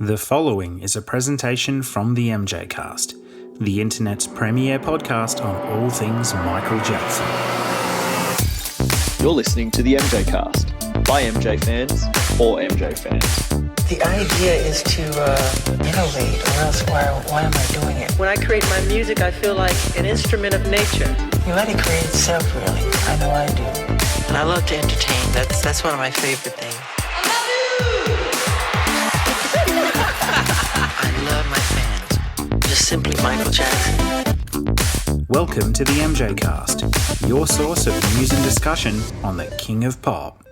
The following is a presentation from the MJCast, the internet's premier podcast on all things Michael Jackson. You're listening to the MJCast, by MJ fans, for MJ fans. The idea is to innovate, or else why am I doing it? When I create my music, I feel like an instrument of nature. You let it create itself, really. I know I do. And I love to entertain. That's one of my favorite things. I love my fans. Just simply Michael Jackson. Welcome to the MJCast, your source of news and discussion on the King of Pop.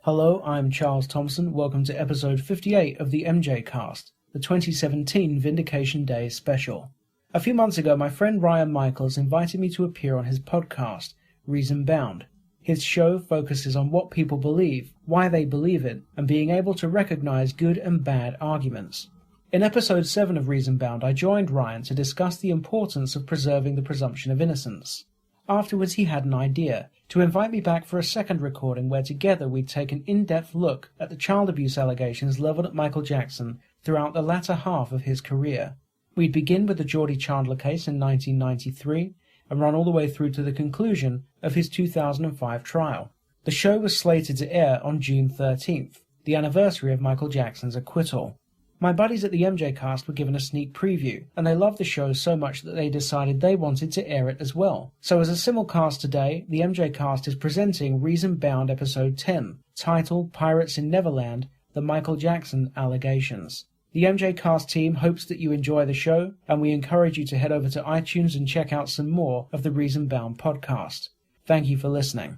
Hello, I'm Charles Thomson. Welcome to episode 58 of the MJCast, the 2017 Vindication Day special. A few months ago, my friend Ryan Michaels invited me to appear on his podcast, Reason Bound. His show focuses on what people believe, why they believe it, and being able to recognize good and bad arguments. In episode 7 of Reason Bound, I joined Ryan to discuss the importance of preserving the presumption of innocence. Afterwards, he had an idea, to invite me back for a second recording where together we'd take an in-depth look at the child abuse allegations leveled at Michael Jackson throughout the latter half of his career. We'd begin with the Geordie Chandler case in 1993 and run all the way through to the conclusion of his 2005 trial. The show was slated to air on June 13th, the anniversary of Michael Jackson's acquittal. My buddies at the MJCast were given a sneak preview, and they loved the show so much that they decided they wanted to air it as well. So as a simulcast today, the MJCast is presenting Reason Bound Episode 10, titled Pirates in Neverland, The Michael Jackson Allegations. The MJCast team hopes that you enjoy the show, and we encourage you to head over to iTunes and check out some more of the Reason Bound podcast. Thank you for listening.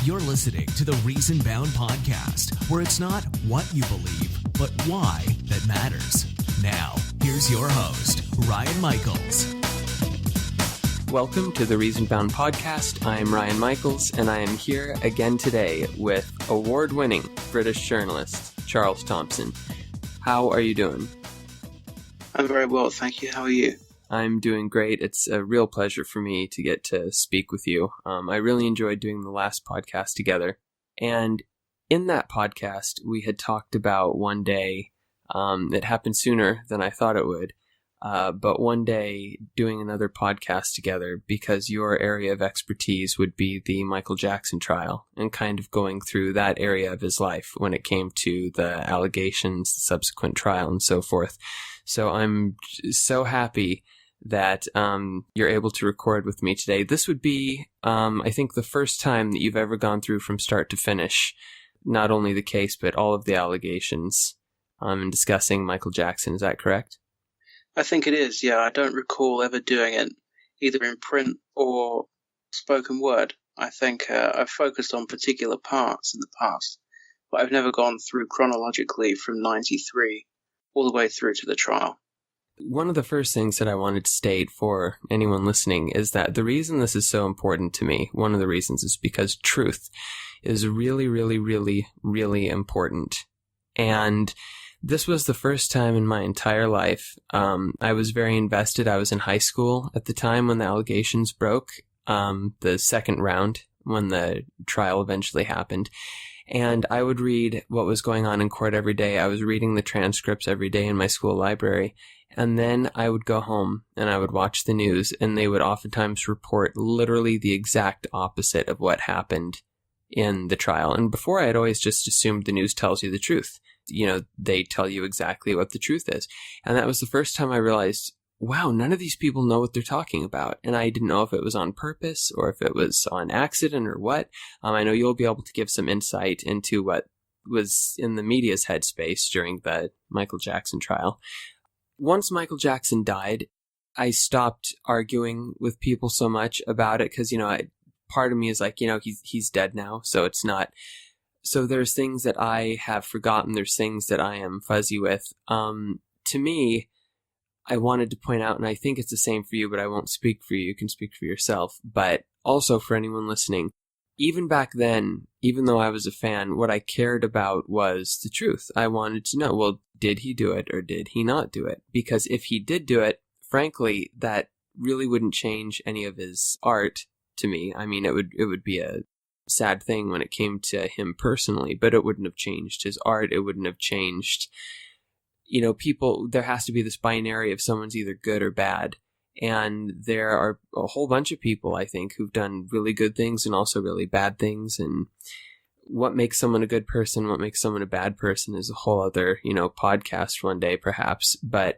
You're listening to the Reason Bound podcast, where it's not what you believe, but why that matters. Now, here's your host, Ryan Michaels. Welcome to the Reason Bound podcast. I'm Ryan Michaels, and I am here again today with award-winning British journalist Charles Thomson. How are you doing? I'm very well, thank you. How are you? I'm doing great. It's a real pleasure for me to get to speak with you. I really enjoyed doing the last podcast together. And in that podcast, we had talked about one day, it happened sooner than I thought it would, but one day doing another podcast together because your area of expertise would be the Michael Jackson trial and kind of going through that area of his life when it came to the allegations, the subsequent trial, and so forth. So I'm so happy that you're able to record with me today. This would be, I think, the first time that you've ever gone through from start to finish, not only the case, but all of the allegations in discussing Michael Jackson. Is that correct? I think it is, yeah. I don't recall ever doing it either in print or spoken word. I think I've focused on particular parts in the past, but I've never gone through chronologically from 93 all the way through to the trial. One of the first things that I wanted to state for anyone listening is that the reason this is so important to me, one of the reasons, is because truth is really, really, really, really important. And this was the first time in my entire life. I was very invested. I was in high school at the time when the allegations broke, the second round, when the trial eventually happened. And I would read what was going on in court every day. I was reading the transcripts every day in my school library. And then I would go home and I would watch the news, and they would oftentimes report literally the exact opposite of what happened in the trial. And before, I had always just assumed the news tells you the truth. You know, they tell you exactly what the truth is. And that was the first time I realized, wow, none of these people know what they're talking about. And I didn't know if it was on purpose or if it was on accident or what. I know you'll be able to give some insight into what was in the media's headspace during the Michael Jackson trial. Once Michael Jackson died, I stopped arguing with people so much about it because, part of me is like, he's dead now, so it's not. So there's things that I have forgotten. There's things that I am fuzzy with. To me, I wanted to point out, and I think it's the same for you, but I won't speak for you. You can speak for yourself. But also for anyone listening, even back then, even though I was a fan, what I cared about was the truth. I wanted to know, well, did he do it or did he not do it? Because if he did do it, frankly, that really wouldn't change any of his art to me. I mean, it would be a sad thing when it came to him personally, but it wouldn't have changed his art. It wouldn't have changed, people. There has to be this binary of someone's either good or bad. And there are a whole bunch of people, I think, who've done really good things and also really bad things. And what makes someone a good person, what makes someone a bad person is a whole other, podcast one day, perhaps. But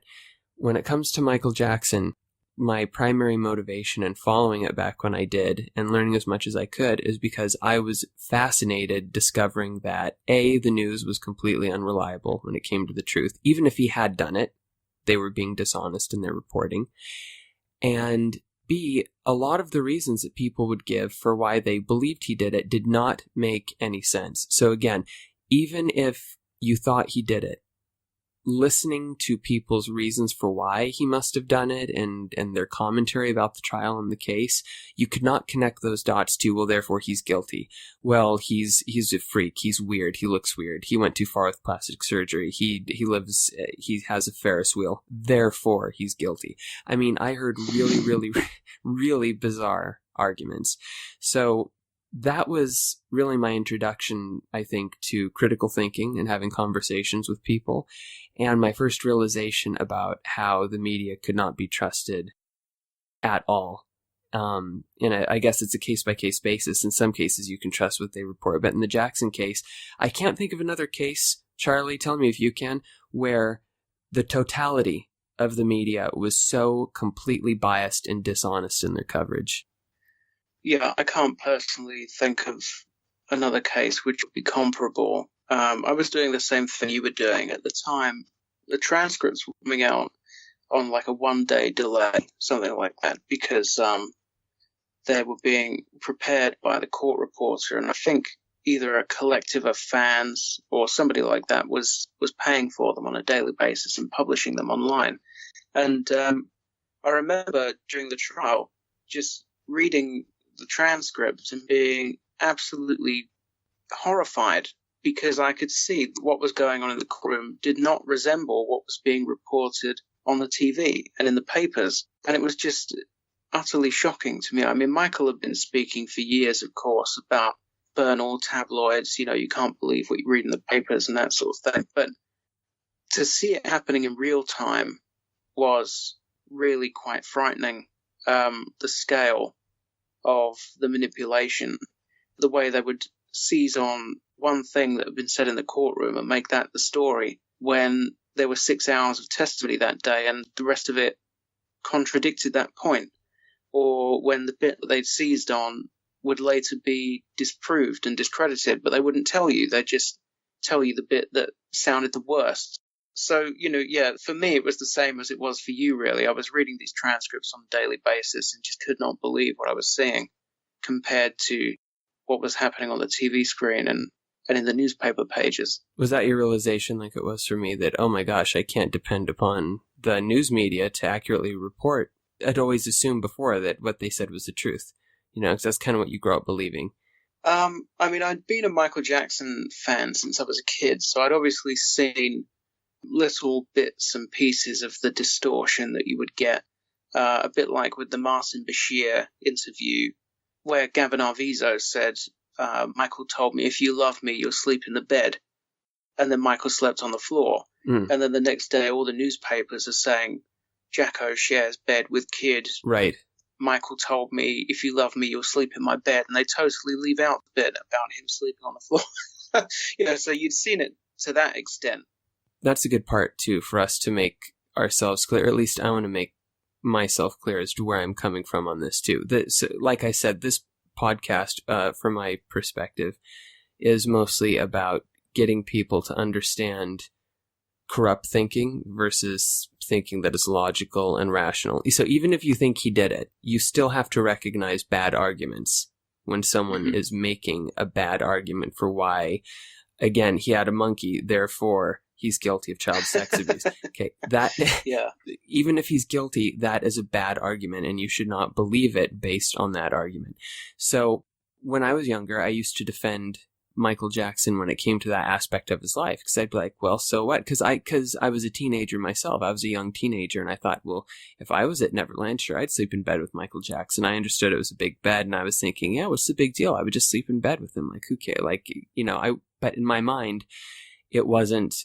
when it comes to Michael Jackson, my primary motivation in following it back when I did and learning as much as I could is because I was fascinated discovering that A, the news was completely unreliable when it came to the truth. Even if he had done it, they were being dishonest in their reporting. And B, a lot of the reasons that people would give for why they believed he did it did not make any sense. So again, even if you thought he did it, listening to people's reasons for why he must have done it and their commentary about the trial and the case, you could not connect those dots to, well, therefore he's guilty. Well, he's a freak. He's weird. He looks weird. He went too far with plastic surgery. He has a Ferris wheel. Therefore he's guilty. I mean, I heard really, really, really bizarre arguments. So that was really my introduction, I think, to critical thinking and having conversations with people, and my first realization about how the media could not be trusted at all. And I guess it's a case-by-case basis. In some cases, you can trust what they report, but in the Jackson case, I can't think of another case, Charlie, tell me if you can, where the totality of the media was so completely biased and dishonest in their coverage. Yeah, I can't personally think of another case which would be comparable. I was doing the same thing you were doing at the time. The transcripts were coming out on like a 1-day delay, something like that, because they were being prepared by the court reporter, and I think either a collective of fans or somebody like that was paying for them on a daily basis and publishing them online. And I remember during the trial just reading the transcripts and being absolutely horrified because I could see what was going on in the courtroom did not resemble what was being reported on the TV and in the papers. And it was just utterly shocking to me. I mean, Michael had been speaking for years, of course, about burn all tabloids, you can't believe what you read in the papers and that sort of thing. But to see it happening in real time was really quite frightening. The scale of the manipulation, the way they would seize on one thing that had been said in the courtroom and make that the story when there were 6 hours of testimony that day and the rest of it contradicted that point, or when the bit that they'd seized on would later be disproved and discredited, but they wouldn't tell you. They'd just tell you the bit that sounded the worst. So, for me, it was the same as it was for you, really. I was reading these transcripts on a daily basis and just could not believe what I was seeing compared to what was happening on the TV screen and in the newspaper pages. Was that your realization, like it was for me, that, oh my gosh, I can't depend upon the news media to accurately report? I'd always assumed before that what they said was the truth, because that's kind of what you grow up believing. I'd been a Michael Jackson fan since I was a kid, so I'd obviously seen little bits and pieces of the distortion that you would get, a bit like with the Martin Bashir interview where Gavin Arvizo said, Michael told me, if you love me, you'll sleep in the bed. And then Michael slept on the floor. And then the next day, all the newspapers are saying, Jacko shares bed with kid. Right. Michael told me, if you love me, you'll sleep in my bed. And they totally leave out the bit about him sleeping on the floor. So you'd seen it to that extent. That's a good part, too, for us to make ourselves clear. At least I want to make myself clear as to where I'm coming from on this, too. Like I said, this podcast, from my perspective, is mostly about getting people to understand corrupt thinking versus thinking that is logical and rational. So even if you think he did it, you still have to recognize bad arguments when someone is making a bad argument for why, again, he had a monkey, therefore he's guilty of child sex abuse. Okay, that even if he's guilty, that is a bad argument, and you should not believe it based on that argument. So when I was younger, I used to defend Michael Jackson when it came to that aspect of his life. Because I'd be like, well, so what? Because I was a teenager myself. I was a young teenager, and I thought, well, if I was at Neverland, sure, I'd sleep in bed with Michael Jackson. I understood it was a big bed, and I was thinking, yeah, what's the big deal? I would just sleep in bed with him. Like, who cares? Like, but in my mind, it wasn't,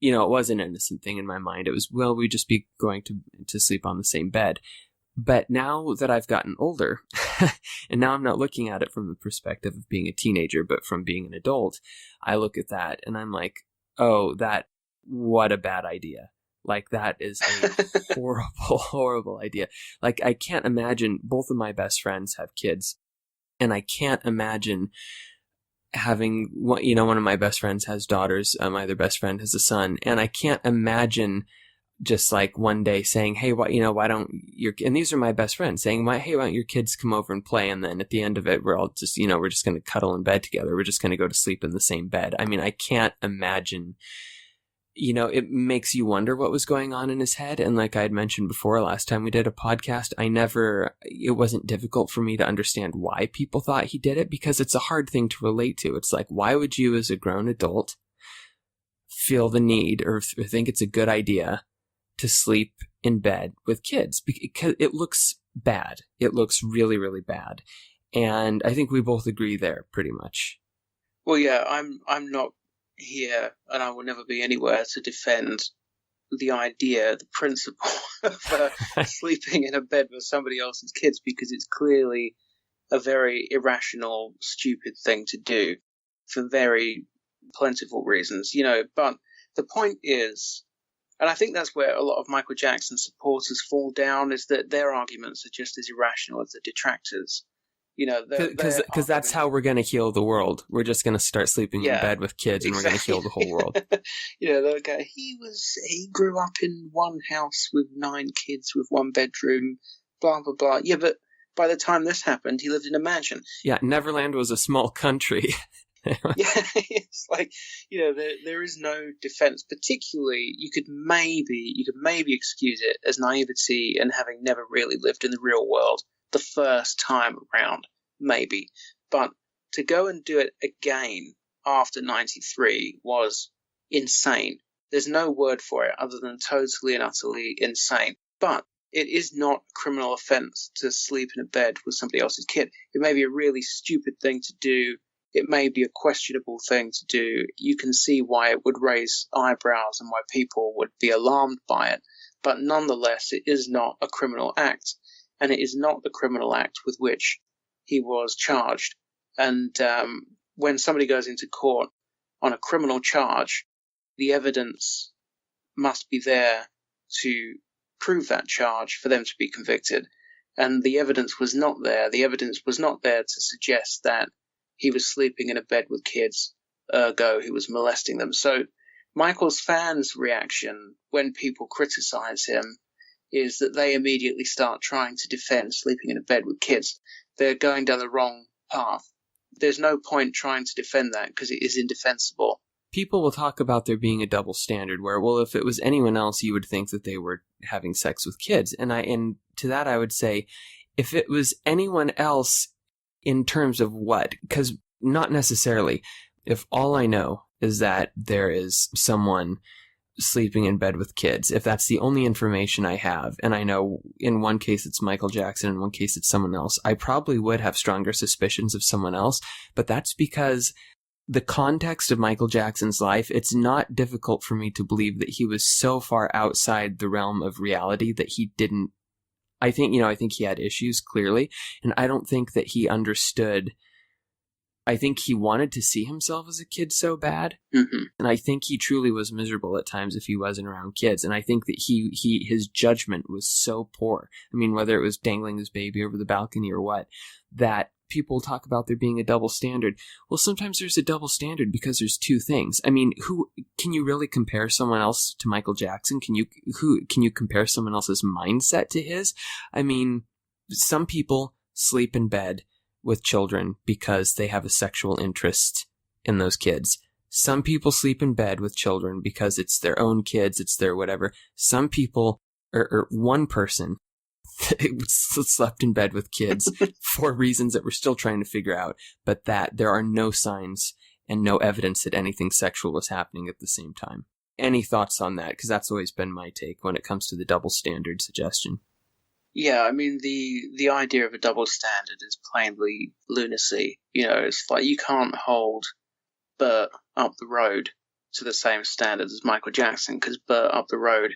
it wasn't an innocent thing in my mind. It was, well, we'd just be going to sleep on the same bed. But now that I've gotten older, and now I'm not looking at it from the perspective of being a teenager, but from being an adult, I look at that and I'm like, oh, what a bad idea. Like, that is a horrible, horrible idea. Like, I can't imagine, both of my best friends have kids, and I can't imagine having, one of my best friends has daughters, my other best friend has a son, and I can't imagine just like one day saying, hey, why don't and these are my best friends saying, hey, why don't your kids come over and play? And then at the end of it, we're all just, we're just going to cuddle in bed together. We're just going to go to sleep in the same bed. I mean, I can't imagine, it makes you wonder what was going on in his head. And like I had mentioned before, last time we did a podcast, it wasn't difficult for me to understand why people thought he did it, because it's a hard ththing to relate to. It's like, why would you as a grown adult feel the need or think it's a good idea to sleep in bed with kids? Because it looks bad. It looks really, really bad. And I think we both agree there pretty much. Well, yeah, I'm not here, and I will never be anywhere to defend the idea, the principle of sleeping in a bed with somebody else's kids, because it's clearly a very irrational, stupid thing to do for very plentiful reasons, but the point is, and I think that's where a lot of Michael Jackson supporters fall down, is that their arguments are just as irrational as the detractors. Because that's how we're going to heal the world. We're just going to start sleeping in bed with kids, and we're going to heal the whole world. They'll go, he grew up in one house with 9 kids with 1 bedroom, blah, blah, blah. Yeah, but by the time this happened, he lived in a mansion. Yeah, Neverland was a small country. Yeah, it's like, there is no defense. Particularly, you could maybe excuse it as naivety and having never really lived in the real world the first time around, maybe. But to go and do it again after 93 was insane. There's no word for it other than totally and utterly insane. But it is not a criminal offense to sleep in a bed with somebody else's kid. It may be a really stupid thing to do. It may be a questionable thing to do. You can see why it would raise eyebrows and why people would be alarmed by it. But nonetheless, it is not a criminal act. And it is not the criminal act with which he was charged. And when somebody goes into court on a criminal charge, the evidence must be there to prove that charge for them to be convicted. And the evidence was not there. The evidence was not there to suggest that he was sleeping in a bed with kids, ergo he was molesting them. So Michael's fans' reaction when people criticize him is that they immediately start trying to defend sleeping in a bed with kids. They're going down the wrong path. There's no point trying to defend that because it is indefensible. People will talk about there being a double standard where, well, if it was anyone else, you would think that they were having sex with kids. And to that I would say, if it was anyone else, in terms of what? Because not necessarily. If all I know is that there is someone sleeping in bed with kids, if that's the only information I have, and I know in one case it's Michael Jackson, in one case it's someone else, I probably would have stronger suspicions of someone else. But that's because the context of Michael Jackson's life, it's not difficult for me to believe that he was so far outside the realm of reality that he didn't, I think he had issues, clearly, and I don't think that he understood. I think he wanted to see himself as a kid so bad, and I think he truly was miserable at times if he wasn't around kids, and I think that his judgment was so poor. I mean, whether it was dangling his baby over the balcony or what, that people talk about there being a double standard. Well, sometimes there's a double standard because there's two things. I mean, who can you really compare someone else to Michael Jackson? Can you compare someone else's mindset to his? I mean, some people sleep in bed with children because they have a sexual interest in those kids. Some people sleep in bed with children because it's their own kids, it's their whatever. Some people, or one person, slept in bed with kids for reasons that we're still trying to figure out, but that there are no signs and no evidence that anything sexual was happening at the same time. Any thoughts on that? Because that's always been my take when it comes to the double standard suggestion. Yeah, I mean, the idea of a double standard is plainly lunacy. It's like you can't hold Bert up the road to the same standard as Michael Jackson, because Bert up the road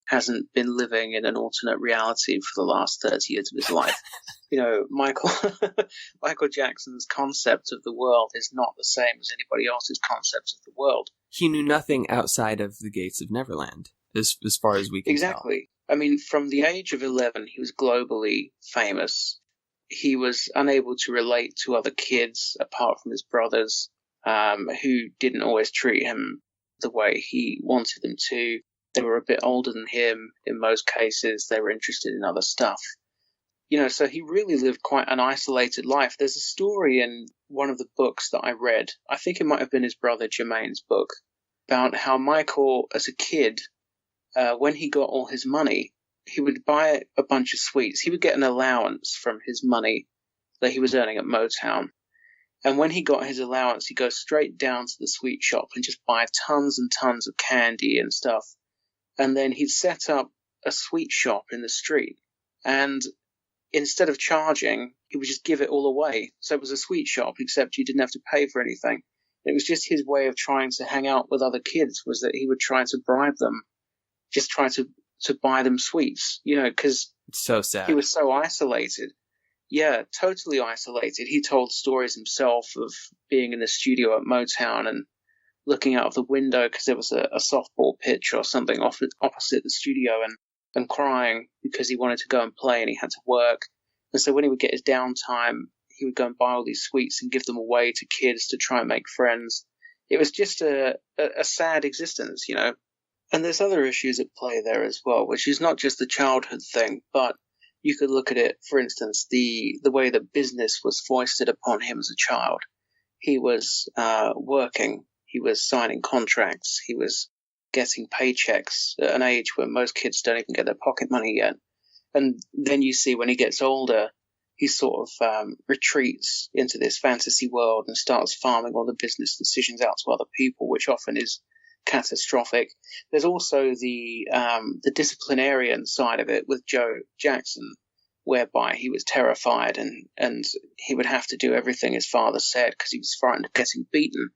hasn't been living in an alternate reality for the last 30 years of his life. Michael Jackson's concept of the world is not the same as anybody else's concept of the world. He knew nothing outside of the gates of Neverland, as far as we can tell. Exactly. I mean, from the age of 11, he was globally famous. He was unable to relate to other kids apart from his brothers, who didn't always treat him the way he wanted them to. They were a bit older than him. In most cases, they were interested in other stuff. So he really lived quite an isolated life. There's a story in one of the books that I read, I think it might have been his brother Jermaine's book, about how Michael, as a kid, when he got all his money, he would buy a bunch of sweets. He would get an allowance from his money that he was earning at Motown. And when he got his allowance, he'd go straight down to the sweet shop and just buy tons and tons of candy and stuff. And then he'd set up a sweet shop in the street. And instead of charging, he would just give it all away. So it was a sweet shop, except you didn't have to pay for anything. It was just his way of trying to hang out with other kids, was that he would try to bribe them, just try to buy them sweets, because so sad. He was so isolated. Yeah, totally isolated. He told stories himself of being in the studio at Motown and looking out of the window because there was a softball pitch or something opposite the studio, and crying because he wanted to go and play and he had to work. And so when he would get his downtime, he would go and buy all these sweets and give them away to kids to try and make friends. It was just a sad existence, And there's other issues at play there as well, which is not just the childhood thing, but you could look at it, for instance, the way that business was foisted upon him as a child. He was working, he was signing contracts, he was getting paychecks at an age where most kids don't even get their pocket money yet. And then you see when he gets older, he sort of retreats into this fantasy world and starts farming all the business decisions out to other people, which often is catastrophic. There's also the disciplinarian side of it with Joe Jackson, whereby he was terrified and he would have to do everything his father said because he was frightened of getting beaten.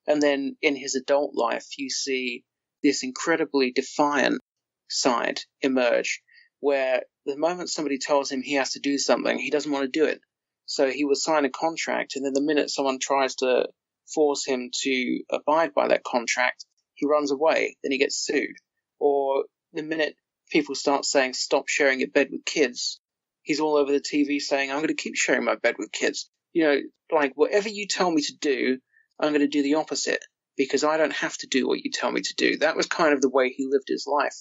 And then in his adult life, you see this incredibly defiant side emerge, where the moment somebody tells him he has to do something, he doesn't want to do it. So he will sign a contract, and then the minute someone tries to force him to abide by that contract, he runs away, then he gets sued. Or the minute people start saying, stop sharing your bed with kids, he's all over the TV saying, I'm going to keep sharing my bed with kids. Like, whatever you tell me to do, I'm going to do the opposite, because I don't have to do what you tell me to do. That was kind of the way he lived his life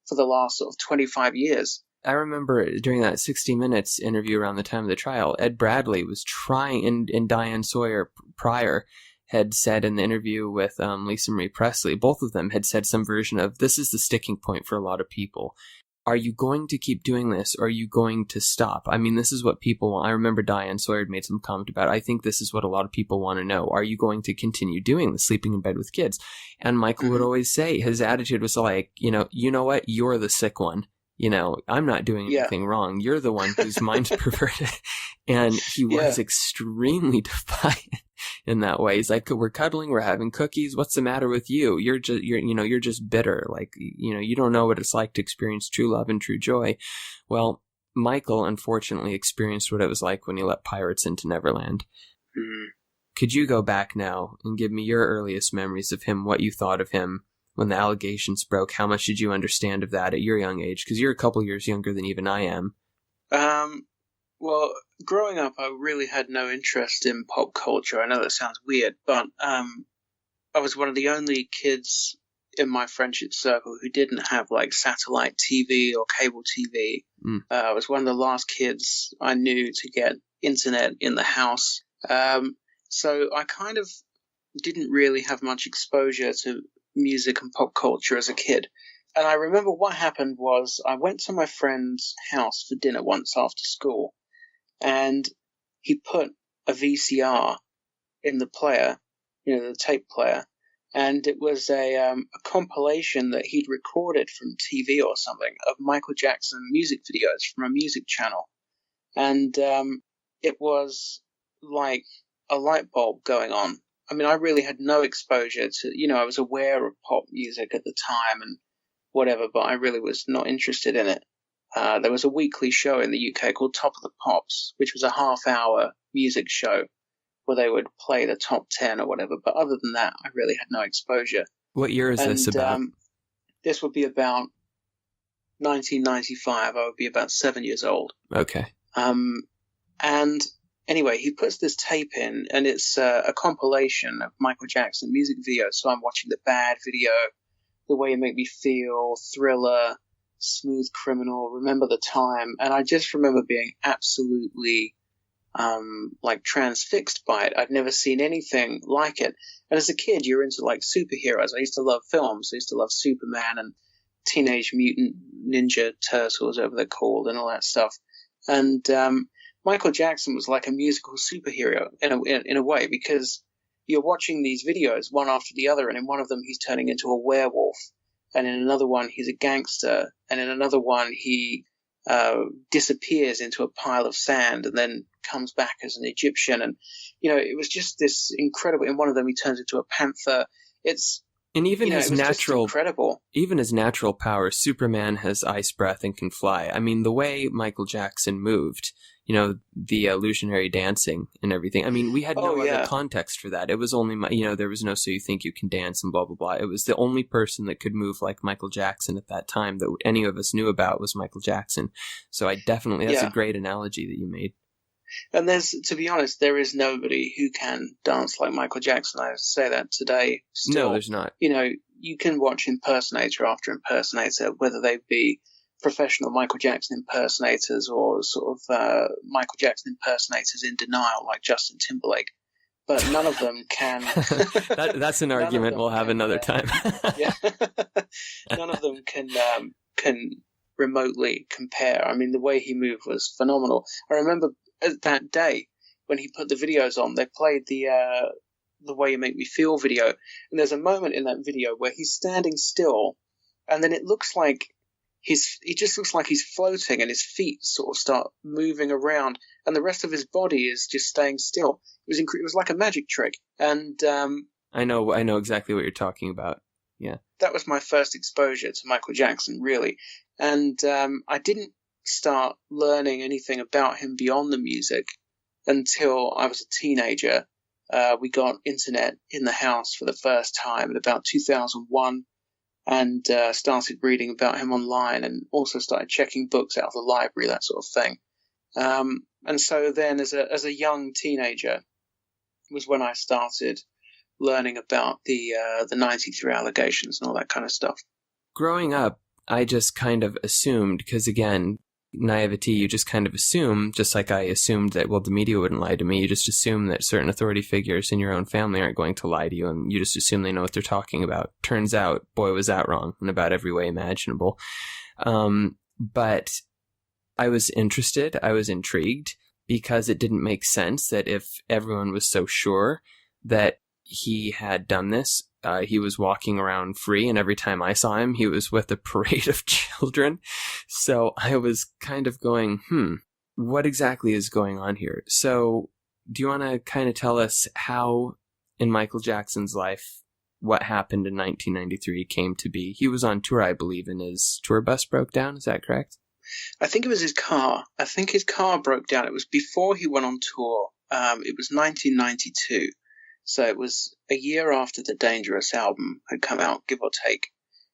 for the last sort of 25 years. I remember during that 60 Minutes interview around the time of the trial, Ed Bradley was trying, and Diane Sawyer prior had said in the interview with Lisa Marie Presley, both of them had said some version of, this is the sticking point for a lot of people. Are you going to keep doing this, or are you going to stop? I mean, this is what people want. I remember Diane Sawyer had made some comment about, I think this is what a lot of people want to know. Are you going to continue doing this, sleeping in bed with kids? And Michael would always say, his attitude was like, you know what? You're the sick one. I'm not doing anything wrong. You're the one whose mind's perverted. And he was extremely defiant in that way. He's like, we're cuddling, we're having cookies. What's the matter with you? You're just bitter. Like, you don't know what it's like to experience true love and true joy. Well, Michael unfortunately experienced what it was like when he let pirates into Neverland. Mm. Could you go back now and give me your earliest memories of him, what you thought of him when the allegations broke? How much did you understand of that at your young age? Because you're a couple years younger than even I am. Well, growing up, I really had no interest in pop culture. I know that sounds weird, but I was one of the only kids in my friendship circle who didn't have like satellite TV or cable TV. Mm. I was one of the last kids I knew to get internet in the house. So I kind of didn't really have much exposure to music and pop culture as a kid. And I remember what happened was I went to my friend's house for dinner once after school, and he put a VCR in the player, the tape player, and it was a compilation that he'd recorded from TV or something of Michael Jackson music videos from a music channel. And it was like a light bulb going on. I mean, I really had no exposure to, I was aware of pop music at the time and whatever, but I really was not interested in it. There was a weekly show in the UK called Top of the Pops, which was a half-hour music show where they would play the top 10 or whatever. But other than that, I really had no exposure. What year is this about? This would be about 1995. I would be about 7 years old. Okay. And anyway, he puts this tape in, and it's a compilation of Michael Jackson music videos. So I'm watching the Bad video, The Way You Make Me Feel, Thriller, Smooth Criminal, Remember the Time. And I just remember being absolutely like transfixed by it. I'd never seen anything like it. And as a kid, you're into like superheroes. I used to love films. I used to love Superman and Teenage Mutant Ninja Turtles, whatever they're called, and all that stuff. And Michael Jackson was like a musical superhero in a way, because you're watching these videos one after the other, and in one of them he's turning into a werewolf, and in another one he's a gangster, and in another one he disappears into a pile of sand and then comes back as an Egyptian. And it was just this incredible. In one of them he turns into a panther. And even his incredible. Even his natural powers, Superman has ice breath and can fly. I mean, the way Michael Jackson moved, the illusionary dancing and everything. I mean, we had no other context for that. It was only, there was no So You Think You Can Dance and blah, blah, blah. It was the only person that could move like Michael Jackson at that time that any of us knew about was Michael Jackson. So that's a great analogy that you made. And to be honest, there is nobody who can dance like Michael Jackson. I say that today. Still, no, there's not. You can watch impersonator after impersonator, whether they be professional Michael Jackson impersonators or sort of Michael Jackson impersonators in denial, like Justin Timberlake. But none of them can. That's an argument we'll have another time. Yeah, none of them can remotely compare. I mean, the way he moved was phenomenal. I remember that day when he put the videos on, they played the Way You Make Me Feel video, and there's a moment in that video where he's standing still, and then it looks like he just looks like he's floating, and his feet sort of start moving around, and the rest of his body is just staying still. It was like a magic trick. And I know exactly what you're talking about. Yeah, that was my first exposure to Michael Jackson, really. And I didn't start learning anything about him beyond the music until I was a teenager. We got internet in the house for the first time in about 2001, and started reading about him online, and also started checking books out of the library, that sort of thing. And so then as a young teenager was when I started learning about the 93 allegations and all that kind of stuff. Growing up, I just kind of assumed, because again, naivety, you just kind of assume, just like I assumed that, the media wouldn't lie to me. You just assume that certain authority figures in your own family aren't going to lie to you, and you just assume they know what they're talking about. Turns out, boy, was that wrong in about every way imaginable. But I was interested, I was intrigued, because it didn't make sense that if everyone was so sure that he had done this, he was walking around free, and every time I saw him, he was with a parade of children. So I was kind of going, what exactly is going on here? So do you want to kind of tell us how, in Michael Jackson's life, what happened in 1993 came to be? He was on tour, I believe, and his tour bus broke down. Is that correct? I think it was his car. I think his car broke down. It was before he went on tour. It was 1992. So it was a year after the Dangerous album had come out, give or take.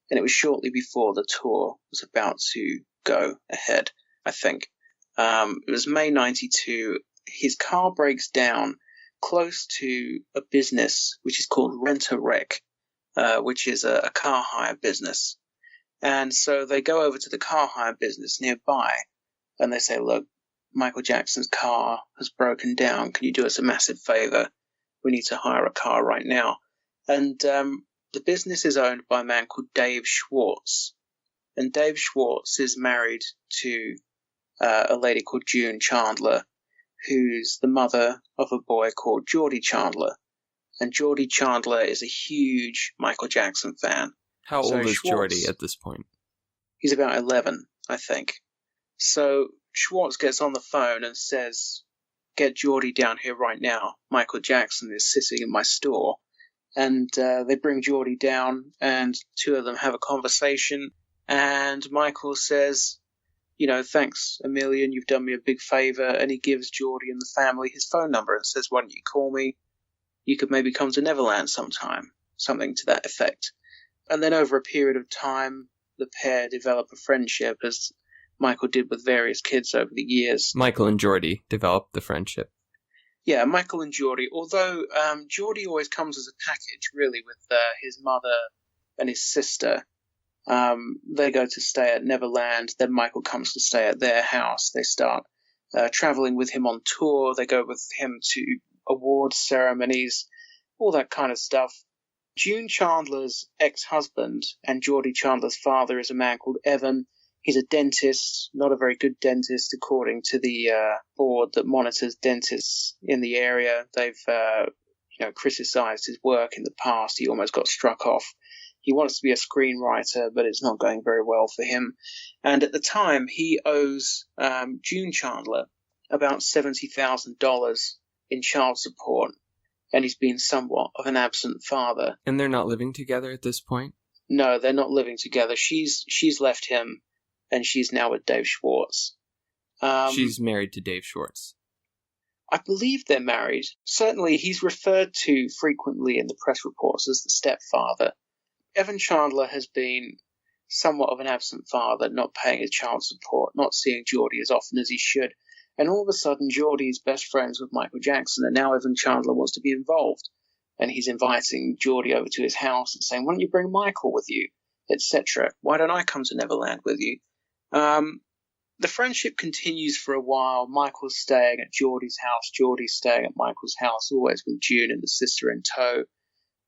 And it was shortly before the tour was about to go ahead, I think. It was May 92. His car breaks down close to a business which is called Rent-A-Wreck, which is a car hire business. And so they go over to the car hire business nearby, and they say, look, Michael Jackson's car has broken down. Can you do us a massive favor? We need to hire a car right now. And the business is owned by a man called Dave Schwartz. And Dave Schwartz is married to a lady called June Chandler, who's the mother of a boy called Geordie Chandler. And Geordie Chandler is a huge Michael Jackson fan. How So old is Schwartz- Geordie at this point? He's about 11, I think. So Schwartz gets on the phone and says, "Get Geordie down here right now. Michael Jackson is sitting in my store." And they bring Geordie down, and two of them have a conversation. And Michael says, "Thanks a million, you've done me a big favor." And he gives Geordie and the family his phone number and says, "Why don't you call me? You could maybe come to Neverland sometime." Something to that effect. And then over a period of time, the pair develop a friendship, as Michael did with various kids over the years. Michael and Geordie developed the friendship. Yeah, Michael and Geordie, although Geordie always comes as a package, really, with his mother and his sister. They go to stay at Neverland, then Michael comes to stay at their house. They start traveling with him on tour. They go with him to award ceremonies, all that kind of stuff. June Chandler's ex-husband and Geordie Chandler's father is a man called Evan. He's a dentist, not a very good dentist, according to the board that monitors dentists in the area. They've, criticized his work in the past. He almost got struck off. He wants to be a screenwriter, but it's not going very well for him. And at the time, he owes June Chandler about $70,000 in child support, and he's been somewhat of an absent father. And they're not living together at this point? No, they're not living together. She's left him, and she's now with Dave Schwartz. She's married to Dave Schwartz. I believe they're married. Certainly, he's referred to frequently in the press reports as the stepfather. Evan Chandler has been somewhat of an absent father, not paying his child support, not seeing Geordie as often as he should. And all of a sudden, Geordie's best friends with Michael Jackson, and now Evan Chandler wants to be involved. And he's inviting Geordie over to his house and saying, "Why don't you bring Michael with you?" etc. "Why don't I come to Neverland with you?" The friendship continues for a while. Michael's staying at Geordie's house. Geordie's staying at Michael's house, always with June and the sister in tow.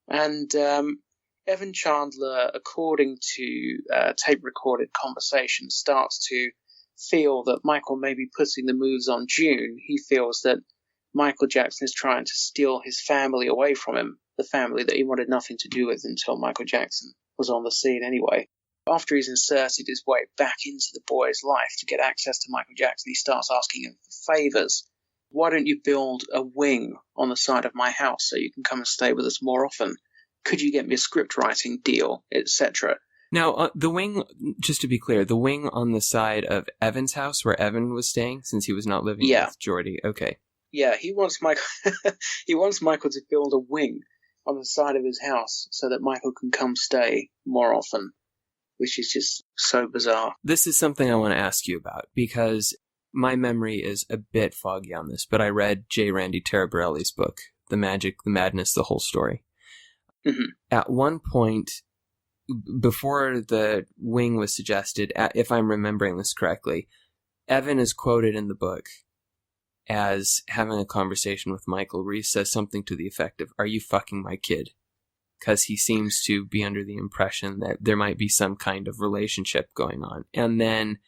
And Evan Chandler, according to tape-recorded conversations, starts to feel that Michael may be putting the moves on June. He feels that Michael Jackson is trying to steal his family away from him, the family that he wanted nothing to do with until Michael Jackson was on the scene anyway. After he's inserted his way back into the boy's life to get access to Michael Jackson, he starts asking him for favors. "Why don't you build a wing on the side of my house so you can come and stay with us more often? Could you get me a script writing deal?" etc. Now, the wing, just to be clear, the wing on the side of Evan's house where Evan was staying since he was not living with Geordie. Okay. Yeah, he wants Michael to build a wing on the side of his house so that Michael can come stay more often, which is just so bizarre. This is something I want to ask you about because my memory is a bit foggy on this, but I read J. Randy Taraborelli's book, The Magic, the Madness, the Whole Story. Mm-hmm. At one point, before the wing was suggested, if I'm remembering this correctly, Evan is quoted in the book as having a conversation with Michael where he says something to the effect of, "Are you fucking my kid?" Because he seems to be under the impression that there might be some kind of relationship going on. And then,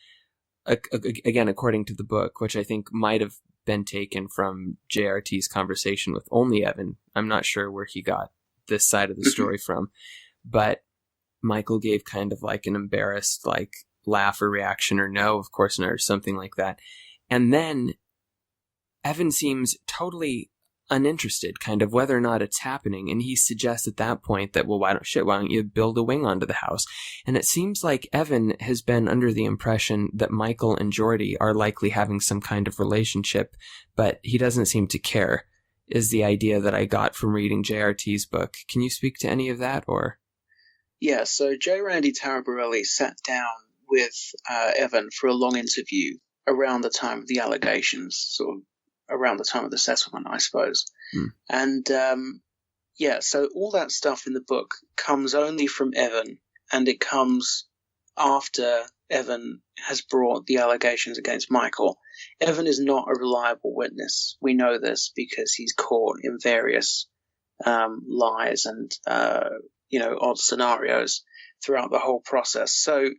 again, according to the book, which I think might have been taken from JRT's conversation with only Evan, I'm not sure where he got this side of the story from, but Michael gave kind of like an embarrassed like laugh or reaction or no, of course not, or something like that. And then Evan seems totally uninterested, kind of whether or not it's happening, and he suggests at that point that, well, why don't you build a wing onto the house? And it seems like Evan has been under the impression that Michael and Geordie are likely having some kind of relationship, but he doesn't seem to care, is the idea that I got from reading JRT's book. Can you speak to any of that, or? Yeah, so J. Randy Taraborelli sat down with Evan for a long interview around the time of the allegations, sort of around the time of the settlement, I suppose. And so all that stuff in the book comes only from Evan, and it comes after Evan has brought the allegations against Michael. Evan is not a reliable witness. We know this because he's caught in various lies and odd scenarios throughout the whole process. So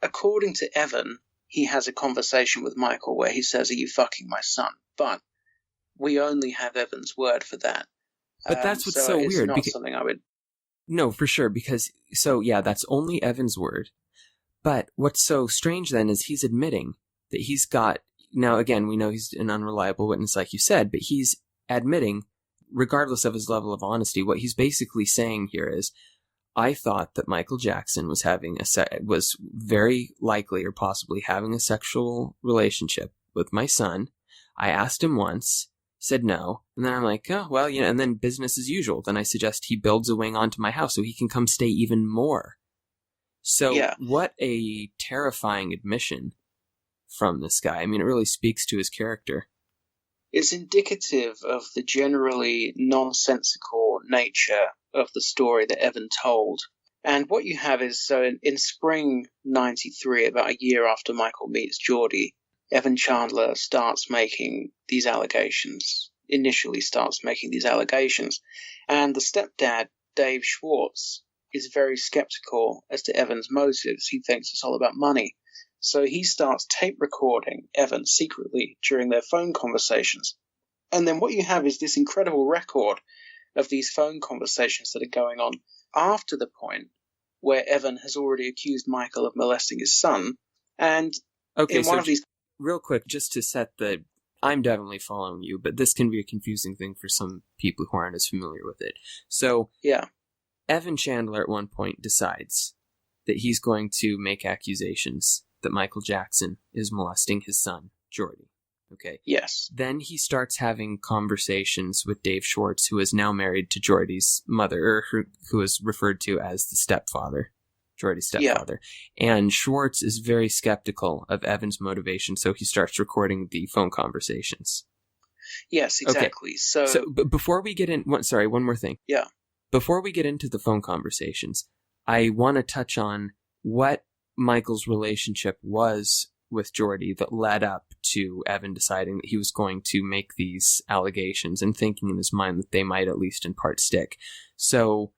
according to Evan, he has a conversation with Michael where he says, "Are you fucking my son?" But we only have Evan's word for that. But that's what's so so it's weird. not something I would... No, for sure, because, that's only Evan's word. But what's so strange then is he's admitting that he's got... Now, again, we know he's an unreliable witness, like you said, but he's admitting, regardless of his level of honesty, what he's basically saying here is, I thought that Michael Jackson was was very likely or possibly having a sexual relationship with my son. I asked him once, said no, and then I'm like, oh, well, and then business as usual. Then I suggest he builds a wing onto my house so he can come stay even more. So What a terrifying admission from this guy. I mean, it really speaks to his character. It's indicative of the generally nonsensical nature of the story that Evan told. And what you have is, so in spring 93, about a year after Michael meets Geordie, Evan Chandler initially starts making these allegations. And the stepdad, Dave Schwartz, is very skeptical as to Evan's motives. He thinks it's all about money. So he starts tape recording Evan secretly during their phone conversations. And then what you have is this incredible record of these phone conversations that are going on after the point where Evan has already accused Michael of molesting his son. And real quick, just to set I'm definitely following you, but this can be a confusing thing for some people who aren't as familiar with it. So, Evan Chandler at one point decides that he's going to make accusations that Michael Jackson is molesting his son, Geordie. Okay. Yes. Then he starts having conversations with Dave Schwartz, who is now married to Geordie's mother, or who is referred to as the stepfather, Geordie's stepfather. Yeah. And Schwartz is very skeptical of Evan's motivation, so he starts recording the phone conversations. Yes, exactly. Okay. So before we get in, one more thing. Yeah. Before we get into the phone conversations, I want to touch on what Michael's relationship was with Geordie that led up to Evan deciding that he was going to make these allegations and thinking in his mind that they might at least in part stick. So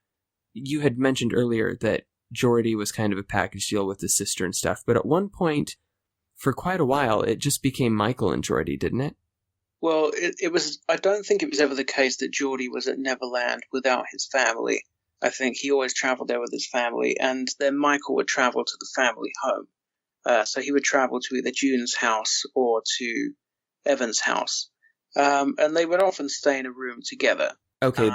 you had mentioned earlier that Geordie was kind of a package deal with his sister and stuff, but at one point, for quite a while, it just became Michael and Geordie, didn't it? Well, it was. I don't think it was ever the case that Geordie was at Neverland without his family. I think he always traveled there with his family, and then Michael would travel to the family home. So he would travel to either June's house or to Evan's house. And they would often stay in a room together. Okay,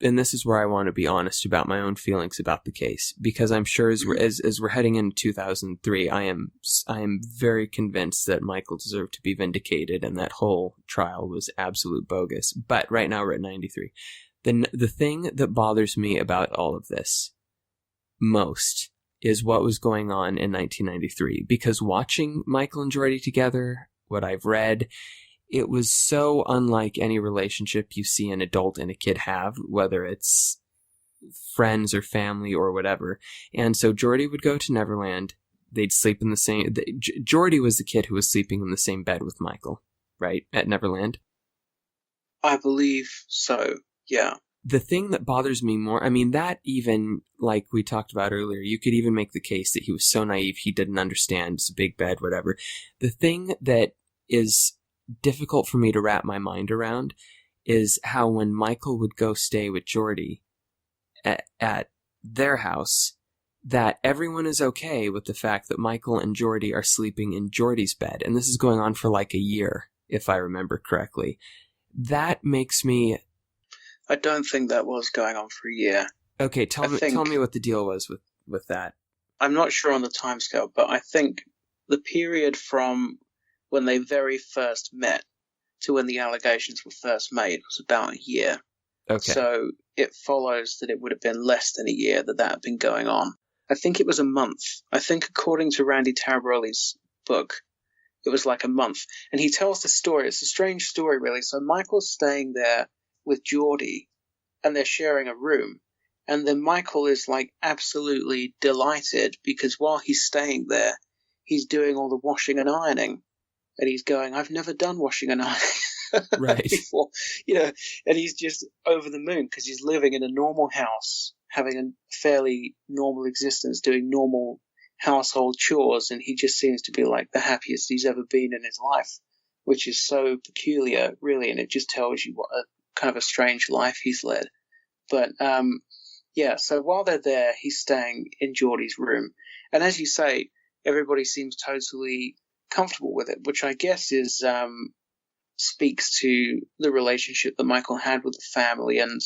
this is where I want to be honest about my own feelings about the case, because I'm sure as we're heading into 2003, I am very convinced that Michael deserved to be vindicated and that whole trial was absolute bogus. But right now we're at 93. The thing that bothers me about all of this most is what was going on in 1993, because watching Michael and Geordie together, what I've read, it was so unlike any relationship you see an adult and a kid have, whether it's friends or family or whatever. And so Geordie would go to Neverland. They'd sleep in the same... Geordie was the kid who was sleeping in the same bed with Michael, right? At Neverland? I believe so, yeah. The thing that bothers me more, I mean, that even, like we talked about earlier, you could even make the case that he was so naive he didn't understand. It's a big bed, whatever. The thing that is difficult for me to wrap my mind around is how when Michael would go stay with Geordie at their house, that everyone is okay with the fact that Michael and Geordie are sleeping in Geordie's bed. And this is going on for like a year, if I remember correctly. That makes me... I don't think that was going on for a year. Okay, tell me what the deal was with that. I'm not sure on the timescale, but I think the period from when they very first met to when the allegations were first made was about a year. Okay. So it follows that it would have been less than a year that had been going on. I think it was a month. I think according to Randy Taraborelli's book, it was like a month. And he tells the story. It's a strange story, really. So Michael's staying there with Geordie, and they're sharing a room. And then Michael is like absolutely delighted because while he's staying there, he's doing all the washing and ironing. And he's going, I've never done washing and ironing before, and he's just over the moon because he's living in a normal house, having a fairly normal existence, doing normal household chores, and he just seems to be like the happiest he's ever been in his life, which is so peculiar, really, and it just tells you what a kind of a strange life he's led. But yeah, so while they're there, he's staying in Geordie's room, and as you say, everybody seems totally comfortable with it, which I guess is speaks to the relationship that Michael had with the family. And,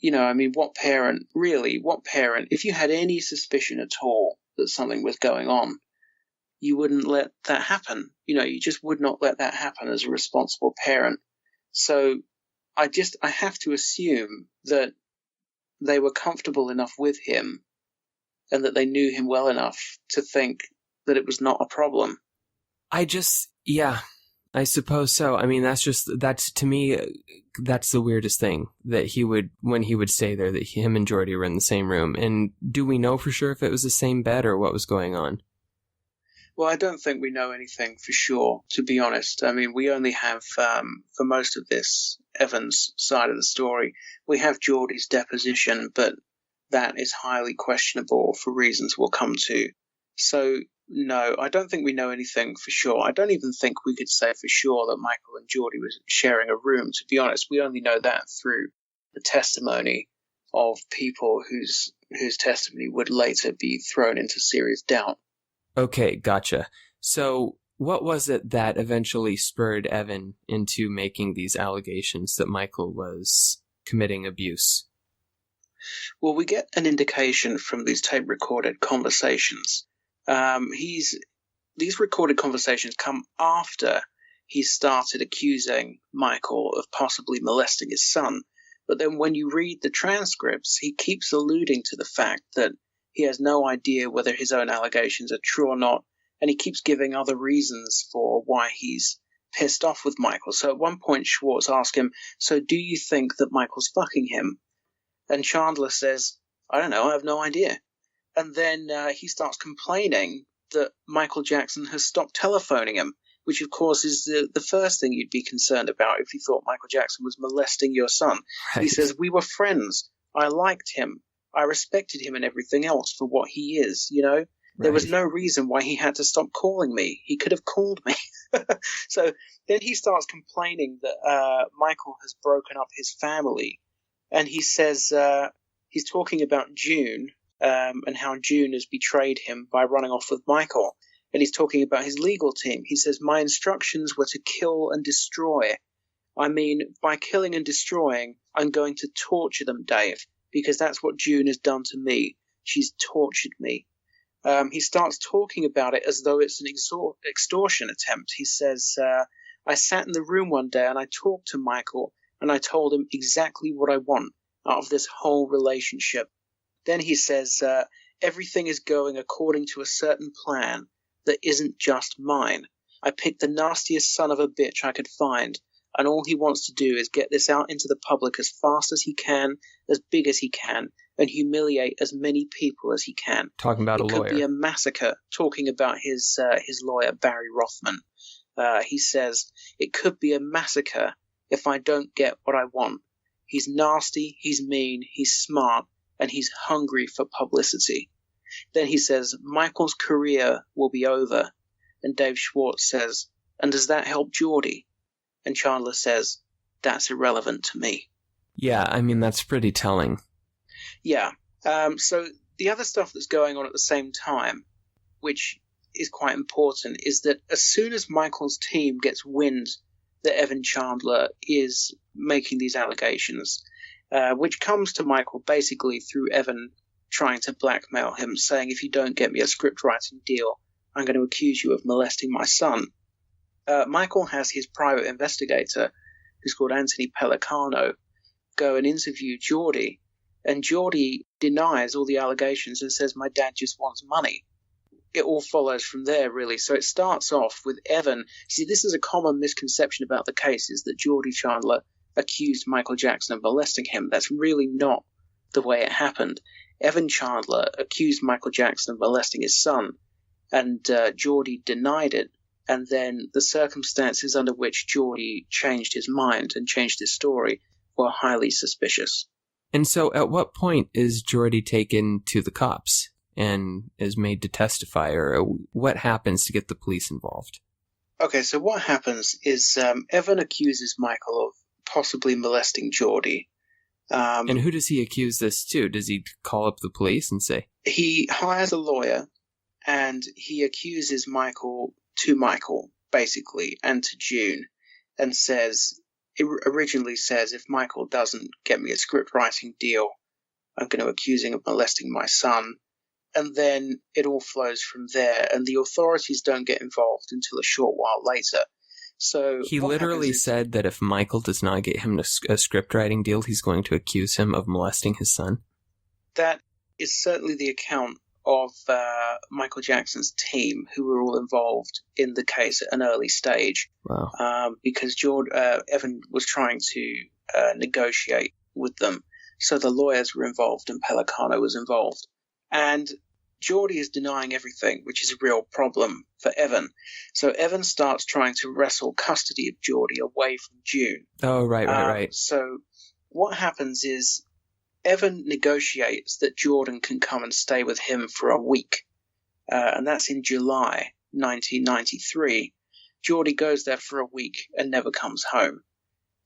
you know, I mean, what parent, if you had any suspicion at all that something was going on, you wouldn't let that happen. You know, you just would not let that happen as a responsible parent. So I have to assume that they were comfortable enough with him and that they knew him well enough to think that it was not a problem. Yeah, I suppose so. I mean, that's to me, that's the weirdest thing, that when he would stay there, that him and Geordie were in the same room. And do we know for sure if it was the same bed or what was going on? Well, I don't think we know anything for sure, to be honest. I mean, we only have, for most of this Evans side of the story, we have Geordie's deposition, but that is highly questionable for reasons we'll come to. So, no, I don't think we know anything for sure. I don't even think we could say for sure that Michael and Geordie were sharing a room, to be honest. We only know that through the testimony of people whose testimony would later be thrown into serious doubt. Okay, gotcha. So what was it that eventually spurred Evan into making these allegations that Michael was committing abuse? Well, we get an indication from these tape-recorded conversations. These recorded conversations come after he started accusing Michael of possibly molesting his son. But then when you read the transcripts, he keeps alluding to the fact that he has no idea whether his own allegations are true or not, and he keeps giving other reasons for why he's pissed off with Michael. So at one point, Schwartz asks him, "So do you think that Michael's fucking him?" And Chandler says, "I don't know, I have no idea." And then he starts complaining that Michael Jackson has stopped telephoning him, which of course is the first thing you'd be concerned about if you thought Michael Jackson was molesting your son. Right. He says, "We were friends. I liked him. I respected him and everything else for what he is, you know? There was no reason why he had to stop calling me. He could have called me." So then he starts complaining that Michael has broken up his family. And he says he's talking about June and how June has betrayed him by running off with Michael. And he's talking about his legal team. He says, "My instructions were to kill and destroy. I mean, by killing and destroying, I'm going to torture them, Dave, because that's what June has done to me. She's tortured me." He starts talking about it as though it's an extortion attempt. He says, "I sat in the room one day and I talked to Michael and I told him exactly what I want out of this whole relationship." Then he says, "Everything is going according to a certain plan that isn't just mine. I picked the nastiest son of a bitch I could find, and all he wants to do is get this out into the public as fast as he can, as big as he can, and humiliate as many people as he can." Talking about a lawyer. It could be a massacre, talking about his lawyer, Barry Rothman. He says, "It could be a massacre if I don't get what I want. He's nasty, he's mean, he's smart, and he's hungry for publicity." Then he says, "Michael's career will be over." And Dave Schwartz says, "And does that help Geordie?" And Chandler says, "That's irrelevant to me." Yeah, I mean, that's pretty telling. Yeah. So the other stuff that's going on at the same time, which is quite important, is that as soon as Michael's team gets wind that Evan Chandler is making these allegations, which comes to Michael basically through Evan trying to blackmail him, saying, "If you don't get me a script writing deal, I'm going to accuse you of molesting my son." Michael has his private investigator, who's called Anthony Pellicano, go and interview Geordie, and Geordie denies all the allegations and says, "My dad just wants money." It all follows from there, really. So it starts off with Evan. See, this is a common misconception about the case, is that Geordie Chandler accused Michael Jackson of molesting him. That's really not the way it happened. Evan Chandler accused Michael Jackson of molesting his son, and Geordie denied it. And then the circumstances under which Geordie changed his mind and changed his story were highly suspicious. And so at what point is Geordie taken to the cops? and is made to testify, or what happens to get the police involved? Okay, so what happens is Evan accuses Michael of possibly molesting Geordie. And who does he accuse this to? Does he call up the police and say? He hires a lawyer, and he accuses Michael, basically, and to June, and originally says, if Michael doesn't get me a script writing deal, I'm going to accuse him of molesting my son. And then it all flows from there, and the authorities don't get involved until a short while later. So he literally said that if Michael does not get him a script writing deal, he's going to accuse him of molesting his son. That is certainly the account of Michael Jackson's team, who were all involved in the case at an early stage. Wow. Because Evan was trying to negotiate with them. So the lawyers were involved and Pelicano was involved. And Geordie is denying everything, which is a real problem for Evan. So Evan starts trying to wrestle custody of Geordie away from June. Oh, right. So what happens is Evan negotiates that Jordan can come and stay with him for a week. And that's in July 1993. Geordie goes there for a week and never comes home.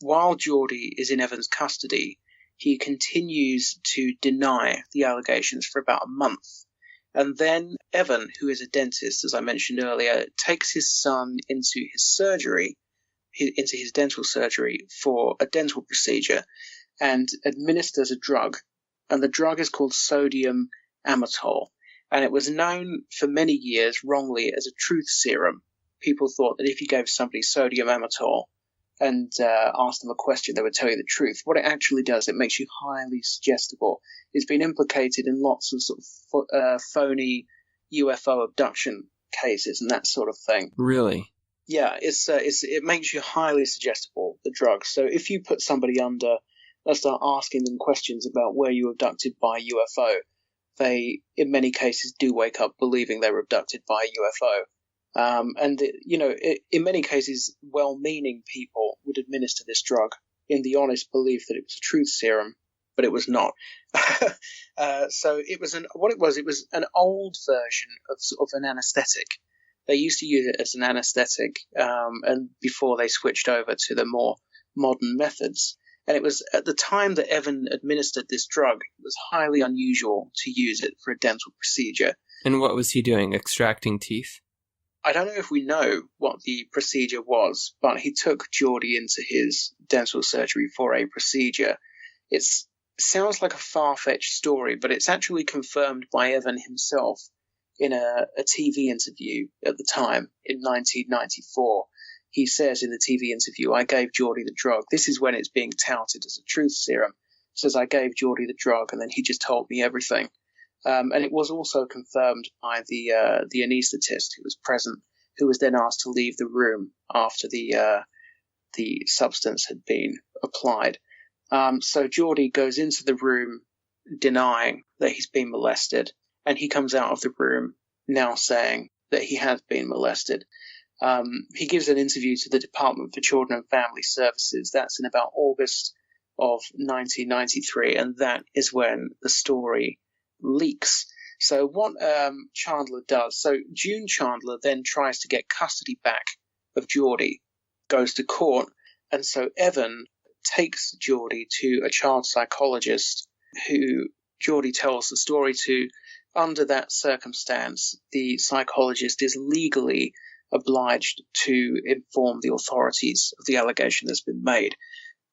While Geordie is in Evan's custody, he continues to deny the allegations for about a month. And then Evan, who is a dentist, as I mentioned earlier, takes his son into his dental surgery for a dental procedure and administers a drug. And the drug is called sodium amytal. And it was known for many years wrongly as a truth serum. People thought that if you gave somebody sodium amytal and asked them a question, they would tell you the truth. What it actually does, it makes you highly suggestible. It's been implicated in lots of sort of phony UFO abduction cases and that sort of thing. Really? Yeah, it makes you highly suggestible, the drug. So if you put somebody under, let's start asking them questions about were you abducted by UFO, they, in many cases, do wake up believing they were abducted by a UFO. In many cases, well-meaning people would administer this drug in the honest belief that it was a truth serum, but it was not. So it was an old version of sort of an anesthetic. They used to use it as an anesthetic, and before they switched over to the more modern methods. And it was at the time that Evan administered this drug, it was highly unusual to use it for a dental procedure. And what was he doing? Extracting teeth? I don't know if we know what the procedure was, but he took Geordie into his dental surgery for a procedure. It sounds like a far-fetched story, but it's actually confirmed by Evan himself in a TV interview at the time in 1994. He says in the TV interview, I gave Geordie the drug. This is when it's being touted as a truth serum. He says, I gave Geordie the drug, and then he just told me everything. And it was also confirmed by the anaesthetist who was present, who was then asked to leave the room after the substance had been applied. So Geordie goes into the room denying that he's been molested, and he comes out of the room now saying that he has been molested. He gives an interview to the Department for Children and Family Services. That's in about August of 1993, and that is when the story leaks. So what Chandler does, so June Chandler then tries to get custody back of Geordie, goes to court, and so Evan takes Geordie to a child psychologist who Geordie tells the story to. Under that circumstance, the psychologist is legally obliged to inform the authorities of the allegation that's been made.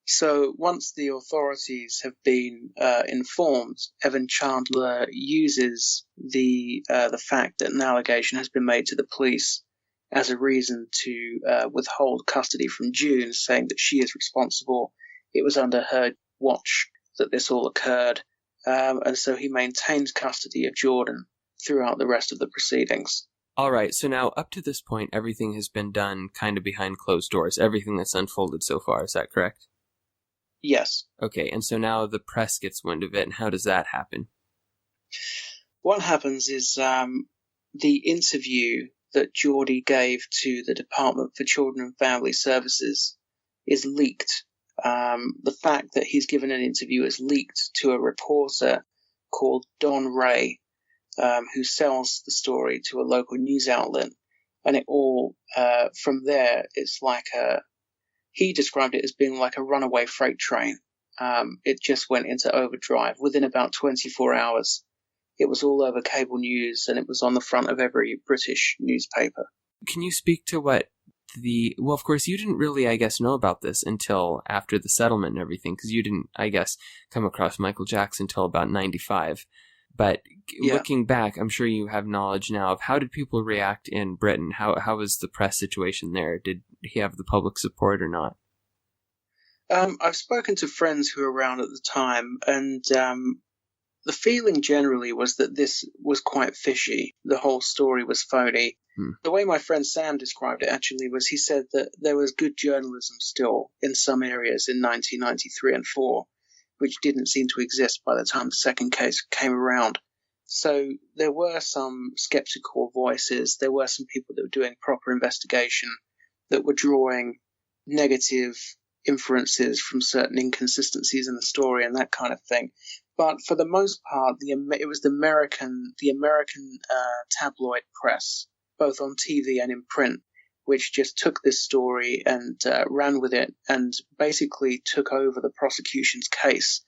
So once the authorities have been informed, Evan Chandler uses the fact that an allegation has been made to the police as a reason to withhold custody from June, saying that she is responsible. It was under her watch that this all occurred. And so he maintains custody of Jordan throughout the rest of the proceedings. All right, so now up to this point, everything has been done kind of behind closed doors, everything that's unfolded so far, is that correct? Yes. Okay, and so now the press gets wind of it, and how does that happen? What happens is the interview that Geordie gave to the Department for Children and Family Services is leaked. The fact that he's given an interview is leaked to a reporter called Don Ray. who sells the story to a local news outlet. And it all, from there, it's like he described it as being like a runaway freight train. It just went into overdrive. Within about 24 hours, it was all over cable news, and it was on the front of every British newspaper. Can you speak to what well, of course, you didn't really, I guess, know about this until after the settlement and everything, because you didn't, I guess, come across Michael Jackson until about 95. But looking back, I'm sure you have knowledge now of how did people react in Britain? How was the press situation there? Did he have the public support or not? I've spoken to friends who were around at the time, and the feeling generally was that this was quite fishy. The whole story was phony. The way my friend Sam described it, actually, was he said that there was good journalism still in some areas in 1993 and 4, which didn't seem to exist by the time the second case came around. So there were some skeptical voices. There were some people that were doing proper investigation, that were drawing negative inferences from certain inconsistencies in the story and that kind of thing. But for the most part, it was the American tabloid press, both on TV and in print, which just took this story and ran with it and basically took over the prosecution's case.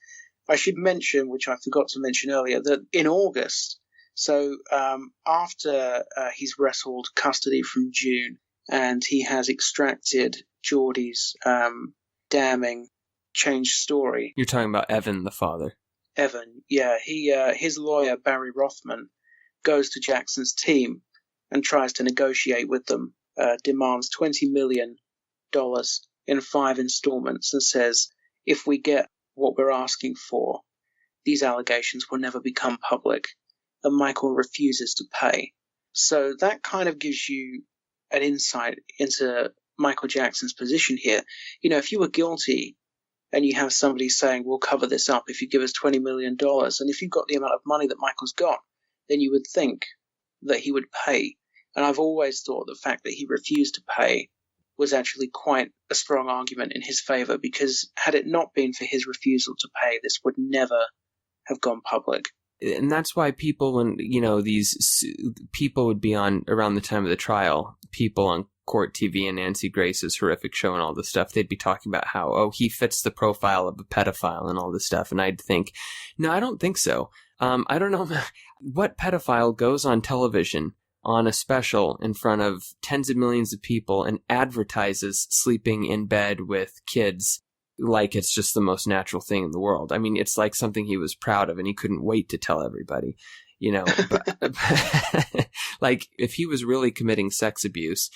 I should mention, which I forgot to mention earlier, that in August, so after he's wrestled custody from June and he has extracted Geordie's damning changed story. You're talking about Evan, the father. Evan, yeah. His lawyer, Barry Rothman, goes to Jackson's team and tries to negotiate with them, demands $20 million in 5 installments and says, if we get what we're asking for, these allegations will never become public. And Michael refuses to pay. So that kind of gives you an insight into Michael Jackson's position here. You know, if you were guilty and you have somebody saying, we'll cover this up if you give us $20 million, and if you've got the amount of money that Michael's got, then you would think that he would pay. And I've always thought the fact that he refused to pay was actually quite a strong argument in his favor, because had it not been for his refusal to pay, this would never have gone public. And that's why people, when, you know, these people would be on around the time of the trial, people on Court TV and Nancy Grace's horrific show and all this stuff, they'd be talking about how, oh, he fits the profile of a pedophile and all this stuff. And I'd think, no, I don't think so. I don't know what pedophile goes on television on a special in front of tens of millions of people and advertises sleeping in bed with kids like it's just the most natural thing in the world. I mean, it's like something he was proud of and he couldn't wait to tell everybody, you know. But, like, if he was really committing sex abuse,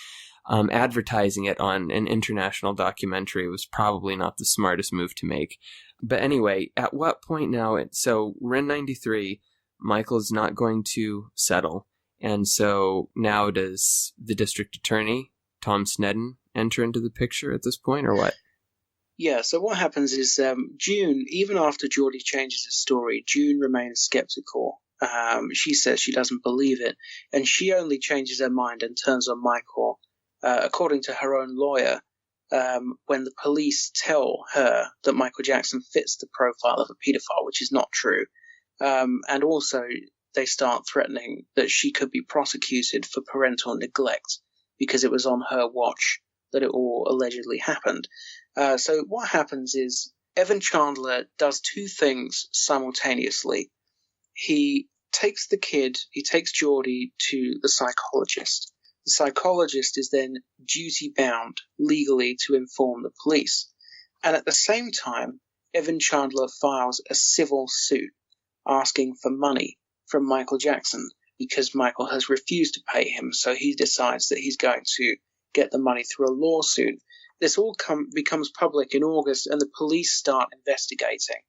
advertising it on an international documentary was probably not the smartest move to make. But anyway, at what point now, so we're in 93, Michael's not going to settle. And so now does the district attorney, Tom Sneddon, enter into the picture at this point, or what? Yeah, so what happens is June, even after Geordie changes his story, June remains skeptical. She says she doesn't believe it, and she only changes her mind and turns on Michael, according to her own lawyer, when the police tell her that Michael Jackson fits the profile of a pedophile, which is not true. And also they start threatening that she could be prosecuted for parental neglect because it was on her watch that it all allegedly happened. So what happens is Evan Chandler does 2 things simultaneously. He takes Geordie to the psychologist. The psychologist is then duty-bound legally to inform the police. And at the same time, Evan Chandler files a civil suit asking for money from Michael Jackson because Michael has refused to pay him, so he decides that he's going to get the money through a lawsuit. This all becomes public in August, and the police start investigating.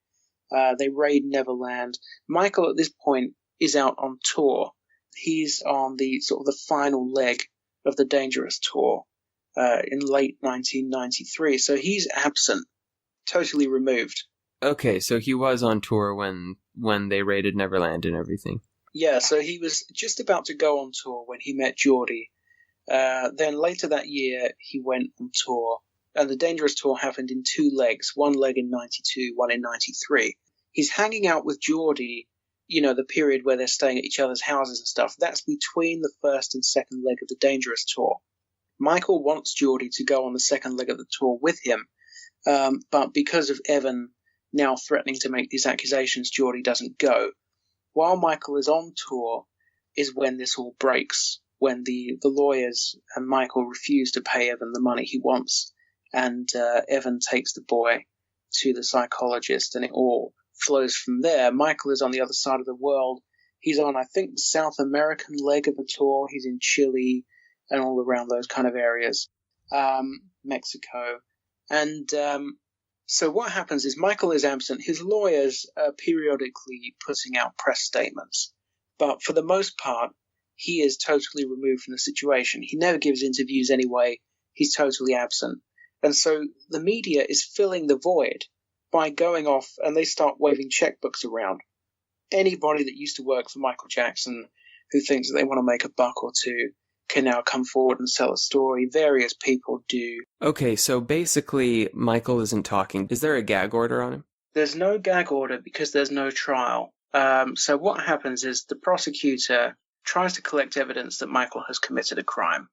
They raid Neverland. Michael, at this point, is out on tour. He's on the sort of the final leg of the Dangerous tour in late 1993, so he's absent, totally removed. Okay, so he was on tour when they raided Neverland and everything. Yeah, so he was just about to go on tour when he met Geordie. Then later that year, he went on tour, and the Dangerous tour happened in 2 legs, one leg in 92, one in 93. He's hanging out with Geordie the period where they're staying at each other's houses and stuff, that's between the first and second leg of the Dangerous tour. Michael wants Geordie to go on the second leg of the tour with him, but because of Evan now threatening to make these accusations, Geordie doesn't go. While Michael is on tour is when this all breaks, when the lawyers and Michael refuse to pay Evan the money he wants, and Evan takes the boy to the psychologist, and it all flows from there. Michael is on the other side of the world. He's on, I think, the South American leg of the tour. He's in Chile and all around those kind of areas, Mexico. And so what happens is Michael is absent. His lawyers are periodically putting out press statements. But for the most part, he is totally removed from the situation. He never gives interviews anyway. He's totally absent. And so the media is filling the void by going off, and they start waving checkbooks around. Anybody that used to work for Michael Jackson who thinks that they want to make a buck or two can now come forward and sell a story. Various people do. Okay, so basically Michael isn't talking. Is there a gag order on him? There's no gag order because there's no trial. So what happens is the prosecutor tries to collect evidence that Michael has committed a crime.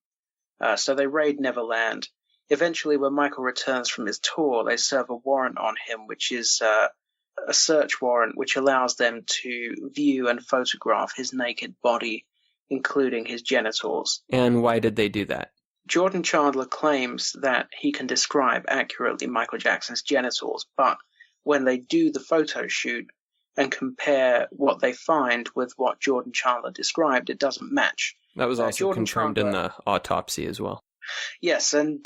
So they raid Neverland. Eventually, when Michael returns from his tour, they serve a warrant on him, which is a search warrant which allows them to view and photograph his naked body, including his genitals. And why did they do that? Jordan Chandler claims that he can describe accurately Michael Jackson's genitals, but when they do the photo shoot and compare what they find with what Jordan Chandler described, it doesn't match. That was also confirmed in the autopsy as well. Yes, and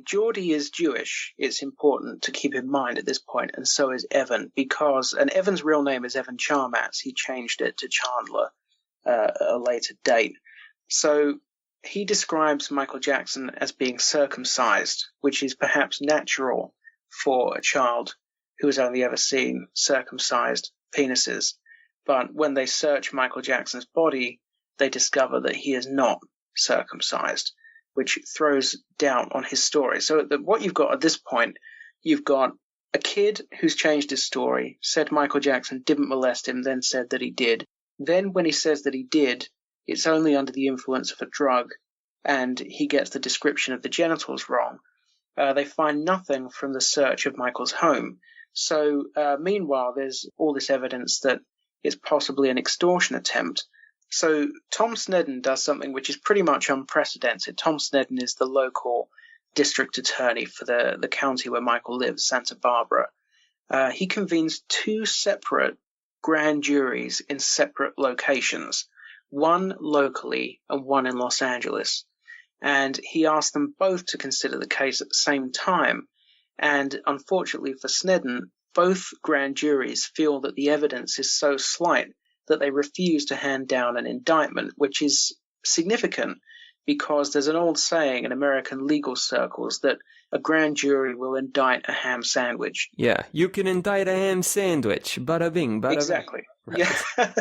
Geordie is Jewish. It's important to keep in mind at this point, and so is Evan, and Evan's real name is Evan Charmatz. He changed it to Chandler at a later date. So he describes Michael Jackson as being circumcised, which is perhaps natural for a child who has only ever seen circumcised penises. But when they search Michael Jackson's body, they discover that he is not circumcised, which throws doubt on his story. So what you've got at this point, you've got a kid who's changed his story, said Michael Jackson didn't molest him, then said that he did. Then when he says that he did, it's only under the influence of a drug, and he gets the description of the genitals wrong. They find nothing from the search of Michael's home. So meanwhile, there's all this evidence that it's possibly an extortion attempt. So Tom Sneddon does something which is pretty much unprecedented. Tom Sneddon is the local district attorney for the county where Michael lives, Santa Barbara. He convenes two separate grand juries in separate locations, one locally and one in Los Angeles. And he asked them both to consider the case at the same time. And unfortunately for Sneddon, both grand juries feel that the evidence is so slight that they refuse to hand down an indictment, which is significant because there's an old saying in American legal circles that a grand jury will indict a ham sandwich. Yeah, you can indict a ham sandwich. Bada bing, bada exactly. bing. Right.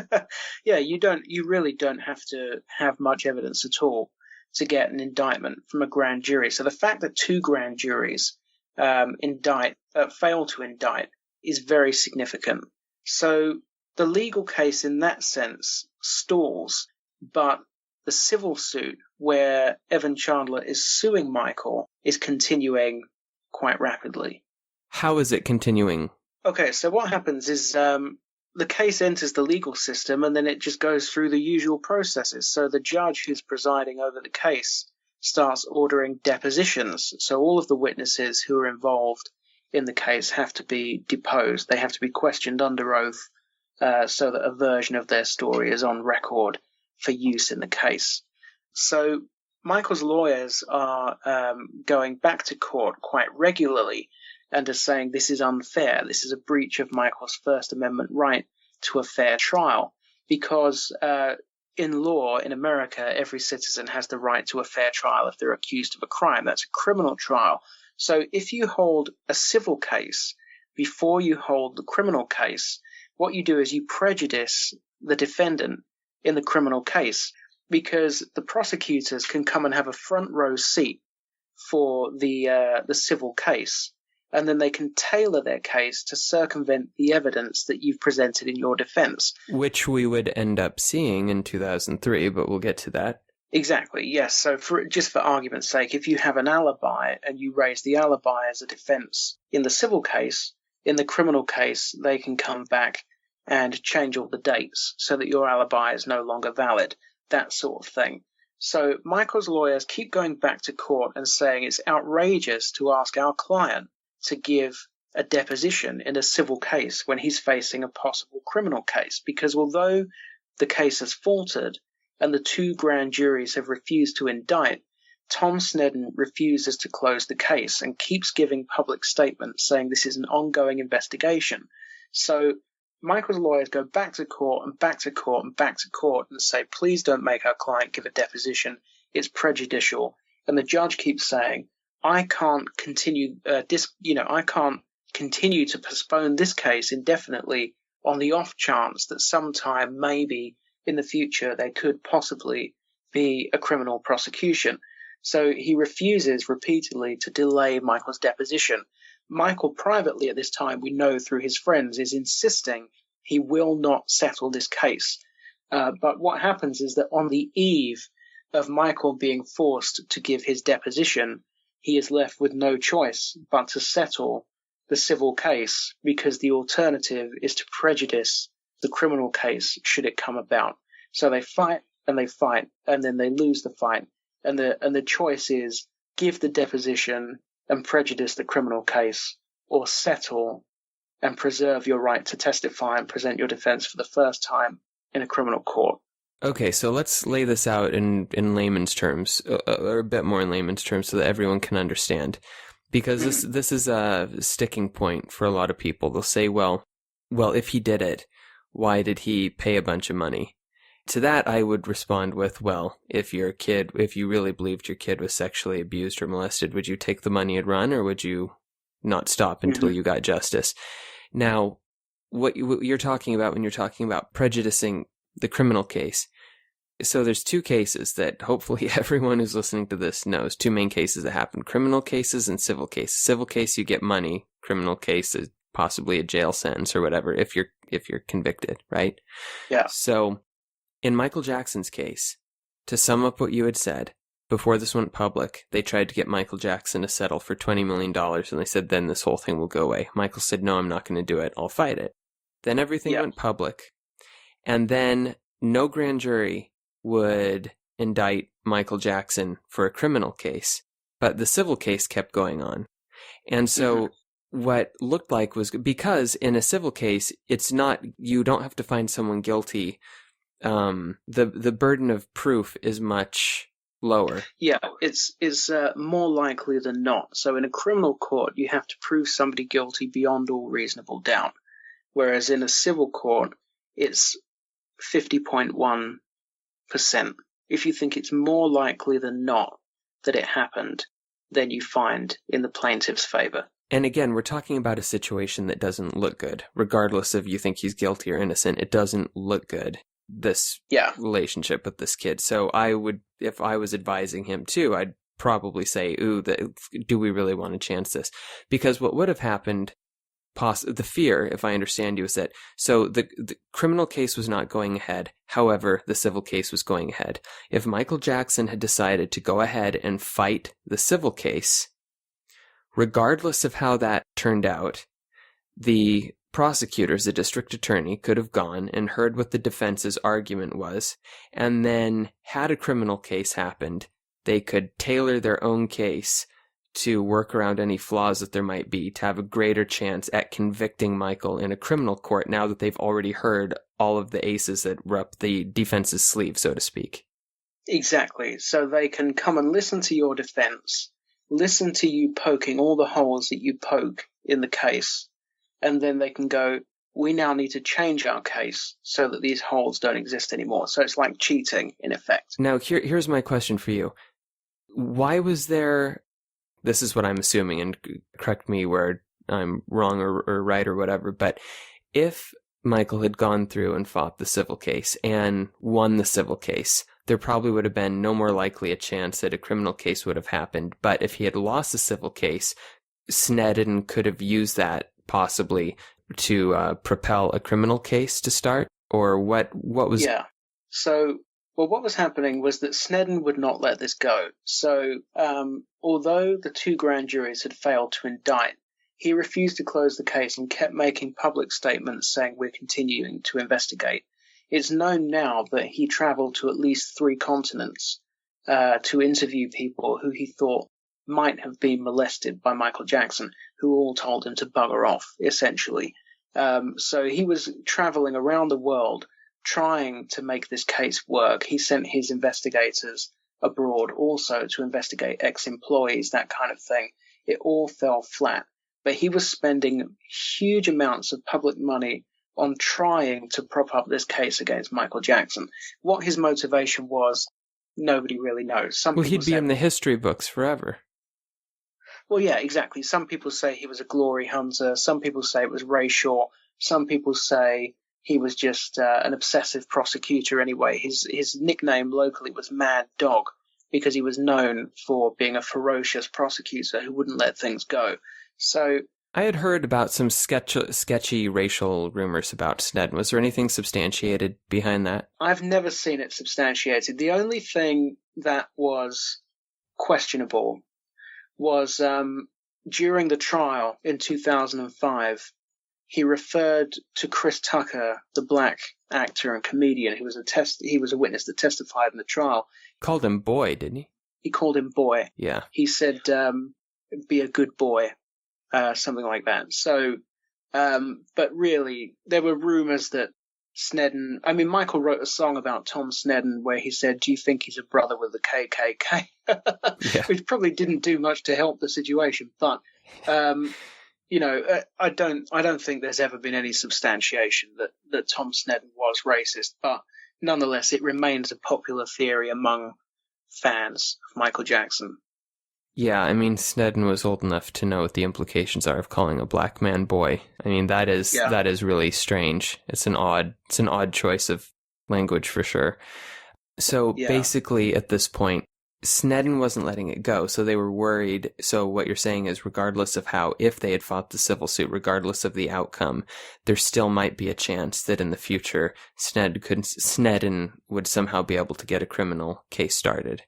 Yeah, yeah. You really don't have to have much evidence at all to get an indictment from a grand jury. So the fact that two grand juries fail to indict is very significant. So the legal case in that sense stalls, but the civil suit where Evan Chandler is suing Michael is continuing quite rapidly. How is it continuing? Okay, so what happens is the case enters the legal system and then it just goes through the usual processes. So the judge who's presiding over the case starts ordering depositions. So all of the witnesses who are involved in the case have to be deposed. They have to be questioned under oath so that a version of their story is on record for use in the case. So Michael's lawyers are going back to court quite regularly and are saying this is unfair. This is a breach of Michael's First Amendment right to a fair trial because in law in America, every citizen has the right to a fair trial if they're accused of a crime. That's a criminal trial. So if you hold a civil case before you hold the criminal case, what you do is you prejudice the defendant in the criminal case because the prosecutors can come and have a front row seat for the civil case. and then they can tailor their case to circumvent the evidence that you've presented in your defense. Which we would end up seeing in 2003, but we'll get to that. Exactly, yes. So just for argument's sake, if you have an alibi and you raise the alibi as a defense in the civil case, in the criminal case, they can come back and change all the dates so that your alibi is no longer valid, that sort of thing. So Michael's lawyers keep going back to court and saying it's outrageous to ask our client to give a deposition in a civil case when he's facing a possible criminal case, because although the case has faltered and the 2 grand juries have refused to indict, Tom Snedden refuses to close the case and keeps giving public statements saying this is an ongoing investigation. So Michael's lawyers go back to court and back to court and back to court and say, please don't make our client give a deposition. It's prejudicial. And the judge keeps saying, I can't continue I can't continue to postpone this case indefinitely on the off chance that sometime maybe in the future there could possibly be a criminal prosecution. So he refuses repeatedly to delay Michael's deposition. Michael privately at this time, we know through his friends, is insisting he will not settle this case. But what happens is that on the eve of Michael being forced to give his deposition, he is left with no choice but to settle the civil case, because the alternative is to prejudice the criminal case should it come about. So they fight, and then they lose the fight. And the choice is give the deposition and prejudice the criminal case, or settle and preserve your right to testify and present your defense for the first time in a criminal court. Okay, so let's lay this out in layman's terms, or a bit more in layman's terms, so that everyone can understand. Because this is a sticking point for a lot of people. They'll say, well, if he did it, why did he pay a bunch of money? To that, I would respond with, well, if you really believed your kid was sexually abused or molested, would you take the money and run, or would you not stop until you got justice? Now, what you're talking about when you're talking about prejudicing the criminal case, so there's 2 cases that hopefully everyone who's listening to this knows, 2 main cases that happen: criminal cases and civil cases. Civil case, you get money. Criminal case is possibly a jail sentence or whatever if you're convicted, right? Yeah. So in Michael Jackson's case, to sum up what you had said, before this went public, they tried to get Michael Jackson to settle for $20 million, and they said, then this whole thing will go away. Michael said, no, I'm not going to do it. I'll fight it. Then everything went public, and then no grand jury would indict Michael Jackson for a criminal case, but the civil case kept going on. And so what looked like was, because in a civil case, it's not, you don't have to find someone guilty. The burden of proof is much lower. Yeah, it's more likely than not. So in a criminal court, you have to prove somebody guilty beyond all reasonable doubt. Whereas in a civil court, it's 50.1%. If you think it's more likely than not that it happened, then you find in the plaintiff's favor. And again, we're talking about a situation that doesn't look good. Regardless of you think he's guilty or innocent, it doesn't look good, this relationship with this kid. So I would, if I was advising him too, I'd probably say, do we really want to chance this? Because what would have happened, the fear, if I understand you, is that, so the criminal case was not going ahead. However, the civil case was going ahead. If Michael Jackson had decided to go ahead and fight the civil case, regardless of how that turned out, the prosecutors, the district attorney, could have gone and heard what the defense's argument was, and then had a criminal case happened, they could tailor their own case to work around any flaws that there might be, to have a greater chance at convicting Michael in a criminal court now that they've already heard all of the aces that were up the defense's sleeve, so to speak. Exactly. So they can come and listen to your defense, listen to you poking all the holes that you poke in the case, and then they can go, we now need to change our case so that these holes don't exist anymore. So it's like cheating, in effect. Now, here's my question for you. Why was there... This is what I'm assuming, and correct me where I'm wrong or right or whatever, but if Michael had gone through and fought the civil case and won the civil case, there probably would have been no more likely a chance that a criminal case would have happened. But if he had lost the civil case, Snedden could have used that possibly to propel a criminal case to start? Or what was... Yeah. So, well, what was happening was that Snedden would not let this go. So, although the 2 grand juries had failed to indict, he refused to close the case and kept making public statements saying we're continuing to investigate. It's known now that he traveled to at least 3 continents to interview people who he thought might have been molested by Michael Jackson, who all told him to bugger off, essentially. So he was traveling around the world trying to make this case work. He sent his investigators abroad also to investigate ex-employees, that kind of thing. It all fell flat. But he was spending huge amounts of public money on trying to prop up this case against Michael Jackson. What his motivation was, nobody really knows. Well, he'd be in the history books forever. Well, yeah, exactly. Some people say he was a glory hunter. Some people say it was racial. Some people say he was just an obsessive prosecutor anyway. His nickname locally was Mad Dog because he was known for being a ferocious prosecutor who wouldn't let things go. So I had heard about some sketchy racial rumors about Snedden. Was there anything substantiated behind that? I've never seen it substantiated. The only thing that was questionable was during the trial in 2005, he referred to Chris Tucker, the black actor and comedian who was a witness that testified in the trial. Called him boy, didn't he? He called him boy. Yeah. He said, be a good boy. Something like that. So, but really, there were rumors that Snedden... I mean, Michael wrote a song about Tom Snedden where he said, do you think he's a brother with the KKK? Yeah. Which probably didn't do much to help the situation. But, you know, I don't think there's ever been any substantiation that Tom Snedden was racist. But nonetheless, it remains a popular theory among fans of Michael Jackson. Yeah, I mean, Snedden was old enough to know what the implications are of calling a black man boy. I mean, that is really strange. It's an odd choice of language for sure. So basically, at this point, Snedden wasn't letting it go, so they were worried. So what you're saying is, regardless of if they had fought the civil suit, regardless of the outcome, there still might be a chance that in the future, Snedden would somehow be able to get a criminal case started.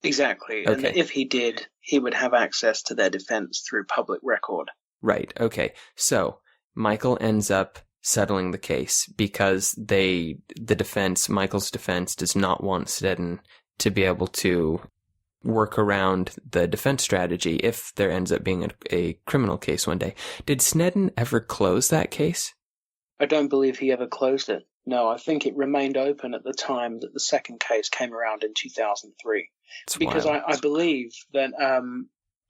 Exactly. Okay. And if he did, he would have access to their defense through public record. Right. Okay. So Michael ends up settling the case because Michael's defense does not want Snedden to be able to work around the defense strategy if there ends up being a criminal case one day. Did Snedden ever close that case? I don't believe he ever closed it. No, I think it remained open at the time that the second case came around in 2003. Because I believe that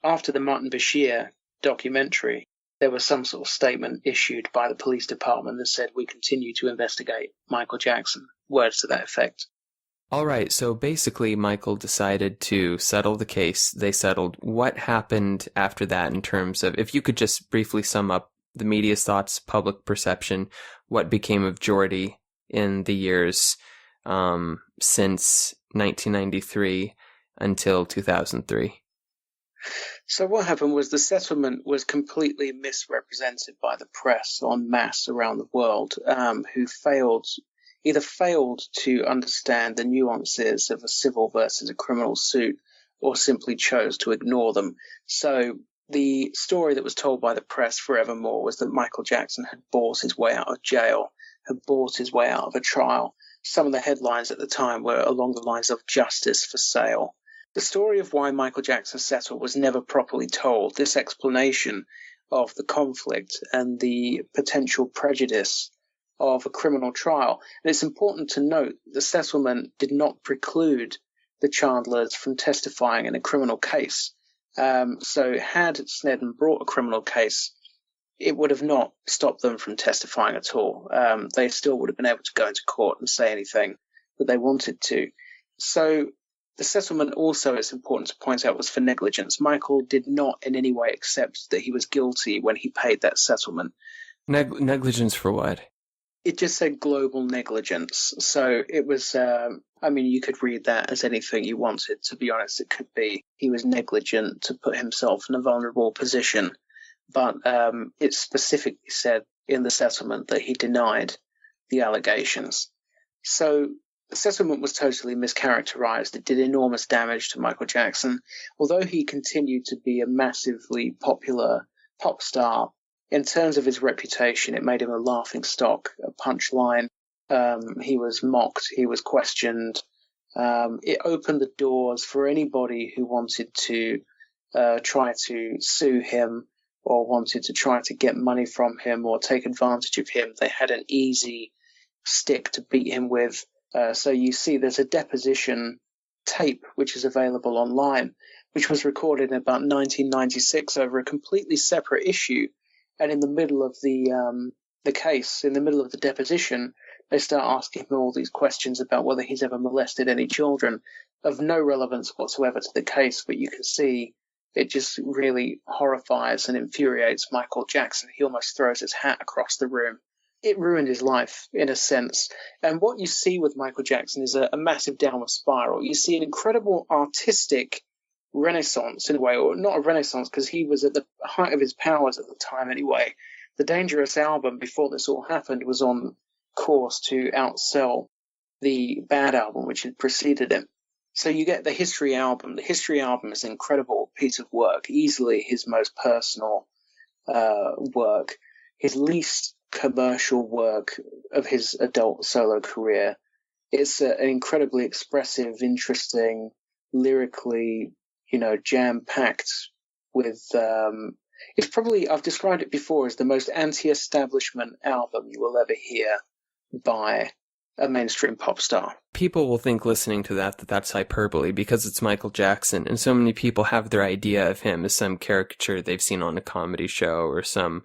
after the Martin Bashir documentary, there was some sort of statement issued by the police department that said, we continue to investigate Michael Jackson. Words to that effect. All right, so basically Michael decided to settle the case. They settled. What happened after that in terms of, if you could just briefly sum up the media's thoughts, public perception, what became of Jordy in the years since 1993 until 2003? So what happened was the settlement was completely misrepresented by the press en masse around the world, who either failed to understand the nuances of a civil versus a criminal suit or simply chose to ignore them. So the story that was told by the press forevermore was that Michael Jackson had bought his way out of jail, had bought his way out of a trial. Some of the headlines at the time were along the lines of justice for sale. The story of why Michael Jackson settled was never properly told. This explanation of the conflict and the potential prejudice of a criminal trial. And it's important to note the settlement did not preclude the Chandlers from testifying in a criminal case. So had Snedden brought a criminal case, it would have not stopped them from testifying at all. They still would have been able to go into court and say anything that they wanted to. So the settlement also, it's important to point out, was for negligence. Michael did not in any way accept that he was guilty when he paid that settlement. Negligence for what? It just said global negligence. So it was, you could read that as anything you wanted. To be honest, it could be he was negligent to put himself in a vulnerable position but it specifically said in the settlement that he denied the allegations. So the settlement was totally mischaracterized. It did enormous damage to Michael Jackson. Although he continued to be a massively popular pop star, in terms of his reputation, it made him a laughing stock, a punchline. He was mocked. He was questioned. It opened the doors for anybody who wanted to try to sue him or wanted to try to get money from him or take advantage of him. They had an easy stick to beat him with. So you see there's a deposition tape which is available online, which was recorded in about 1996 over a completely separate issue. And in the middle of the case, in the middle of the deposition, they start asking him all these questions about whether he's ever molested any children, of no relevance whatsoever to the case. But you can see it just really horrifies and infuriates Michael Jackson. He almost throws his hat across the room. It ruined his life, in a sense. And what you see with Michael Jackson is a massive downward spiral. You see an incredible artistic renaissance, in a way, or not a renaissance, because he was at the height of his powers at the time anyway. The Dangerous album, before this all happened, was on course to outsell the Bad album, which had preceded him. So you get the History album. The History album is an incredible piece of work, easily his most personal work, his least commercial work of his adult solo career. It's an incredibly expressive, interesting, lyrically, jam-packed with... it's probably, I've described it before, as the most anti-establishment album you will ever hear by a mainstream pop star. People will think listening to that's hyperbole because it's Michael Jackson, and so many people have their idea of him as some caricature they've seen on a comedy show or some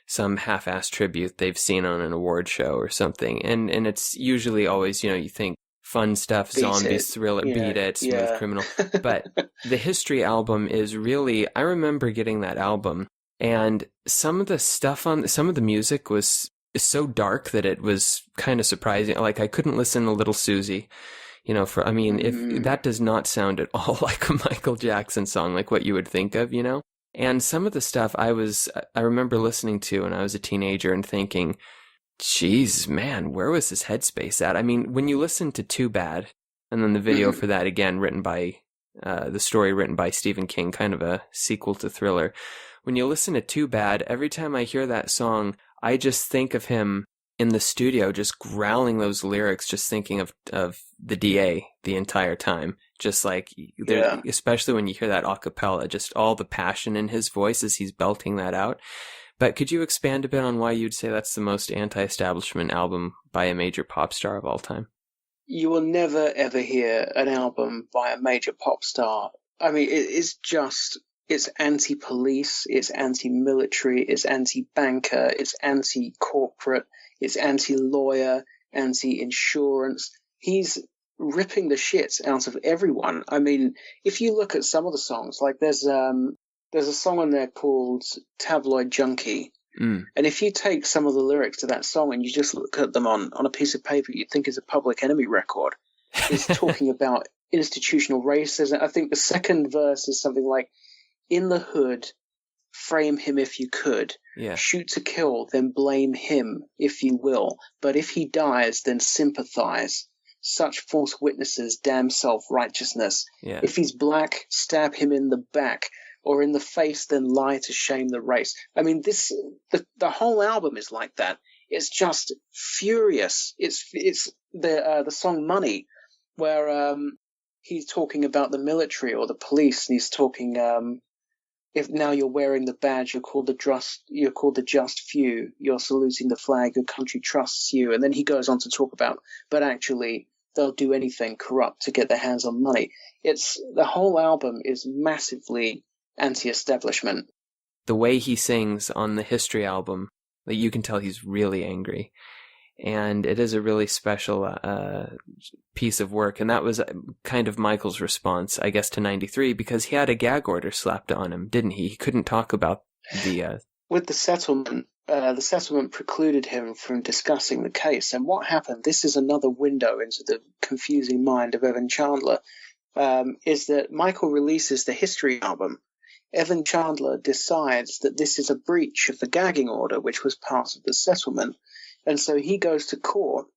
half-assed tribute they've seen on an award show or something. And it's usually always, you think fun stuff, zombies, thriller, Beat It, Smooth Criminal. But the History album is really, I remember getting that album, and some of the music was so dark that it was kind of surprising. Like, I couldn't listen to Little Susie, if that does not sound at all like a Michael Jackson song, like what you would think of, And some of the stuff I remember listening to when I was a teenager and thinking, geez, man, where was his headspace at? I mean, when you listen to Too Bad, and then the video for that, again, the story written by Stephen King, kind of a sequel to Thriller. When you listen to Too Bad, every time I hear that song, I just think of him in the studio just growling those lyrics, just thinking of the DA the entire time. Just like, especially when you hear that a cappella, just all the passion in his voice as he's belting that out. But could you expand a bit on why you'd say that's the most anti-establishment album by a major pop star of all time? You will never, ever hear an album by a major pop star. I mean, it's anti-police, it's anti-military, it's anti-banker, it's anti-corporate, it's anti-lawyer, anti-insurance. He's ripping the shit out of everyone. I mean, if you look at some of the songs, like there's a song on there called Tabloid Junkie. And if you take some of the lyrics to that song and you just look at them on a piece of paper you'd think is a Public Enemy record, it's talking about institutional racism. I think the second verse is something like, in the hood, frame him if you could. Shoot to kill, then blame him if you will. But if he dies, then sympathize. Such false witnesses, damn self-righteousness. If he's black, stab him in the back. Or in the face, then lie to shame the race. I mean, the whole album is like that. It's just furious. It's the song Money, where he's talking about the military or the police, and he's talking, if now you're wearing the badge, you're called the just few, you're saluting the flag, your country trusts you. And then he goes on to talk about, but actually they'll do anything corrupt to get their hands on money. The whole album is massively anti-establishment. The way he sings on the History album, like, you can tell he's really angry. And it is a really special piece of work. And that was kind of Michael's response, I guess, to 93, because he had a gag order slapped on him, didn't he? He couldn't talk about the... With the settlement precluded him from discussing the case. And what happened, this is another window into the confusing mind of Evan Chandler, is that Michael releases the History album. Evan Chandler decides that this is a breach of the gagging order, which was part of the settlement. And so he goes to court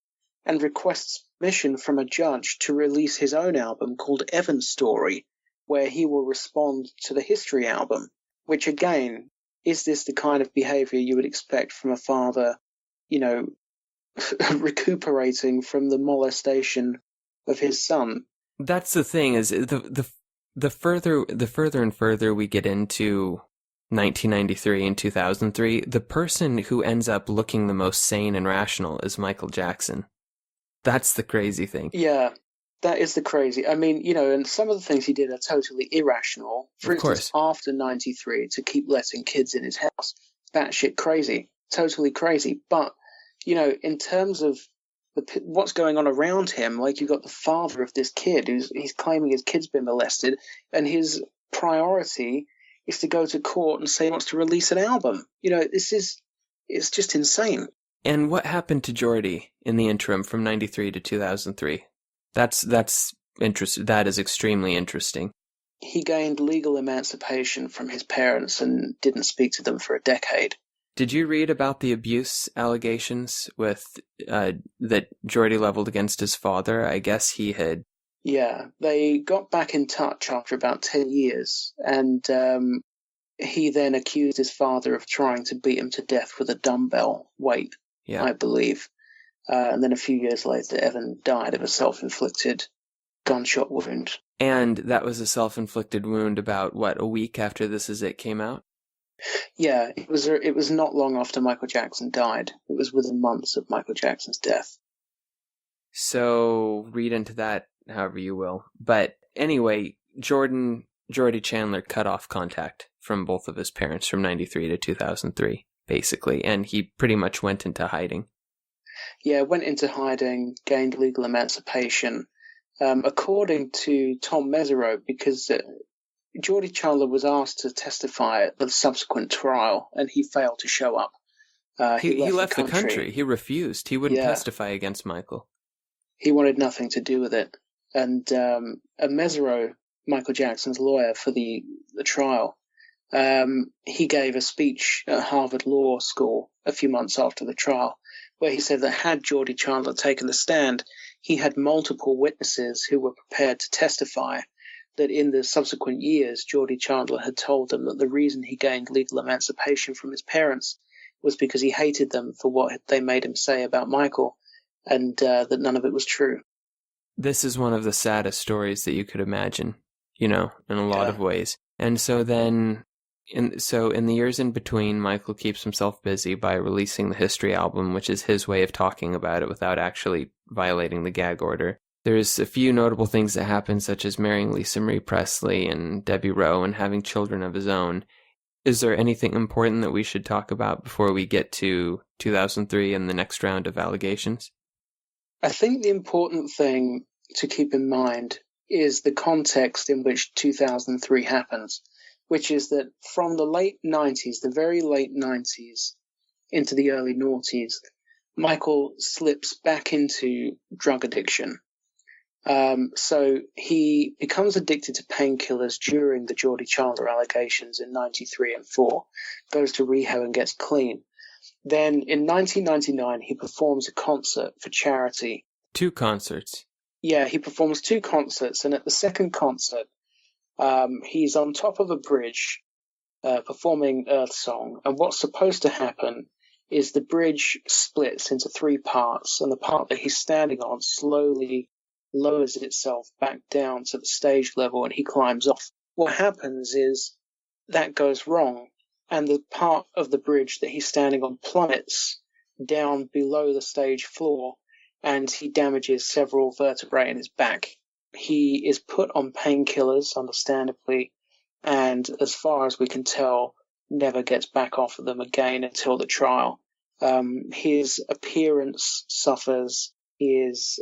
and requests permission from a judge to release his own album called Evan's Story, where he will respond to the History album, which again, is this the kind of behavior you would expect from a father, recuperating from the molestation of his son? That's the thing, is the further and further we get into 1993 and 2003, the person who ends up looking the most sane and rational is Michael Jackson. That's the crazy thing. Yeah, that is the crazy. I mean, and some of the things he did are totally irrational. For instance, after 93, to keep letting kids in his house, batshit crazy, totally crazy. But, in terms of what's going on around him, like you've got the father of this kid he's claiming his kid's been molested, and his priority is to go to court and say he wants to release an album. It's just insane. And what happened to Geordie in the interim from 93 to 2003? That's interesting. That is extremely interesting. He gained legal emancipation from his parents and didn't speak to them for a decade. Did you read about the abuse allegations that Geordie leveled against his father? I guess he had... Yeah, they got back in touch after about 10 years, and he then accused his father of trying to beat him to death with a dumbbell weight, I believe. And then a few years later, Evan died of a self-inflicted gunshot wound. And that was a self-inflicted wound about, a week after This Is It came out? Yeah, it was not long after Michael Jackson died. It was within months of Michael Jackson's death. So read into that however you will. But anyway, Geordie Chandler cut off contact from both of his parents from 93 to 2003, basically, and he pretty much went into hiding. Yeah, went into hiding, gained legal emancipation. According to Tom Mesereau, because Geordie Chandler was asked to testify at the subsequent trial, and he failed to show up. He left the country. He refused. He wouldn't testify against Michael. He wanted nothing to do with it. And Mesereau, Michael Jackson's lawyer for the trial, he gave a speech at Harvard Law School a few months after the trial, where he said that had Geordie Chandler taken the stand, he had multiple witnesses who were prepared to testify that in the subsequent years, Geordie Chandler had told them that the reason he gained legal emancipation from his parents was because he hated them for what they made him say about Michael, and that none of it was true. This is one of the saddest stories that you could imagine, in a lot of ways. And so then, in the years in between, Michael keeps himself busy by releasing the History album, which is his way of talking about it without actually violating the gag order. There's a few notable things that happen, such as marrying Lisa Marie Presley and Debbie Rowe and having children of his own. Is there anything important that we should talk about before we get to 2003 and the next round of allegations? I think the important thing to keep in mind is the context in which 2003 happens, which is that from the late 90s, the very late 90s, into the early noughties, Michael slips back into drug addiction. So he becomes addicted to painkillers during the Geordie Chandler allegations in 93 and 4, goes to rehab and gets clean. Then in 1999, he performs a concert for charity. 2 concerts. Yeah, he performs 2 concerts, and at the second concert, he's on top of a bridge performing Earth Song, and what's supposed to happen is the bridge splits into 3 parts, and the part that he's standing on slowly lowers itself back down to the stage level, and he climbs off. What happens is that goes wrong, and the part of the bridge that he's standing on plummets down below the stage floor, and he damages several vertebrae in his back. He is put on painkillers, understandably, and as far as we can tell, never gets back off of them again until the trial. His appearance suffers, his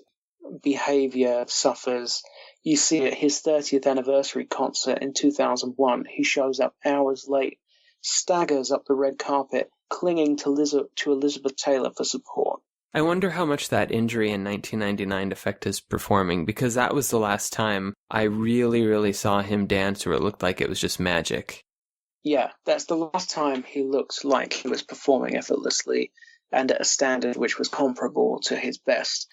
behavior suffers. You see at his 30th anniversary concert in 2001, he shows up hours late, staggers up the red carpet, clinging to Elizabeth Taylor for support. I wonder how much that injury in 1999 affected his performing, because that was the last time I really, really saw him dance where it looked like it was just magic. Yeah, that's the last time he looked like he was performing effortlessly and at a standard which was comparable to his best.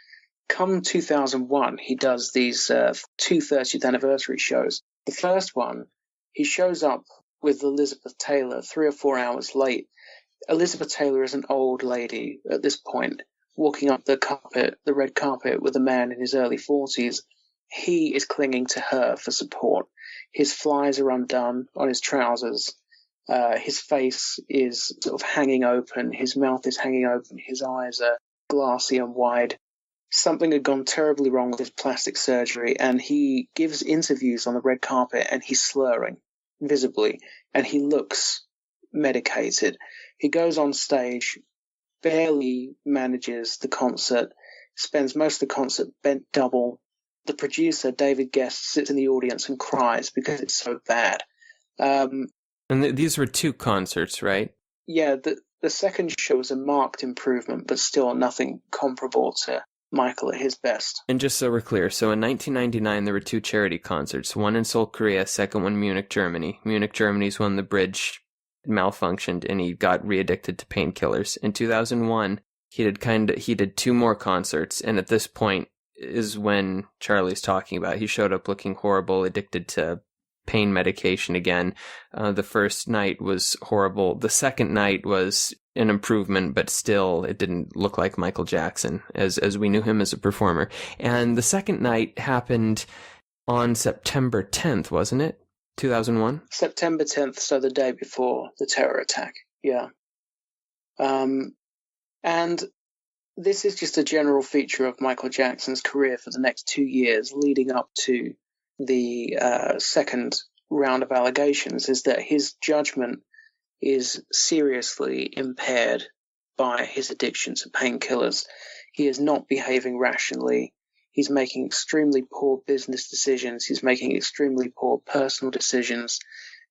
Come 2001, he does these two 30th anniversary shows. The first one, he shows up with Elizabeth Taylor 3 or 4 hours late. Elizabeth Taylor is an old lady at this point, walking up the red carpet, with a man in his early 40s. He is clinging to her for support. His flies are undone on his trousers. His face is sort of hanging open. His mouth is hanging open. His eyes are glassy and wide. Something had gone terribly wrong with his plastic surgery, and he gives interviews on the red carpet, and he's slurring visibly, and he looks medicated. He goes on stage, barely manages the concert, spends most of the concert bent double. The producer, David Guest, sits in the audience and cries because it's so bad. And these were 2 concerts, right? Yeah, the second show was a marked improvement, but still nothing comparable to Michael at his best. And just so we're clear, so in 1999 there were 2 charity concerts, one in Seoul, Korea, second one Munich, Germany. Munich, Germany's when the bridge malfunctioned and he got re-addicted to painkillers. In 2001, he did 2 more concerts, and at this point is when Charlie's talking about. He showed up looking horrible, addicted to pain medication again. The first night was horrible. The second night was an improvement, but still it didn't look like Michael Jackson as we knew him as a performer. And the second night happened on September 10th, wasn't it? 2001? September 10th, so the day before the terror attack. Yeah. And this is just a general feature of Michael Jackson's career for the next 2 years leading up to the second round of allegations, is that his judgment is seriously impaired by his addiction to painkillers. He is not behaving rationally. He's making extremely poor business decisions. He's making extremely poor personal decisions.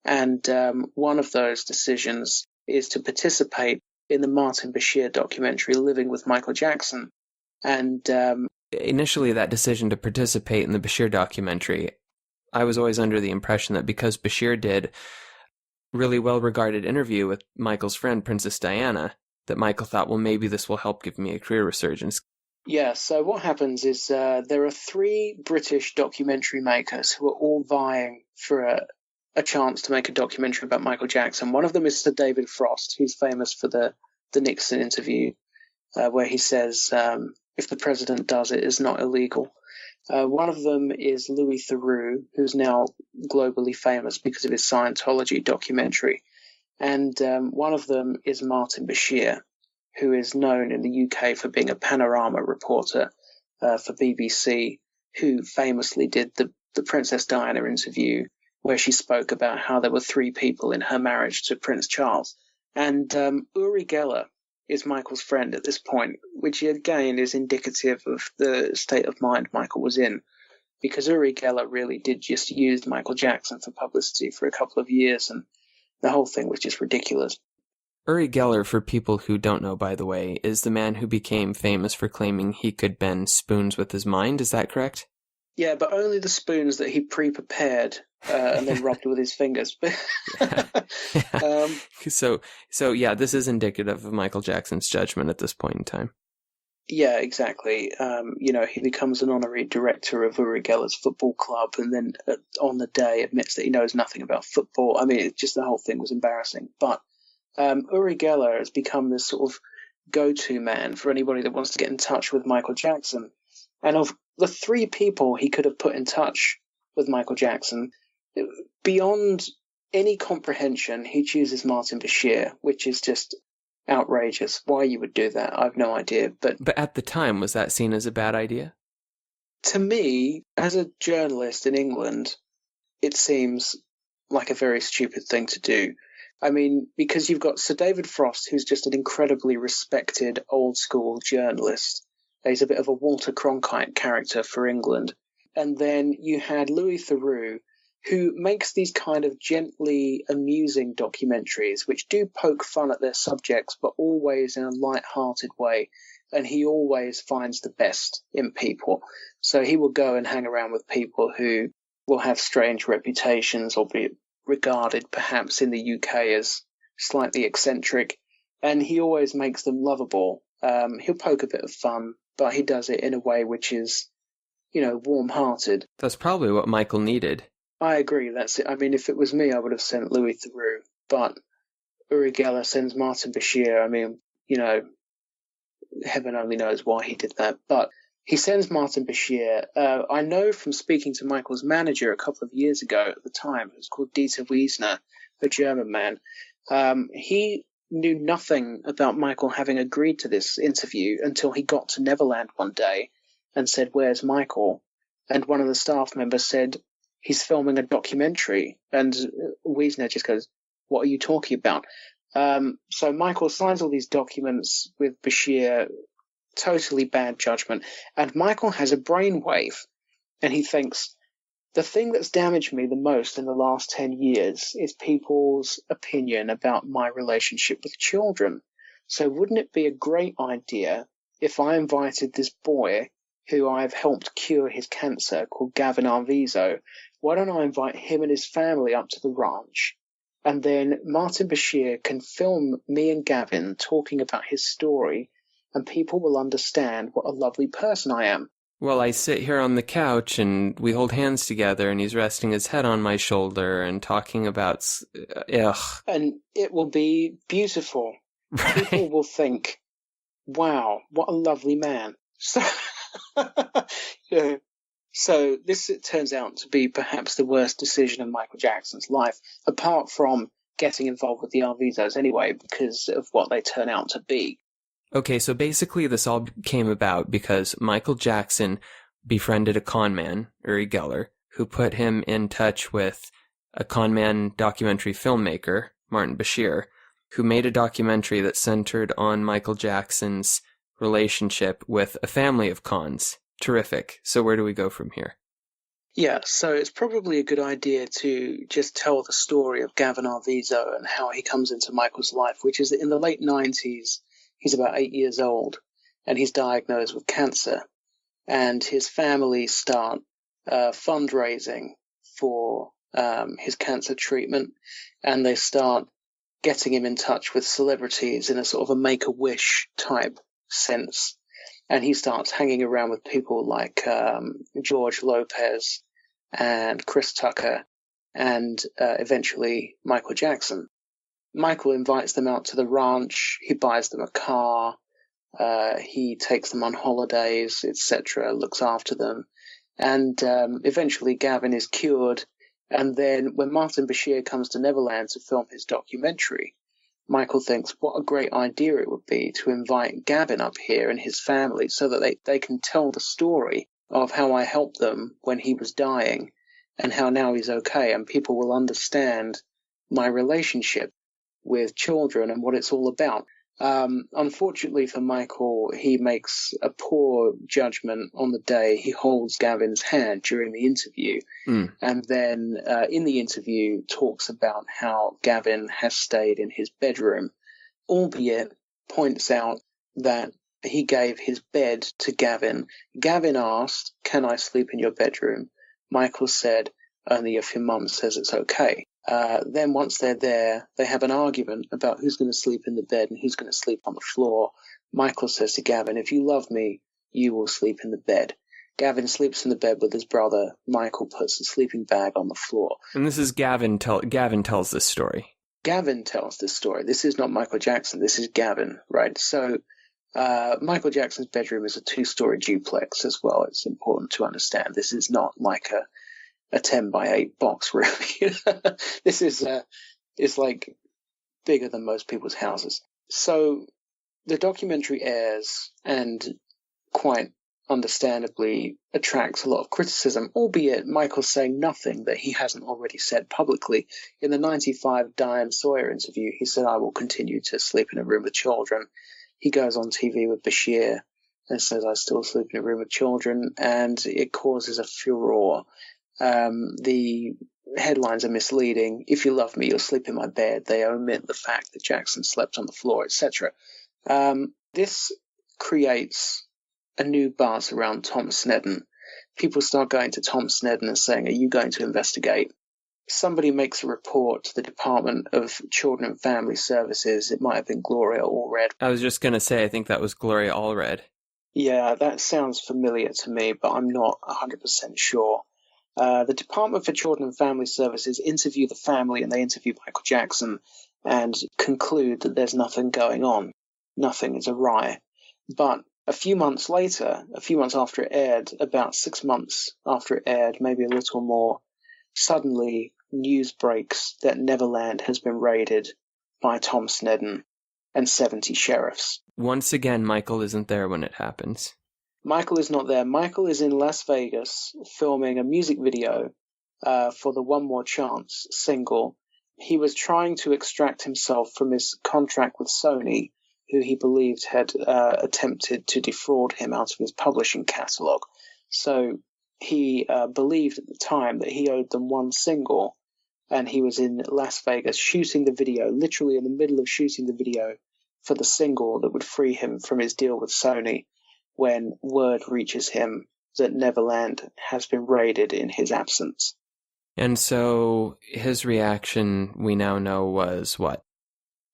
And one of those decisions is to participate in the Martin Bashir documentary, Living with Michael Jackson. And initially, that decision to participate in the Bashir documentary, I was always under the impression that because Bashir did really well-regarded interview with Michael's friend, Princess Diana, that Michael thought, well, maybe this will help give me a career resurgence. Yeah, so what happens is there are 3 British documentary makers who are all vying for a chance to make a documentary about Michael Jackson. One of them is Sir David Frost, who's famous for the Nixon interview, where he says, if the president does it, it's not illegal. One of them is Louis Theroux, who's now globally famous because of his Scientology documentary. And one of them is Martin Bashir, who is known in the UK for being a panorama reporter for BBC, who famously did the Princess Diana interview, where she spoke about how there were 3 people in her marriage to Prince Charles. And Uri Geller is Michael's friend at this point, which again is indicative of the state of mind Michael was in, because Uri Geller really did just use Michael Jackson for publicity for a couple of years, and the whole thing was just ridiculous. Uri Geller, for people who don't know, by the way, is the man who became famous for claiming he could bend spoons with his mind. Is that correct? Yeah, but only the spoons that he pre-prepared and then rubbed with his fingers. Yeah. So yeah, this is indicative of Michael Jackson's judgment at this point in time. Yeah, exactly. He becomes an honorary director of Uri Geller's football club, and then on the day admits that he knows nothing about football. I mean, the whole thing was embarrassing. But Uri Geller has become this sort of go-to man for anybody that wants to get in touch with Michael Jackson. And of the 3 people he could have put in touch with Michael Jackson, beyond any comprehension, he chooses Martin Bashir, which is just outrageous. Why you would do that, I have no idea. But at the time, was that seen as a bad idea? To me, as a journalist in England, it seems like a very stupid thing to do. I mean, because you've got Sir David Frost, who's just an incredibly respected old-school journalist. He's a bit of a Walter Cronkite character for England. And then you had Louis Theroux, who makes these kind of gently amusing documentaries, which do poke fun at their subjects, but always in a light-hearted way. And he always finds the best in people. So he will go and hang around with people who will have strange reputations or be regarded perhaps in the UK as slightly eccentric, and he always makes them lovable. He'll poke a bit of fun, but he does it in a way which is, warm-hearted. That's probably what Michael needed. I agree, that's it. I mean, if it was me, I would have sent withdrew, but Uri Geller sends Martin Bashir. I mean, heaven only knows why he did that, but he sends Martin Bashir. I know from speaking to Michael's manager a couple of years ago at the time, it was called Dieter Wiesner, a German man. He knew nothing about Michael having agreed to this interview until he got to Neverland one day and said, "Where's Michael?" And one of the staff members said, "He's filming a documentary." And Wiesner just goes, "What are you talking about?" So Michael signs all these documents with Bashir. Totally bad judgment. And Michael has a brainwave, and he thinks, the thing that's damaged me the most in the last 10 years is people's opinion about my relationship with children. So wouldn't it be a great idea if I invited this boy who I've helped cure his cancer, called Gavin Arvizo? Why don't I invite him and his family up to the ranch? And then Martin Bashir can film me and Gavin talking about his story, and people will understand what a lovely person I am. Well, I sit here on the couch and we hold hands together and he's resting his head on my shoulder and talking about... And it will be beautiful. Right. People will think, wow, what a lovely man. So this, it turns out to be perhaps the worst decision of Michael Jackson's life, apart from getting involved with the Arvizos anyway, because of what they turn out to be. Okay, so basically this all came about because Michael Jackson befriended a con man, Uri Geller, who put him in touch with a con man documentary filmmaker, Martin Bashir, who made a documentary that centered on Michael Jackson's relationship with a family of cons. Terrific. So where do we go from here? Yeah, so it's probably a good idea to just tell the story of Gavin Arvizo and how he comes into Michael's life, which is that in the late 90s, he's about 8 years old, and he's diagnosed with cancer. And his family start fundraising for his cancer treatment, and they start getting him in touch with celebrities in a sort of a Make-A-Wish type sense. And he starts hanging around with people like George Lopez and Chris Tucker and eventually Michael Jackson. Michael invites them out to the ranch. He buys them a car. He takes them on holidays, etc., looks after them. And eventually Gavin is cured. And then when Martin Bashir comes to Neverland to film his documentary, Michael thinks what a great idea it would be to invite Gavin up here and his family so that they can tell the story of how I helped them when he was dying and how now he's okay, and people will understand my relationship with children and what it's all about. Unfortunately for Michael, he makes a poor judgment on the day. He holds Gavin's hand during the interview, and then in the interview talks about how Gavin has stayed in his bedroom, albeit points out that he gave his bed to Gavin. Gavin asked, "Can I sleep in your bedroom?" Michael said, "Only if your mum says it's okay." Then once they're there, they have an argument about who's going to sleep in the bed and who's going to sleep on the floor. Michael says to Gavin, "If you love me, you will sleep in the bed." Gavin sleeps in the bed with his brother. Michael puts the sleeping bag on the floor. And this is Gavin tells this story. Gavin tells this story. This is not Michael Jackson. This is Gavin, right? So Michael Jackson's bedroom is a 2-story duplex as well. It's important to understand. This is not like a 10 by 8 box room. This is like bigger than most people's houses. So the documentary airs and quite understandably attracts a lot of criticism, albeit Michael's saying nothing that he hasn't already said publicly. In the 95 Diane Sawyer interview, he said, "I will continue to sleep in a room with children." He goes on TV with Bashir and says, "I still sleep in a room with children," and it causes a furore. The headlines are misleading. "If you love me, you'll sleep in my bed." They omit the fact that Jackson slept on the floor, etc. This creates a new buzz around Tom Sneddon. People start going to Tom Sneddon and saying, "Are you going to investigate somebody makes a report to the Department of Children and Family Services. It might have been Gloria Allred. I was just going to say, I think that was Gloria Allred. Yeah, that sounds familiar to me, but I'm not 100% sure. The Department for Children and Family Services interview the family, and they interview Michael Jackson and conclude that there's nothing going on. Nothing is awry. But a few months later, a few months after it aired, about 6 months after it aired, maybe a little more, suddenly news breaks that Neverland has been raided by Tom Sneddon and 70 sheriffs. Once again, Michael isn't there when it happens. Michael is not there. Michael is in Las Vegas filming a music video for the One More Chance single. He was trying to extract himself from his contract with Sony, who he believed had attempted to defraud him out of his publishing catalog. So he believed at the time that he owed them one single, and he was in Las Vegas shooting the video, literally in the middle of shooting the video for the single that would free him from his deal with Sony, when word reaches him that Neverland has been raided in his absence. And so his reaction, we now know, was what?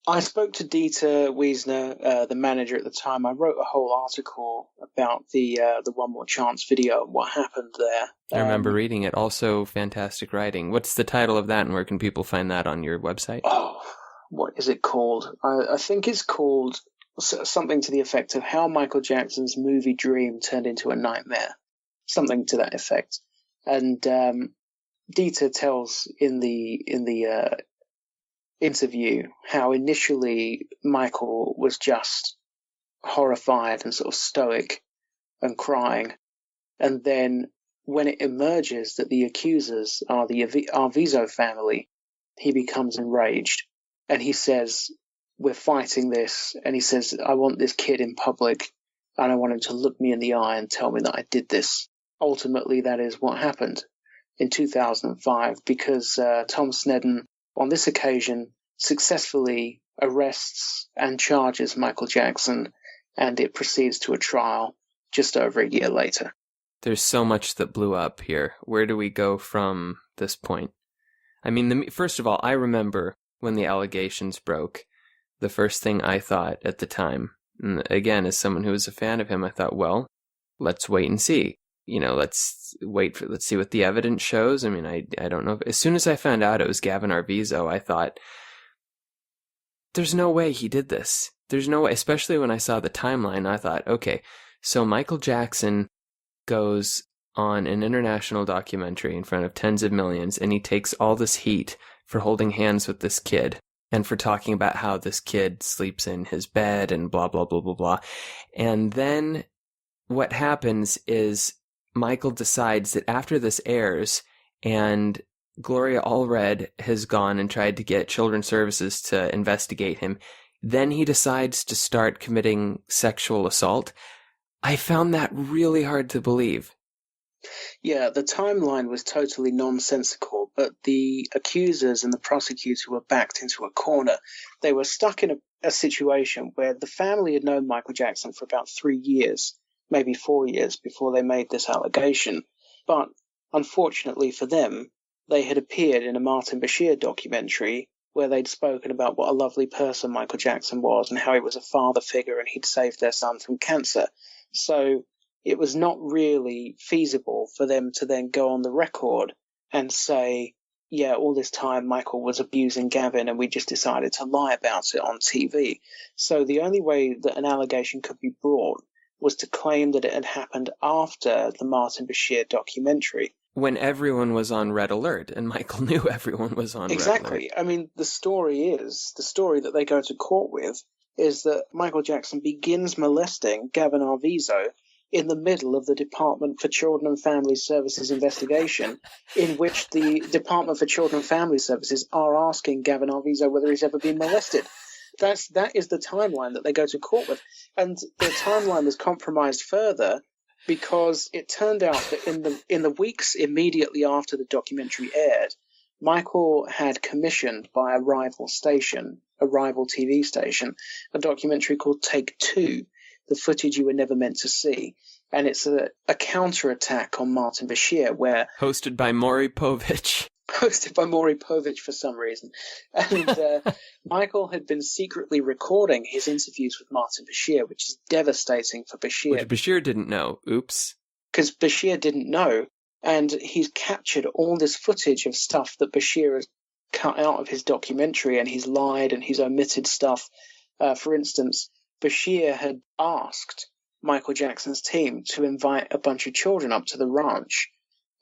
I spoke to Dieter Wiesner, the manager at the time. I wrote a whole article about the One More Chance video and what happened there. I remember reading it. Also fantastic writing. What's the title of that, and where can people find that on your website? Oh, what is it called? I think it's called something to the effect of How Michael Jackson's Movie Dream Turned into a Nightmare. Something to that effect. And Dieter tells in the interview how initially Michael was just horrified and sort of stoic and crying, and then when it emerges that the accusers are the Arvizo family, he becomes enraged and he says, "We're fighting this," and he says, "I want this kid in public and I want him to look me in the eye and tell me that I did this." Ultimately, that is what happened in 2005, because Tom Sneddon on this occasion successfully arrests and charges Michael Jackson, and it proceeds to a trial just over a year later. There's so much that blew up here. Where do we go from this point? I mean, first of all, I remember when the allegations broke, the first thing I thought at the time, and again, as someone who was a fan of him, I thought, well, let's wait and see. Let's see what the evidence shows. I mean, I don't know. As soon as I found out it was Gavin Arvizo, I thought, there's no way he did this. There's no way, especially when I saw the timeline, I thought, okay, so Michael Jackson goes on an international documentary in front of tens of millions, and he takes all this heat for holding hands with this kid and for talking about how this kid sleeps in his bed and blah, blah, blah, blah, blah. And then what happens is Michael decides that after this airs and Gloria Allred has gone and tried to get Children's Services to investigate him, then he decides to start committing sexual assault. I found that really hard to believe. Yeah, the timeline was totally nonsensical, but the accusers and the prosecutor were backed into a corner. They were stuck in a situation where the family had known Michael Jackson for about 3 years, maybe 4 years before they made this allegation. But unfortunately for them, they had appeared in a Martin Bashir documentary where they'd spoken about what a lovely person Michael Jackson was and how he was a father figure and he'd saved their son from cancer. So it was not really feasible for them to then go on the record and say, yeah, all this time Michael was abusing Gavin and we just decided to lie about it on TV. So the only way that an allegation could be brought was to claim that it had happened after the Martin Bashir documentary. When everyone was on red alert, and Michael knew everyone was on red alert. Exactly. I mean, the story that they go to court with is that Michael Jackson begins molesting Gavin Arvizo in the middle of the Department for Children and Family Services investigation, in which the Department for Children and Family Services are asking Gavin Arvizo whether he's ever been molested. That is the timeline that they go to court with. And the timeline was compromised further because it turned out that in the weeks immediately after the documentary aired, Michael had commissioned by a rival TV station, a documentary called Take Two, The Footage You Were Never Meant to See. And it's a counterattack on Martin Bashir, where... hosted by Maury Povich. hosted by Maury Povich for some reason. And Michael had been secretly recording his interviews with Martin Bashir, which is devastating for Bashir. Which Bashir didn't know. Oops. Because Bashir didn't know. And he's captured all this footage of stuff that Bashir has cut out of his documentary, and he's lied and he's omitted stuff. For instance, Bashir had asked Michael Jackson's team to invite a bunch of children up to the ranch.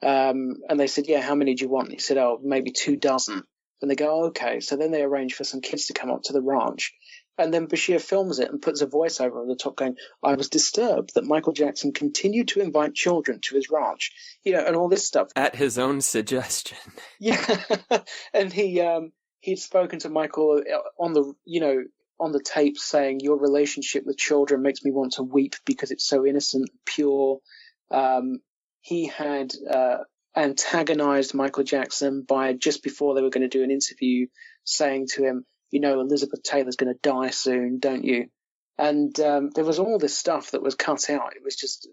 And they said, yeah, how many do you want? And he said, oh, maybe 24. And they go, oh, okay. So then they arrange for some kids to come up to the ranch. And then Bashir films it and puts a voiceover on the top going, I was disturbed that Michael Jackson continued to invite children to his ranch, and all this stuff. At his own suggestion. Yeah. And he'd spoken to Michael on the tape saying, your relationship with children makes me want to weep because it's so innocent, pure. He had antagonized Michael Jackson by, just before they were going to do an interview, saying to him, Elizabeth Taylor's going to die soon, don't you? And there was all this stuff that was cut out. It was just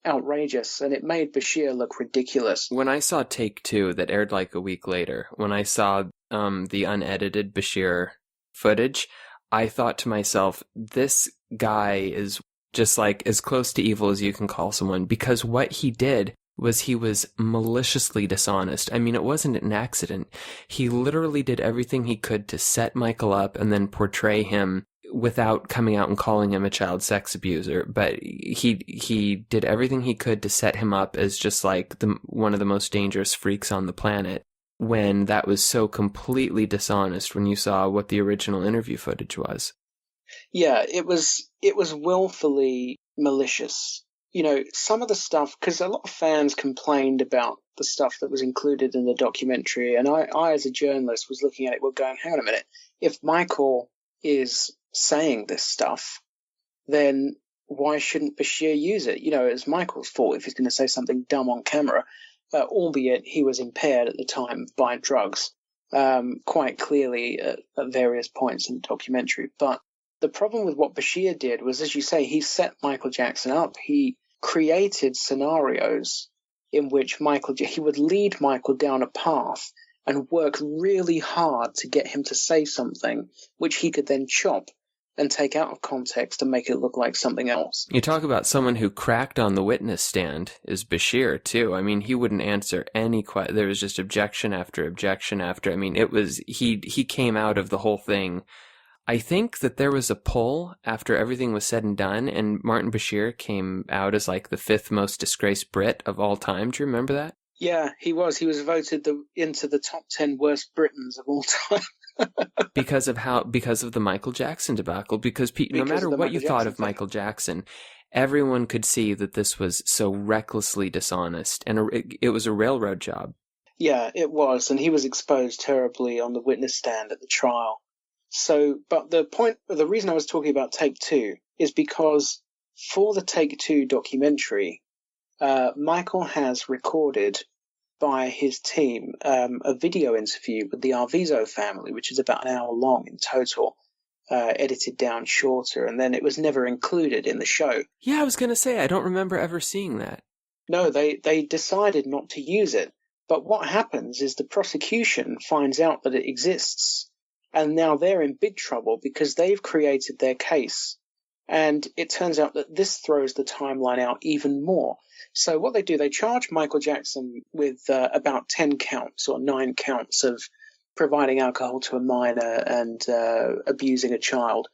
outrageous, and it made Bashir look ridiculous. When I saw Take Two, that aired like a week later, when I saw the unedited Bashir footage, I thought to myself, this guy is just like as close to evil as you can call someone, because what he did was he was maliciously dishonest. I mean, it wasn't an accident. He literally did everything he could to set Michael up and then portray him without coming out and calling him a child sex abuser. But he did everything he could to set him up as just like one of the most dangerous freaks on the planet, when that was so completely dishonest when you saw what the original interview footage was. Yeah, it was willfully malicious. Some of the stuff, because a lot of fans complained about the stuff that was included in the documentary, and I as a journalist was looking at it, going, hang on a minute, if Michael is saying this stuff, then why shouldn't Bashir use it? It's Michael's fault if he's going to say something dumb on camera, albeit he was impaired at the time by drugs, quite clearly at various points in the documentary. But the problem with what Bashir did was, as you say, he set Michael Jackson up. He created scenarios in which he would lead Michael down a path and work really hard to get him to say something which he could then chop and take out of context and make it look like something else. You talk about someone who cracked on the witness stand is Bashir, too. I mean, he wouldn't answer any question. There was just objection after objection after. I mean, it was, he came out of the whole thing. I think that there was a poll after everything was said and done, and Martin Bashir came out as like the 5th most disgraced Brit of all time. Do you remember that? Yeah, he was. He was voted into the top 10 worst Britons of all time. Because of the Michael Jackson debacle. Because no matter what you thought of Michael Jackson, everyone could see that this was so recklessly dishonest, and it was a railroad job. Yeah, it was, and he was exposed terribly on the witness stand at the trial. So, but the reason I was talking about Take Two is because for the Take Two documentary, Michael has recorded by his team a video interview with the Arvizo family, which is about an hour long in total, edited down shorter, and then it was never included in the show. Yeah, I was going to say, I don't remember ever seeing that. No, they decided not to use it. But what happens is the prosecution finds out that it exists, and now they're in big trouble because they've created their case. And it turns out that this throws the timeline out even more. So what they do, they charge Michael Jackson with about 10 counts or 9 counts of providing alcohol to a minor and abusing a child.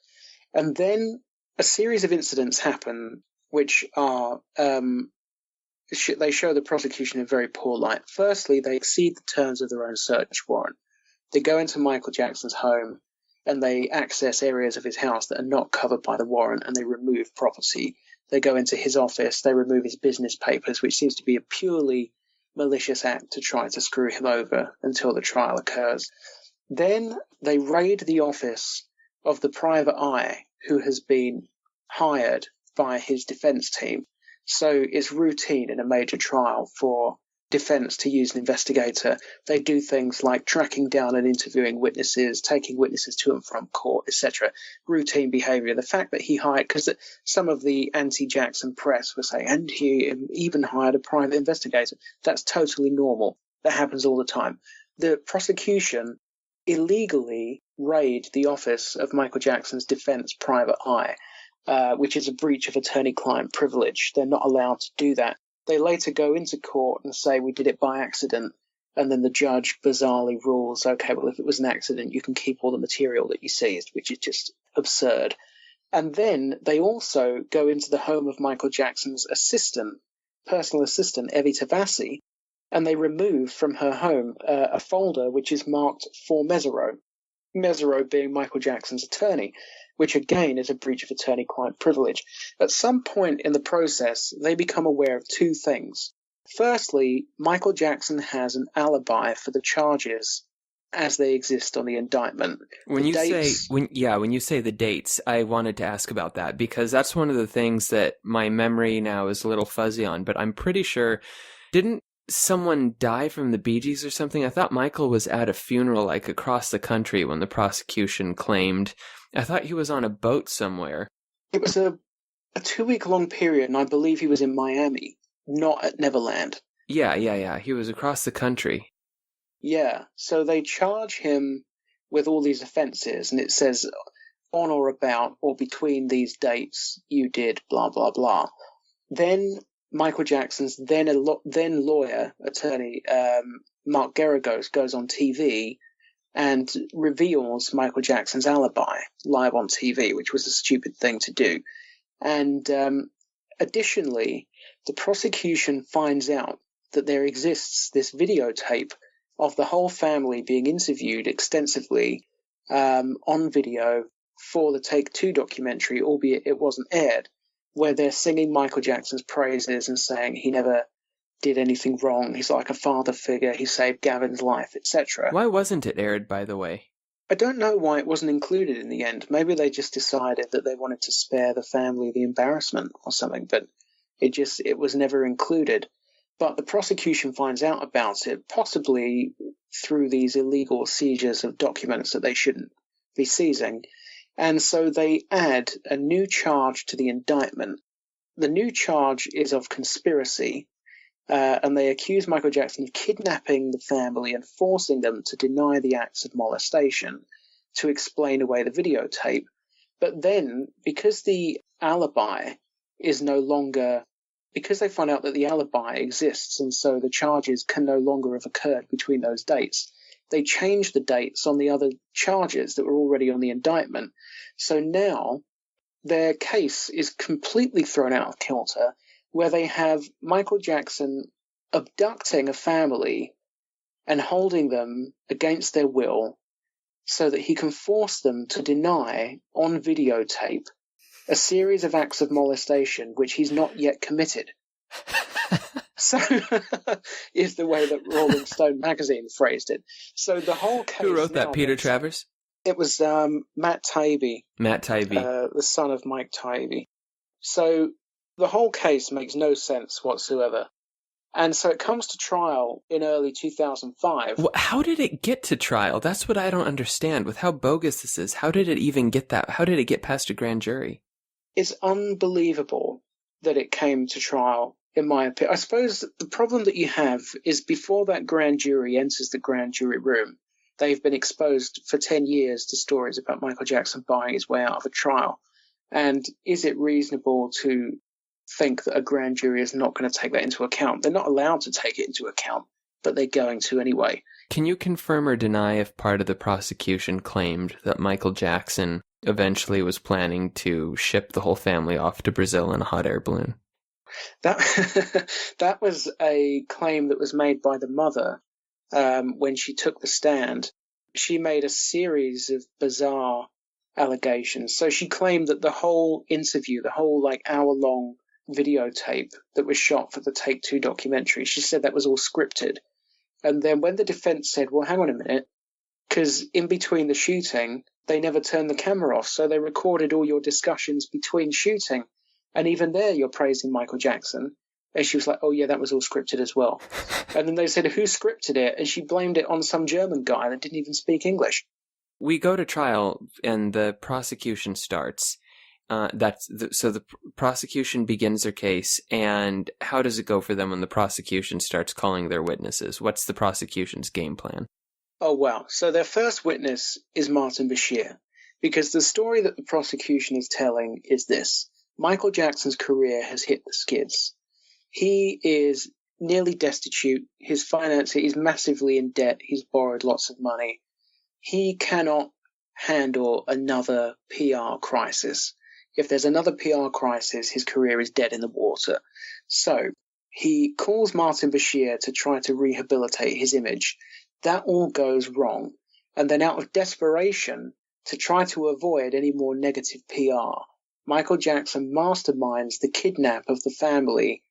And then a series of incidents happen which are they show the prosecution in very poor light. Firstly, they exceed the terms of their own search warrant. They go into Michael Jackson's home and they access areas of his house that are not covered by the warrant, and they remove property. They go into his office, they remove his business papers, which seems to be a purely malicious act to try to screw him over until the trial occurs. Then they raid the office of the private eye who has been hired by his defense team. So it's routine in a major trial for defense to use an investigator. They do things like tracking down and interviewing witnesses, taking witnesses to and from court, etc. Routine behavior. The fact that he hired, because some of the anti-Jackson press were saying, and he even hired a private investigator. That's totally normal. That happens all the time. the prosecution illegally raid the office of Michael Jackson's defense private eye, which is a breach of attorney-client privilege. They're not allowed to do that. They later go into court and say, we did it by accident. And then the judge bizarrely rules, okay, well, if it was an accident, you can keep all the material that you seized, which is just absurd. And then they also go into the home of Michael Jackson's personal assistant, Evie Tavassi, and they remove from her home a folder which is marked for Mesereau being Michael Jackson's attorney, which again is a breach of attorney-client privilege. At some point in the process, they become aware of two things. Firstly, Michael Jackson has an alibi for the charges as they exist on the indictment. When you say the dates, I wanted to ask about that because that's one of the things that my memory now is a little fuzzy on, but I'm pretty sure, didn't someone die from the Bee Gees or something? I thought Michael was at a funeral like across the country when the prosecution claimed. I thought he was on a boat somewhere. It was a 2-week-long period, and I believe he was in Miami, not at Neverland. Yeah. He was across the country. Yeah, so they charge him with all these offences, and it says on or about or between these dates you did blah, blah, blah. Then Michael Jackson's then lawyer, attorney, Mark Geragos, goes on TV and reveals Michael Jackson's alibi live on TV, which was a stupid thing to do. And additionally, the prosecution finds out that there exists this videotape of the whole family being interviewed extensively on video for the Take Two documentary, albeit it wasn't aired, where they're singing Michael Jackson's praises and saying he never did anything wrong, he's like a father figure, he saved Gavin's life, etc. Why wasn't it aired, by the way? I don't know why it wasn't included in the end. Maybe they just decided that they wanted to spare the family the embarrassment or something, but it was never included. But the prosecution finds out about it, possibly through these illegal seizures of documents that they shouldn't be seizing. And so they add a new charge to the indictment. The new charge is of conspiracy, and they accuse Michael Jackson of kidnapping the family and forcing them to deny the acts of molestation to explain away the videotape. But then, because the alibi is no longer... Because they find out that the alibi exists and so the charges can no longer have occurred between those dates, they change the dates on the other charges that were already on the indictment. So now their case is completely thrown out of kilter, where they have Michael Jackson abducting a family and holding them against their will so that he can force them to deny on videotape a series of acts of molestation which he's not yet committed. So is the way that Rolling Stone magazine phrased it. So the whole case... Who wrote that, Peter Travers? It was Matt Taibbi. The son of Mike Taibbi. So the whole case makes no sense whatsoever. And so it comes to trial in early 2005. Well, how did it get to trial? That's what I don't understand. With how bogus this is, how did it even get that? How did it get past a grand jury? It's unbelievable that it came to trial, in my opinion. I suppose the problem that you have is before that grand jury enters the grand jury room, they've been exposed for 10 years to stories about Michael Jackson buying his way out of a trial. And is it reasonable to think that a grand jury is not going to take that into account? They're not allowed to take it into account, but they're going to anyway. Can you confirm or deny if part of the prosecution claimed that Michael Jackson eventually was planning to ship the whole family off to Brazil in a hot air balloon? That was a claim that was made by the mother when she took the stand. She made a series of bizarre allegations. So she claimed that the whole interview, the whole hour-long videotape that was shot for the Take Two documentary, she said that was all scripted. And then when the defense said, well, hang on a minute, because in between the shooting, they never turned the camera off, so they recorded all your discussions between shooting. And even there, you're praising Michael Jackson. And she was like, oh, yeah, that was all scripted as well. And then they said, who scripted it? And she blamed it on some German guy that didn't even speak English. We go to trial, and the prosecution starts. So the prosecution begins their case, and how does it go for them when the prosecution starts calling their witnesses? What's the prosecution's game plan? Oh, wow. So their first witness is Martin Bashir, because the story that the prosecution is telling is this. Michael Jackson's career has hit the skids. He is nearly destitute. His finances, he's massively in debt. He's borrowed lots of money. He cannot handle another PR crisis. If there's another PR crisis, his career is dead in the water. So he calls Martin Bashir to try to rehabilitate his image. That all goes wrong. And then out of desperation, to try to avoid any more negative PR, Michael Jackson masterminds the kidnap of the family,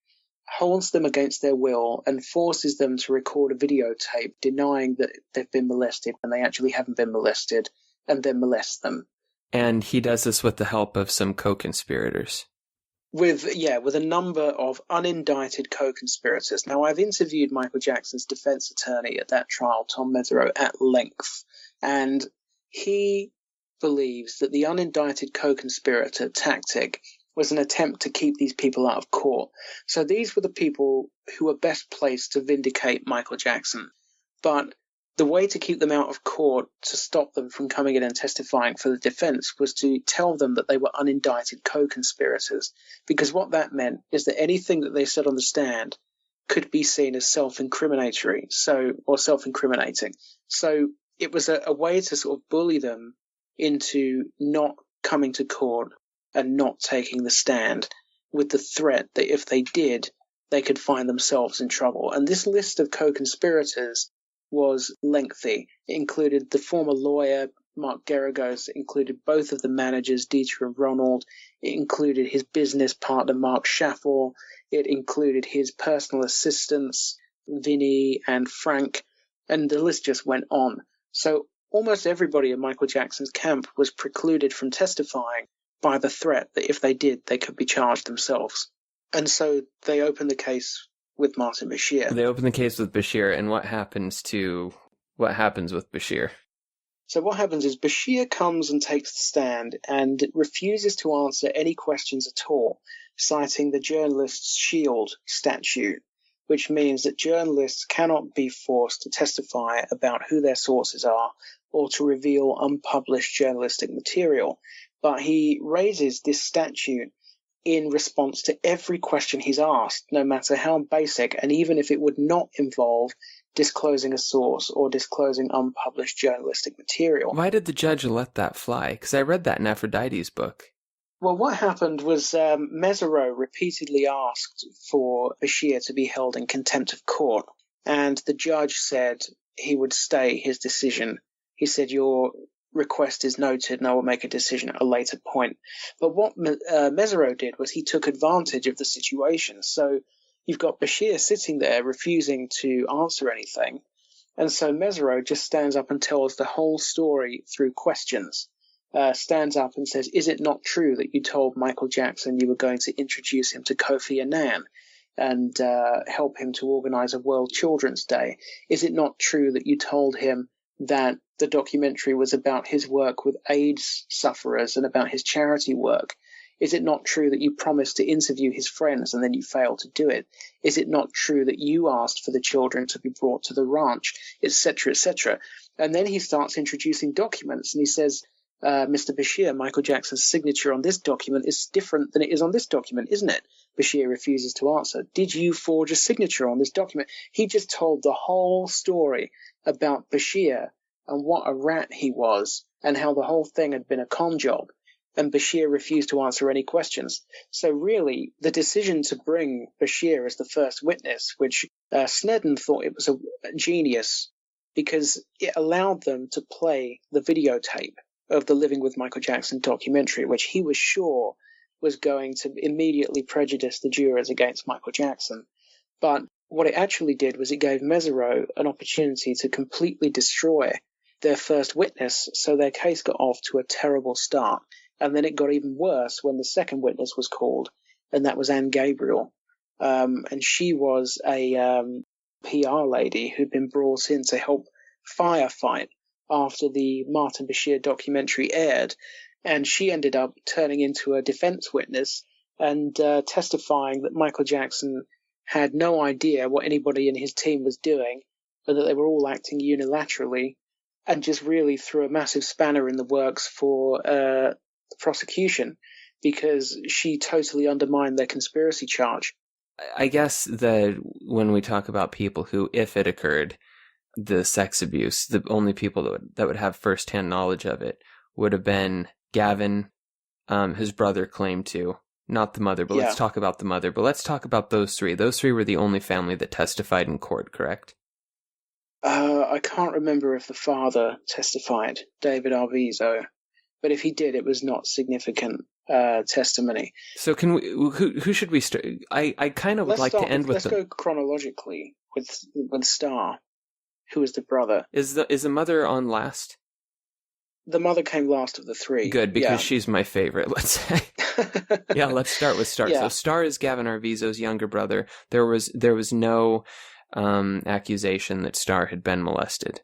holds them against their will, and forces them to record a videotape denying that they've been molested when they actually haven't been molested, and then molest them. And he does this with the help of some co-conspirators. With a number of unindicted co-conspirators. Now, I've interviewed Michael Jackson's defense attorney at that trial, Tom Mesereau, at length, and he believes that the unindicted co-conspirator tactic was an attempt to keep these people out of court. So these were the people who were best placed to vindicate Michael Jackson. But the way to keep them out of court, to stop them from coming in and testifying for the defense, was to tell them that they were unindicted co-conspirators, because what that meant is that anything that they said on the stand could be seen as self-incriminating. So it was a way to sort of bully them into not coming to court and not taking the stand, with the threat that if they did, they could find themselves in trouble. And this list of co-conspirators was lengthy. It included the former lawyer, Mark Geragos. It included both of the managers, Dieter and Ronald. It included his business partner, Mark Schaffel. It included his personal assistants, Vinny and Frank. And the list just went on. So almost everybody in Michael Jackson's camp was precluded from testifying by the threat that if they did, they could be charged themselves. And so they opened the case with Martin Bashir. They open the case with Bashir, and what happens with Bashir? So what happens is Bashir comes and takes the stand and refuses to answer any questions at all, citing the journalist's shield statute, which means that journalists cannot be forced to testify about who their sources are or to reveal unpublished journalistic material. But he raises this statute in response to every question he's asked, no matter how basic, and even if it would not involve disclosing a source or disclosing unpublished journalistic material. Why did the judge let that fly? Because I read that in Aphrodite's book. Well, what happened was Mesereau repeatedly asked for Bashir to be held in contempt of court, and the judge said he would stay his decision. He said, your request is noted and I will make a decision at a later point. But what Mesereau did was he took advantage of the situation. So you've got Bashir sitting there refusing to answer anything. And so Mesereau just stands up and tells the whole story through questions. Stands up and says, is it not true that you told Michael Jackson you were going to introduce him to Kofi Annan and help him to organize a World Children's Day? Is it not true that you told him that the documentary was about his work with AIDS sufferers and about his charity work? Is it not true that you promised to interview his friends and then you failed to do it? Is it not true that you asked for the children to be brought to the ranch, etc., etc.? And then he starts introducing documents, and he says, Mr. Bashir, Michael Jackson's signature on this document is different than it is on this document, isn't it? Bashir refuses to answer. Did you forge a signature on this document? He just told the whole story about Bashir and what a rat he was and how the whole thing had been a con job. And Bashir refused to answer any questions. So really, the decision to bring Bashir as the first witness, which Sneddon thought it was a genius because it allowed them to play the videotape of the Living with Michael Jackson documentary, which he was sure was going to immediately prejudice the jurors against Michael Jackson. But what it actually did was it gave Mesereau an opportunity to completely destroy their first witness, so their case got off to a terrible start. And then it got even worse when the second witness was called, and that was Anne Gabriel. And she was a PR lady who'd been brought in to help firefight after the Martin Bashir documentary aired. And she ended up turning into a defense witness and testifying that Michael Jackson had no idea what anybody in his team was doing, and that they were all acting unilaterally, and just really threw a massive spanner in the works for the prosecution, because she totally undermined their conspiracy charge. I guess that when we talk about people who, if it occurred, the sex abuse, the only people that would have firsthand knowledge of it would have been Gavin, his brother claimed to, not the mother, but let's talk about the mother. But let's talk about those three. Those three were the only family that testified in court, correct? I can't remember if the father testified, David Arvizo, but if he did, it was not significant testimony. So can we? Who should we start? I kind of would like to end with. Let's go chronologically with Star, who is the brother. Is the mother on last? The mother came last of the three. Good, because she's my favorite, let's say. Yeah, let's start with Star. Yeah. So Star is Gavin Arvizo's younger brother. There was no accusation that Star had been molested.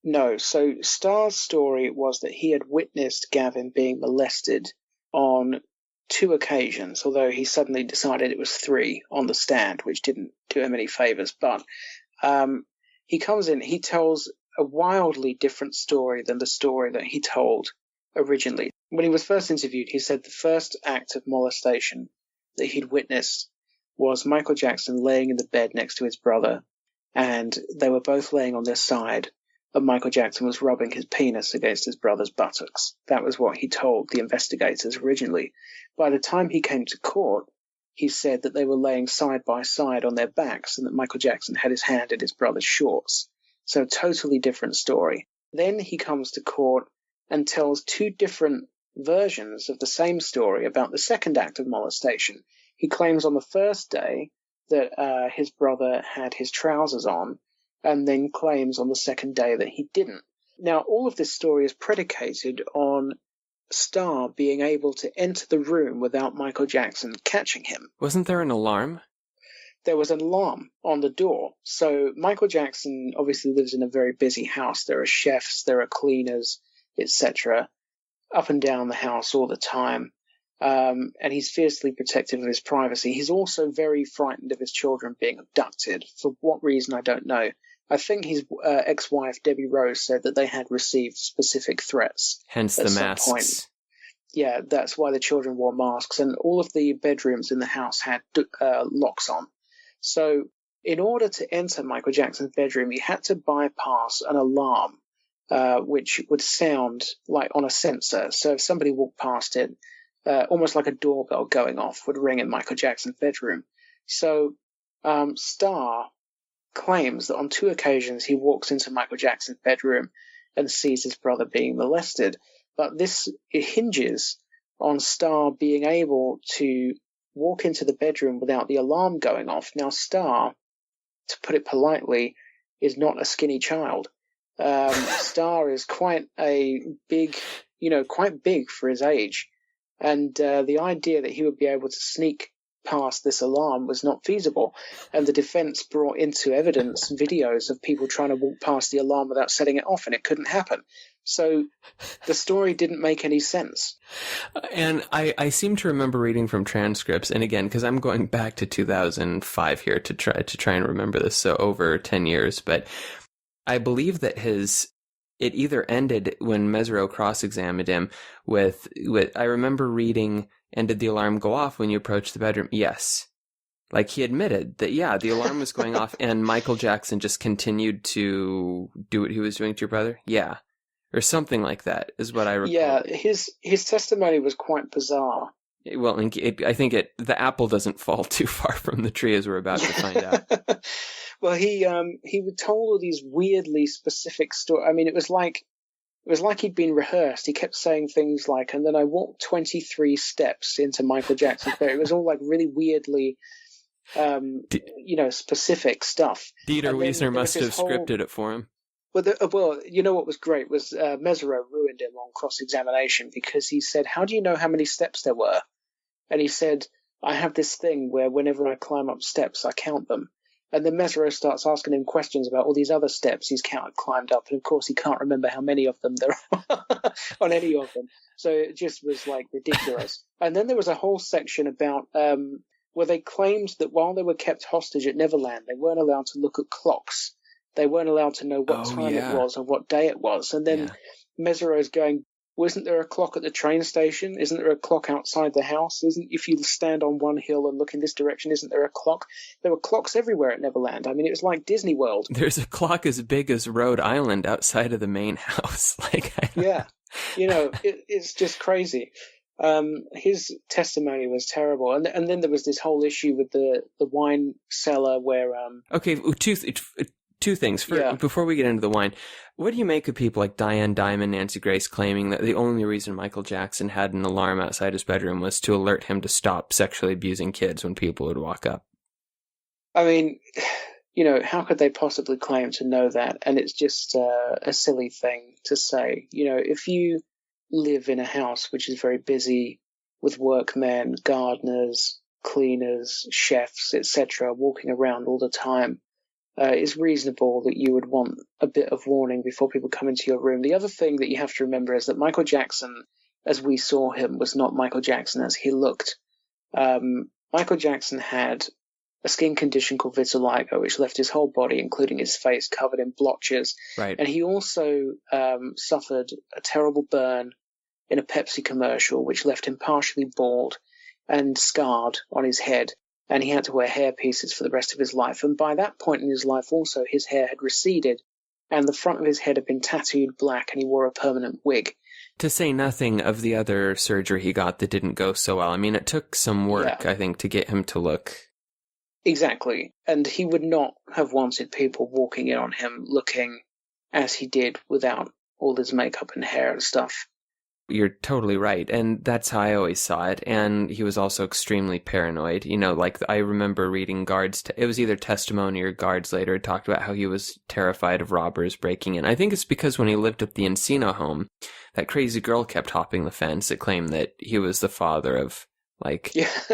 No, so Star's story was that he had witnessed Gavin being molested on 2 occasions, although he suddenly decided it was 3 on the stand, which didn't do him any favors. But he comes in, he tells a wildly different story than the story that he told originally. When he was first interviewed, he said the first act of molestation that he'd witnessed was Michael Jackson laying in the bed next to his brother, and they were both laying on their side, and Michael Jackson was rubbing his penis against his brother's buttocks. That was what he told the investigators originally. By the time he came to court, he said that they were laying side by side on their backs and that Michael Jackson had his hand in his brother's shorts. So totally different story. Then he comes to court and tells 2 different versions of the same story about the second act of molestation. He claims on the first day that his brother had his trousers on, and then claims on the second day that he didn't. Now, all of this story is predicated on Star being able to enter the room without Michael Jackson catching him. Wasn't there an alarm? There was an alarm on the door. So Michael Jackson obviously lives in a very busy house. There are chefs, there are cleaners, etc., up and down the house all the time. And he's fiercely protective of his privacy. He's also very frightened of his children being abducted. For what reason, I don't know. I think his ex-wife, Debbie Rose, said that they had received specific threats. Hence the masks. Point. Yeah, that's why the children wore masks. And all of the bedrooms in the house had locks on. So in order to enter Michael Jackson's bedroom, he had to bypass an alarm, which would sound like on a sensor. So if somebody walked past it, almost like a doorbell going off would ring in Michael Jackson's bedroom. So Star claims that on 2 occasions he walks into Michael Jackson's bedroom and sees his brother being molested. But it hinges on Star being able to walk into the bedroom without the alarm going off. Now, Star, to put it politely, is not a skinny child. Star is quite big for his age. And the idea that he would be able to sneak past this alarm was not feasible. And the defense brought into evidence videos of people trying to walk past the alarm without setting it off, and it couldn't happen. So the story didn't make any sense. And I seem to remember reading from transcripts, and again, because I'm going back to 2005 here to try and remember this, so over 10 years, but I believe that it either ended when Mesereau cross-examined him with I remember reading, and did the alarm go off when you approached the bedroom? Yes. Like, he admitted that, yeah, the alarm was going off, and Michael Jackson just continued to do what he was doing to your brother? Yeah. Or something like that is what I recall. Yeah, his testimony was quite bizarre. Well, I think the apple doesn't fall too far from the tree, as we're about to find out. Well, he told all these weirdly specific stories. I mean, it was like he'd been rehearsed. He kept saying things like, and then I walked 23 steps into Michael Jackson's bed. It was all like really weirdly, specific stuff. Dieter Wiesner must have scripted it for him. Well, you know what was great was Mesereau ruined him on cross-examination because he said, how do you know how many steps there were? And he said, I have this thing where whenever I climb up steps, I count them. And then Mesereau starts asking him questions about all these other steps he's climbed up. And, of course, he can't remember how many of them there are on any of them. So it just was, like, ridiculous. And then there was a whole section about where they claimed that while they were kept hostage at Neverland, they weren't allowed to look at clocks. They weren't allowed to know what time it was or what day it was. And then Mesereau's going, wasn't there a clock at the train station? Isn't there a clock outside the house? If you stand on one hill and look in this direction, isn't there a clock? There were clocks everywhere at Neverland. I mean, it was like Disney World. There's a clock as big as Rhode Island outside of the main house. Yeah. It's just crazy. His testimony was terrible. And then there was this whole issue with the wine cellar where... Okay, two things. Before we get into the wine, what do you make of people like Diane Dimond, Nancy Grace claiming that the only reason Michael Jackson had an alarm outside his bedroom was to alert him to stop sexually abusing kids when people would walk up? I mean, how could they possibly claim to know that? And it's just a silly thing to say. If you live in a house which is very busy with workmen, gardeners, cleaners, chefs, etc., walking around all the time, it's reasonable that you would want a bit of warning before people come into your room. The other thing that you have to remember is that Michael Jackson, as we saw him, was not Michael Jackson as he looked. Michael Jackson had a skin condition called vitiligo, which left his whole body, including his face, covered in blotches. Right. And he also suffered a terrible burn in a Pepsi commercial, which left him partially bald and scarred on his head. And he had to wear hair pieces for the rest of his life. And by that point in his life also, his hair had receded and the front of his head had been tattooed black and he wore a permanent wig. To say nothing of the other surgery he got that didn't go so well. I mean, it took some work, I think, to get him to look... Exactly. And he would not have wanted people walking in on him looking as he did without all his makeup and hair and stuff. You're totally right. And that's how I always saw it. And he was also extremely paranoid. I remember reading it was either testimony or guards later talked about how he was terrified of robbers breaking in. I think it's because when he lived at the Encino home, that crazy girl kept hopping the fence that claimed that he was the father of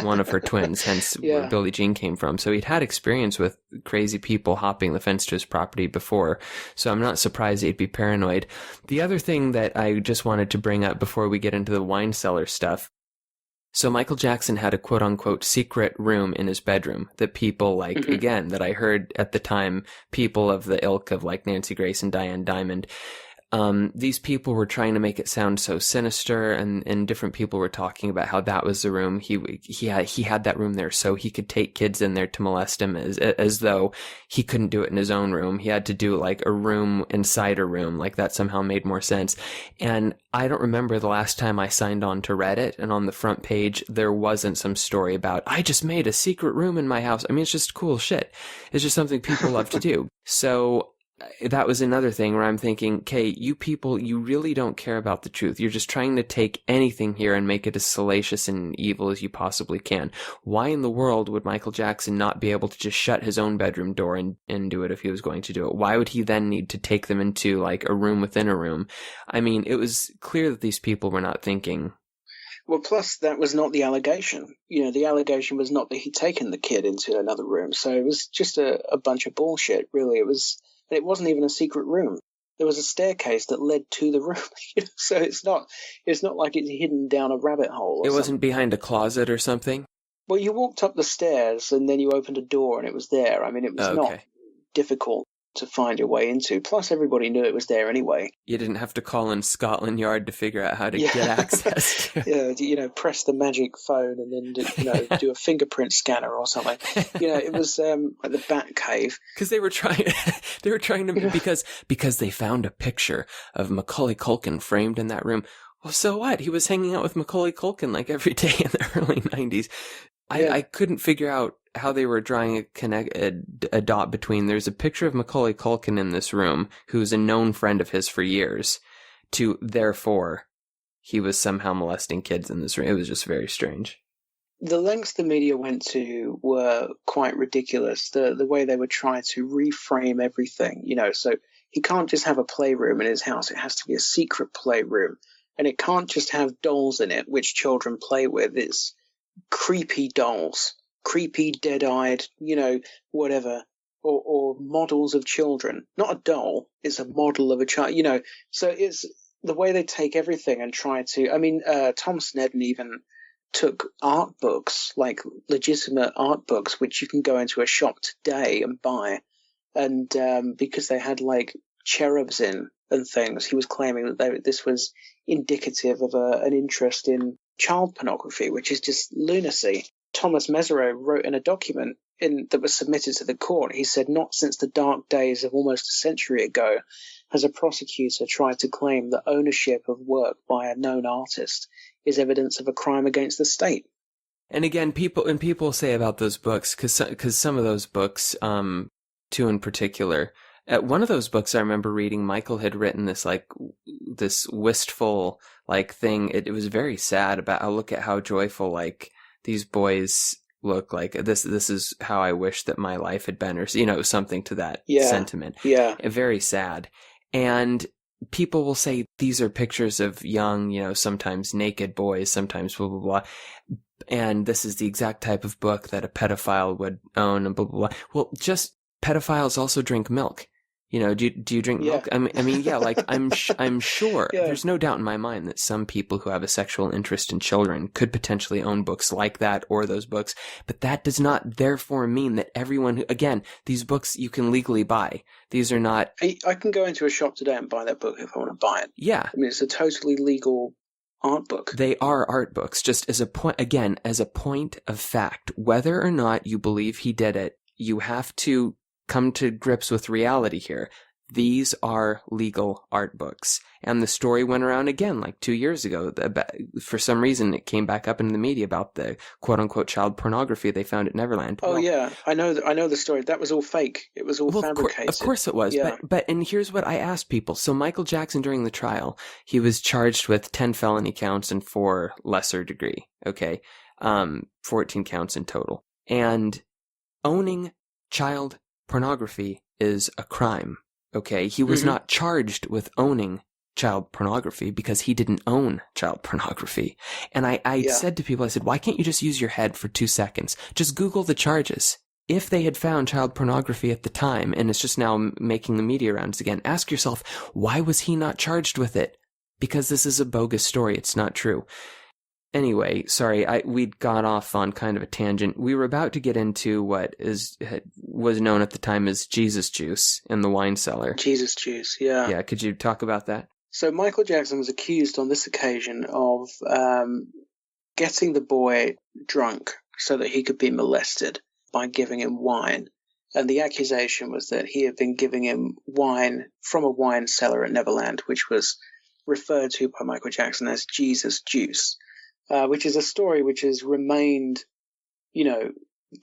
one of her twins, hence where Billie Jean came from. So he'd had experience with crazy people hopping the fence to his property before. So I'm not surprised he'd be paranoid. The other thing that I just wanted to bring up before we get into the wine cellar stuff. So Michael Jackson had a quote-unquote secret room in his bedroom that people again, that I heard at the time, people of the ilk of Nancy Grace and Diane Dimond, these people were trying to make it sound so sinister, and different people were talking about how that was the room he had that room there so he could take kids in there to molest them, as though he couldn't do it in his own room. He had to do a room inside a room, that somehow made more sense. And I don't remember the last time I signed on to Reddit and on the front page there wasn't some story about, I just made a secret room in my house. I mean, it's just cool shit. It's just something people love to do. So that was another thing where I'm thinking, okay, you people, you really don't care about the truth. You're just trying to take anything here and make it as salacious and evil as you possibly can. Why in the world would Michael Jackson not be able to just shut his own bedroom door and do it if he was going to do it? Why would he then need to take them into a room within a room? I mean, it was clear that these people were not thinking. Well, plus that was not the allegation. The allegation was not that he'd taken the kid into another room. So it was just a bunch of bullshit, really. And it wasn't even a secret room. There was a staircase that led to the room. So it's not like it's hidden down a rabbit hole. It wasn't behind a closet or something? Well, you walked up the stairs and then you opened a door and it was there. I mean, it was not difficult to find your way into. Plus, everybody knew it was there anyway. You didn't have to call in Scotland Yard to figure out how to get access to it. Yeah, press the magic phone and then do a fingerprint scanner or something. It was like the Bat Cave. Because they were trying to because they found a picture of Macaulay Culkin framed in that room. Well, so what? He was hanging out with Macaulay Culkin every day in the early 90s. I couldn't figure out how they were drawing a dot between there's a picture of Macaulay Culkin in this room, who's a known friend of his for years, to therefore he was somehow molesting kids in this room. It was just very strange. The lengths the media went to were quite ridiculous. The way they would try to reframe everything, so he can't just have a playroom in his house. It has to be a secret playroom. And it can't just have dolls in it, which children play with. It's creepy dolls, creepy, dead-eyed, whatever, or models of children. Not a doll, it's a model of a child, So it's the way they take everything and try to... I mean, Tom Sneddon even took art books, legitimate art books, which you can go into a shop today and buy, And because they had like cherubs in and things, he was claiming that this was indicative of an interest in child pornography, which is just lunacy. Thomas Mesereau wrote in a document that was submitted to the court, he said, "Not since the dark days of almost a century ago has a prosecutor tried to claim that ownership of work by a known artist is evidence of a crime against the state." And again, people say about those books, because some of those books, two in particular, one of those books I remember reading, Michael had written this wistful thing. It was very sad about. I look at how joyful these boys look like. This is how I wish that my life had been, or something to that sentiment. Yeah, very sad. And people will say these are pictures of young, sometimes naked boys, sometimes blah blah blah. And this is the exact type of book that a pedophile would own, and blah blah blah. Well, just pedophiles also drink milk. Do you drink milk? I mean, yeah. I'm sure. Yeah. There's no doubt in my mind that some people who have a sexual interest in children could potentially own books like that or those books. But that does not therefore mean that everyone who, again, these books you can legally buy. These are not. I can go into a shop today and buy that book if I want to buy it. Yeah. I mean, it's a totally legal art book. They are art books. Just as a point of fact, whether or not you believe he did it, you have to come to grips with reality here. These are legal art books. And the story went around again 2 years ago. For some reason, it came back up in the media about the quote-unquote child pornography they found at Neverland. Oh, yeah. I know the story. That was all fake. It was all fabricated. Of course it was. Yeah. But here's what I asked people. So Michael Jackson, during the trial, he was charged with 10 felony counts and 4 lesser degree. Okay? 14 counts in total. And owning child pornography is a crime. Okay, he was not charged with owning child pornography because he didn't own child pornography. And I said to people, I said, why can't you just use your head for 2 seconds? Just Google the charges. If they had found child pornography at the time, and it's just now making the media rounds again, ask yourself, why was he not charged with it? Because this is a bogus story. It's not true. Anyway, sorry, we'd gone off on kind of a tangent. We were about to get into what was known at the time as Jesus juice in the wine cellar. Jesus juice, yeah. Yeah, could you talk about that? So Michael Jackson was accused on this occasion of getting the boy drunk so that he could be molested by giving him wine. And the accusation was that he had been giving him wine from a wine cellar at Neverland, which was referred to by Michael Jackson as Jesus juice. Which is a story which has remained,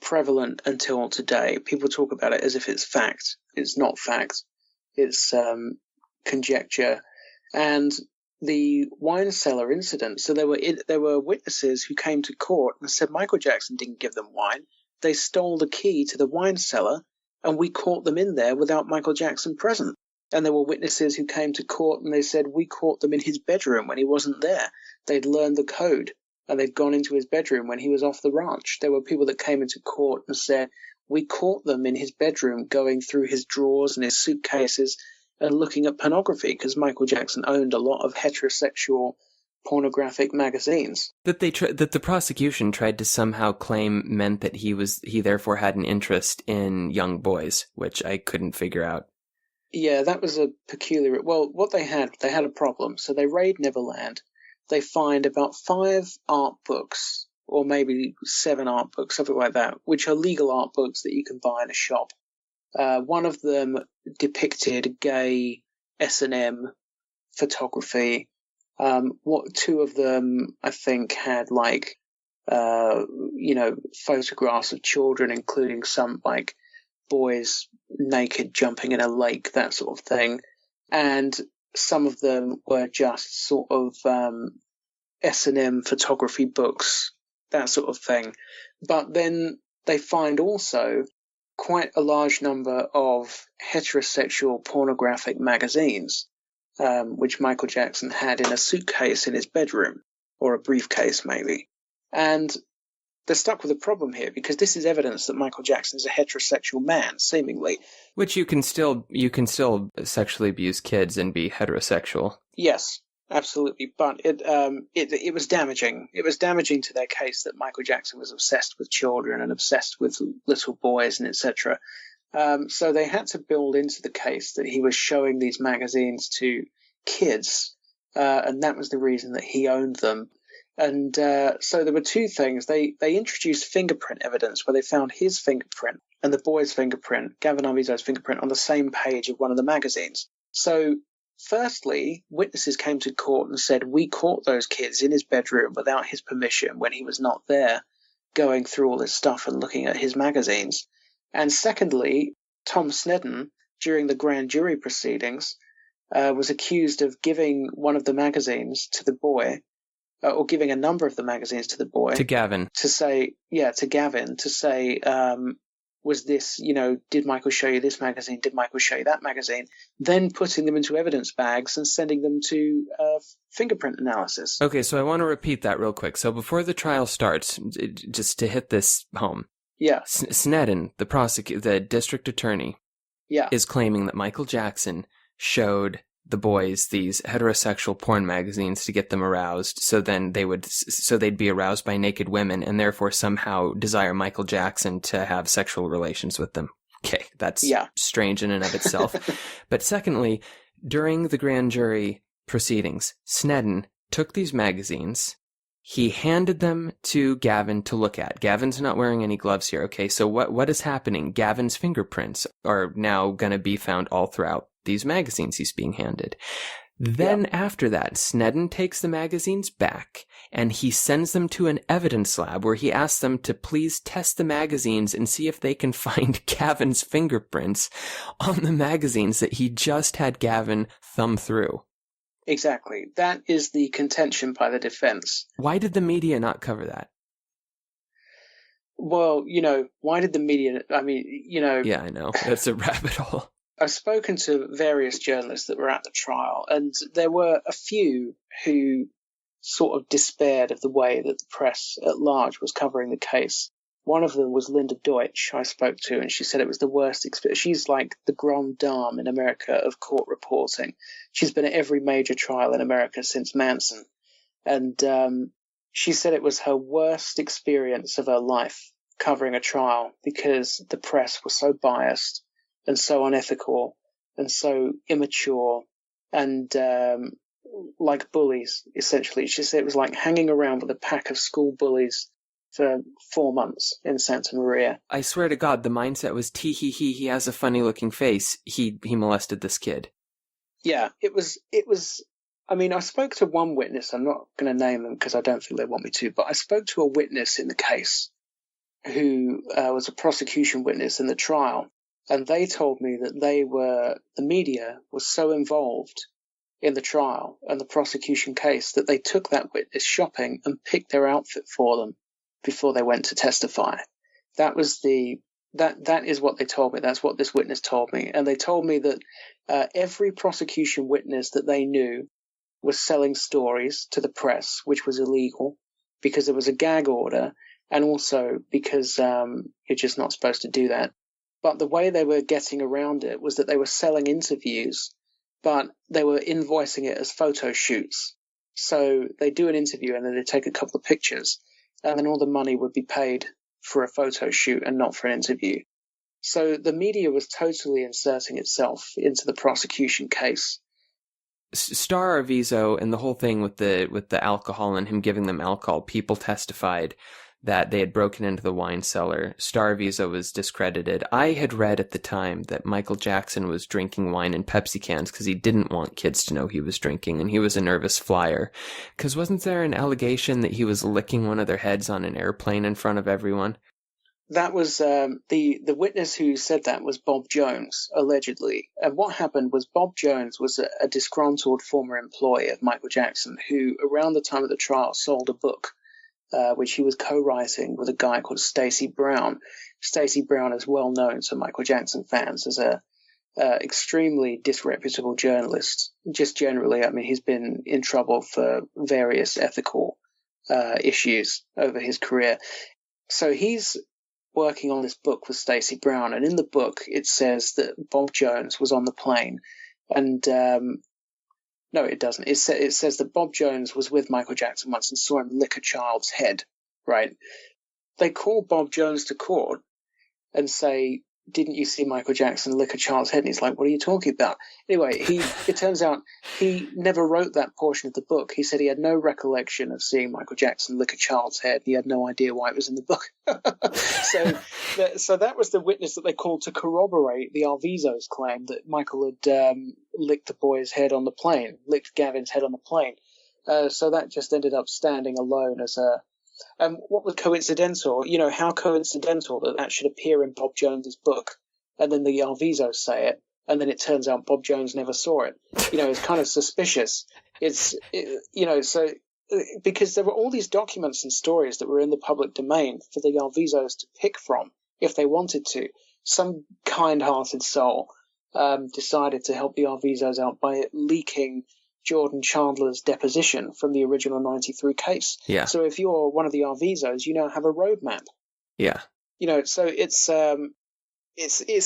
prevalent until today. People talk about it as if it's fact. It's not fact. It's conjecture. And the wine cellar incident, so there were witnesses who came to court and said Michael Jackson didn't give them wine. They stole the key to the wine cellar, and we caught them in there without Michael Jackson present. And there were witnesses who came to court and they said we caught them in his bedroom when he wasn't there. They'd learned the code and they'd gone into his bedroom when he was off the ranch. There were people that came into court and said we caught them in his bedroom going through his drawers and his suitcases and looking at pornography, because Michael Jackson owned a lot of heterosexual pornographic magazines. That the prosecution tried to somehow claim meant that he therefore had an interest in young boys, which I couldn't figure out. Yeah, that was a peculiar... Well, what they had a problem. So they raid Neverland. They find about 5 art books, or maybe 7 art books, something like that, which are legal art books that you can buy in a shop. One of them depicted gay S&M photography. 2 of them, I think, had photographs of children, including some boys naked jumping in a lake, that sort of thing. And some of them were just sort of S&M photography books, that sort of thing. But then they find also quite a large number of heterosexual pornographic magazines, which Michael Jackson had in a suitcase in his bedroom, or a briefcase maybe. And they're stuck with a problem here, because this is evidence that Michael Jackson is a heterosexual man, seemingly. Which you can still sexually abuse kids and be heterosexual. Yes, absolutely. But it was damaging. It was damaging to their case that Michael Jackson was obsessed with children and obsessed with little boys and etc. So they had to build into the case that he was showing these magazines to kids, and that was the reason that he owned them. And so there were two things. They introduced fingerprint evidence where they found his fingerprint and the boy's fingerprint, Gavin Arvizo's fingerprint, on the same page of one of the magazines. So firstly, witnesses came to court and said, we caught those kids in his bedroom without his permission when he was not there, going through all this stuff and looking at his magazines. And secondly, Tom Snedden, during the grand jury proceedings, was accused of giving one of the magazines to the boy, or giving a number of the magazines to the boy. To Gavin. To Gavin, to say, was this, did Michael show you this magazine? Did Michael show you that magazine? Then putting them into evidence bags and sending them to fingerprint analysis. Okay, so I want to repeat that real quick. So before the trial starts, just to hit this home. Yeah. Snedden, the district attorney, is claiming that Michael Jackson showed the boys these heterosexual porn magazines to get them aroused, so they'd be aroused by naked women and therefore somehow desire Michael Jackson to have sexual relations with them. Okay, that's strange in and of itself. But secondly, during the grand jury proceedings, Snedden took these magazines. He handed them to Gavin to look at. Gavin's not wearing any gloves here, okay? So what is happening? Gavin's fingerprints are now going to be found all throughout these magazines he's being handed. Then after that, Snedden takes the magazines back and he sends them to an evidence lab where he asks them to please test the magazines and see if they can find Gavin's fingerprints on the magazines that he just had Gavin thumb through. Exactly. That is the contention by the defense. Why did the media not cover that? Well, why did the media... Yeah, I know. That's a rabbit hole. I've spoken to various journalists that were at the trial, and there were a few who sort of despaired of the way that the press at large was covering the case. One of them was Linda Deutsch, I spoke to, and she said it was the worst experience. She's like the grande dame in America of court reporting. She's been at every major trial in America since Manson. And she said it was her worst experience of her life covering a trial because the press was so biased and so unethical and so immature and like bullies, essentially. She said it was like hanging around with a pack of school bullies for 4 months in Santa Maria. I swear to God, the mindset was he has a funny looking face. He molested this kid. Yeah, it was, I mean, I spoke to one witness. I'm not going to name them because I don't think they want me to, but I spoke to a witness in the case who was a prosecution witness in the trial. And they told me that the media was so involved in the trial and the prosecution case that they took that witness shopping and picked their outfit for them before they went to testify. That is what they told me. That's what this witness told me. And they told me that every prosecution witness that they knew was selling stories to the press, which was illegal because there was a gag order and also because you're just not supposed to do that. But the way they were getting around it was that they were selling interviews, but they were invoicing it as photo shoots. So they do an interview and then they take a couple of pictures, and then all the money would be paid for a photo shoot and not for an interview. So the media was totally inserting itself into the prosecution case. Star Arvizo and the whole thing with the alcohol and him giving them alcohol, people testified that they had broken into the wine cellar. Star Arvizo was discredited. I had read at the time that Michael Jackson was drinking wine in Pepsi cans because he didn't want kids to know he was drinking, and he was a nervous flyer. Because wasn't there an allegation that he was licking one of their heads on an airplane in front of everyone? That was the witness who said that was Bob Jones, allegedly. And what happened was Bob Jones was a disgruntled former employee of Michael Jackson who, around the time of the trial, sold a book which he was co-writing with a guy called Stacey Brown. Stacey Brown is well known to Michael Jackson fans as a extremely disreputable journalist. Just generally, I mean, he's been in trouble for various ethical issues over his career. So he's working on this book with Stacey Brown, and in the book it says that Bob Jones was on the plane, and no, it doesn't. It says that Bob Jones was with Michael Jackson once and saw him lick a child's head, right? They call Bob Jones to court and say, didn't you see Michael Jackson lick a child's head? And he's like, what are you talking about? Anyway, it turns out he never wrote that portion of the book. He said he had no recollection of seeing Michael Jackson lick a child's head. He had no idea why it was in the book. So that was the witness that they called to corroborate the Arvizo's claim that Michael had licked the boy's head on the plane, licked Gavin's head on the plane. So that just ended up standing alone as a... what was coincidental? How coincidental that should appear in Bob Jones's book, and then the Arvizos say it, and then it turns out Bob Jones never saw it. It's kind of suspicious. Because there were all these documents and stories that were in the public domain for the Arvizos to pick from if they wanted to. Some kind-hearted soul decided to help the Arvizos out by leaking Jordan Chandler's deposition from the original 93 case. Yeah. So if you're one of the Arvizos, you now have a roadmap. Yeah. So it's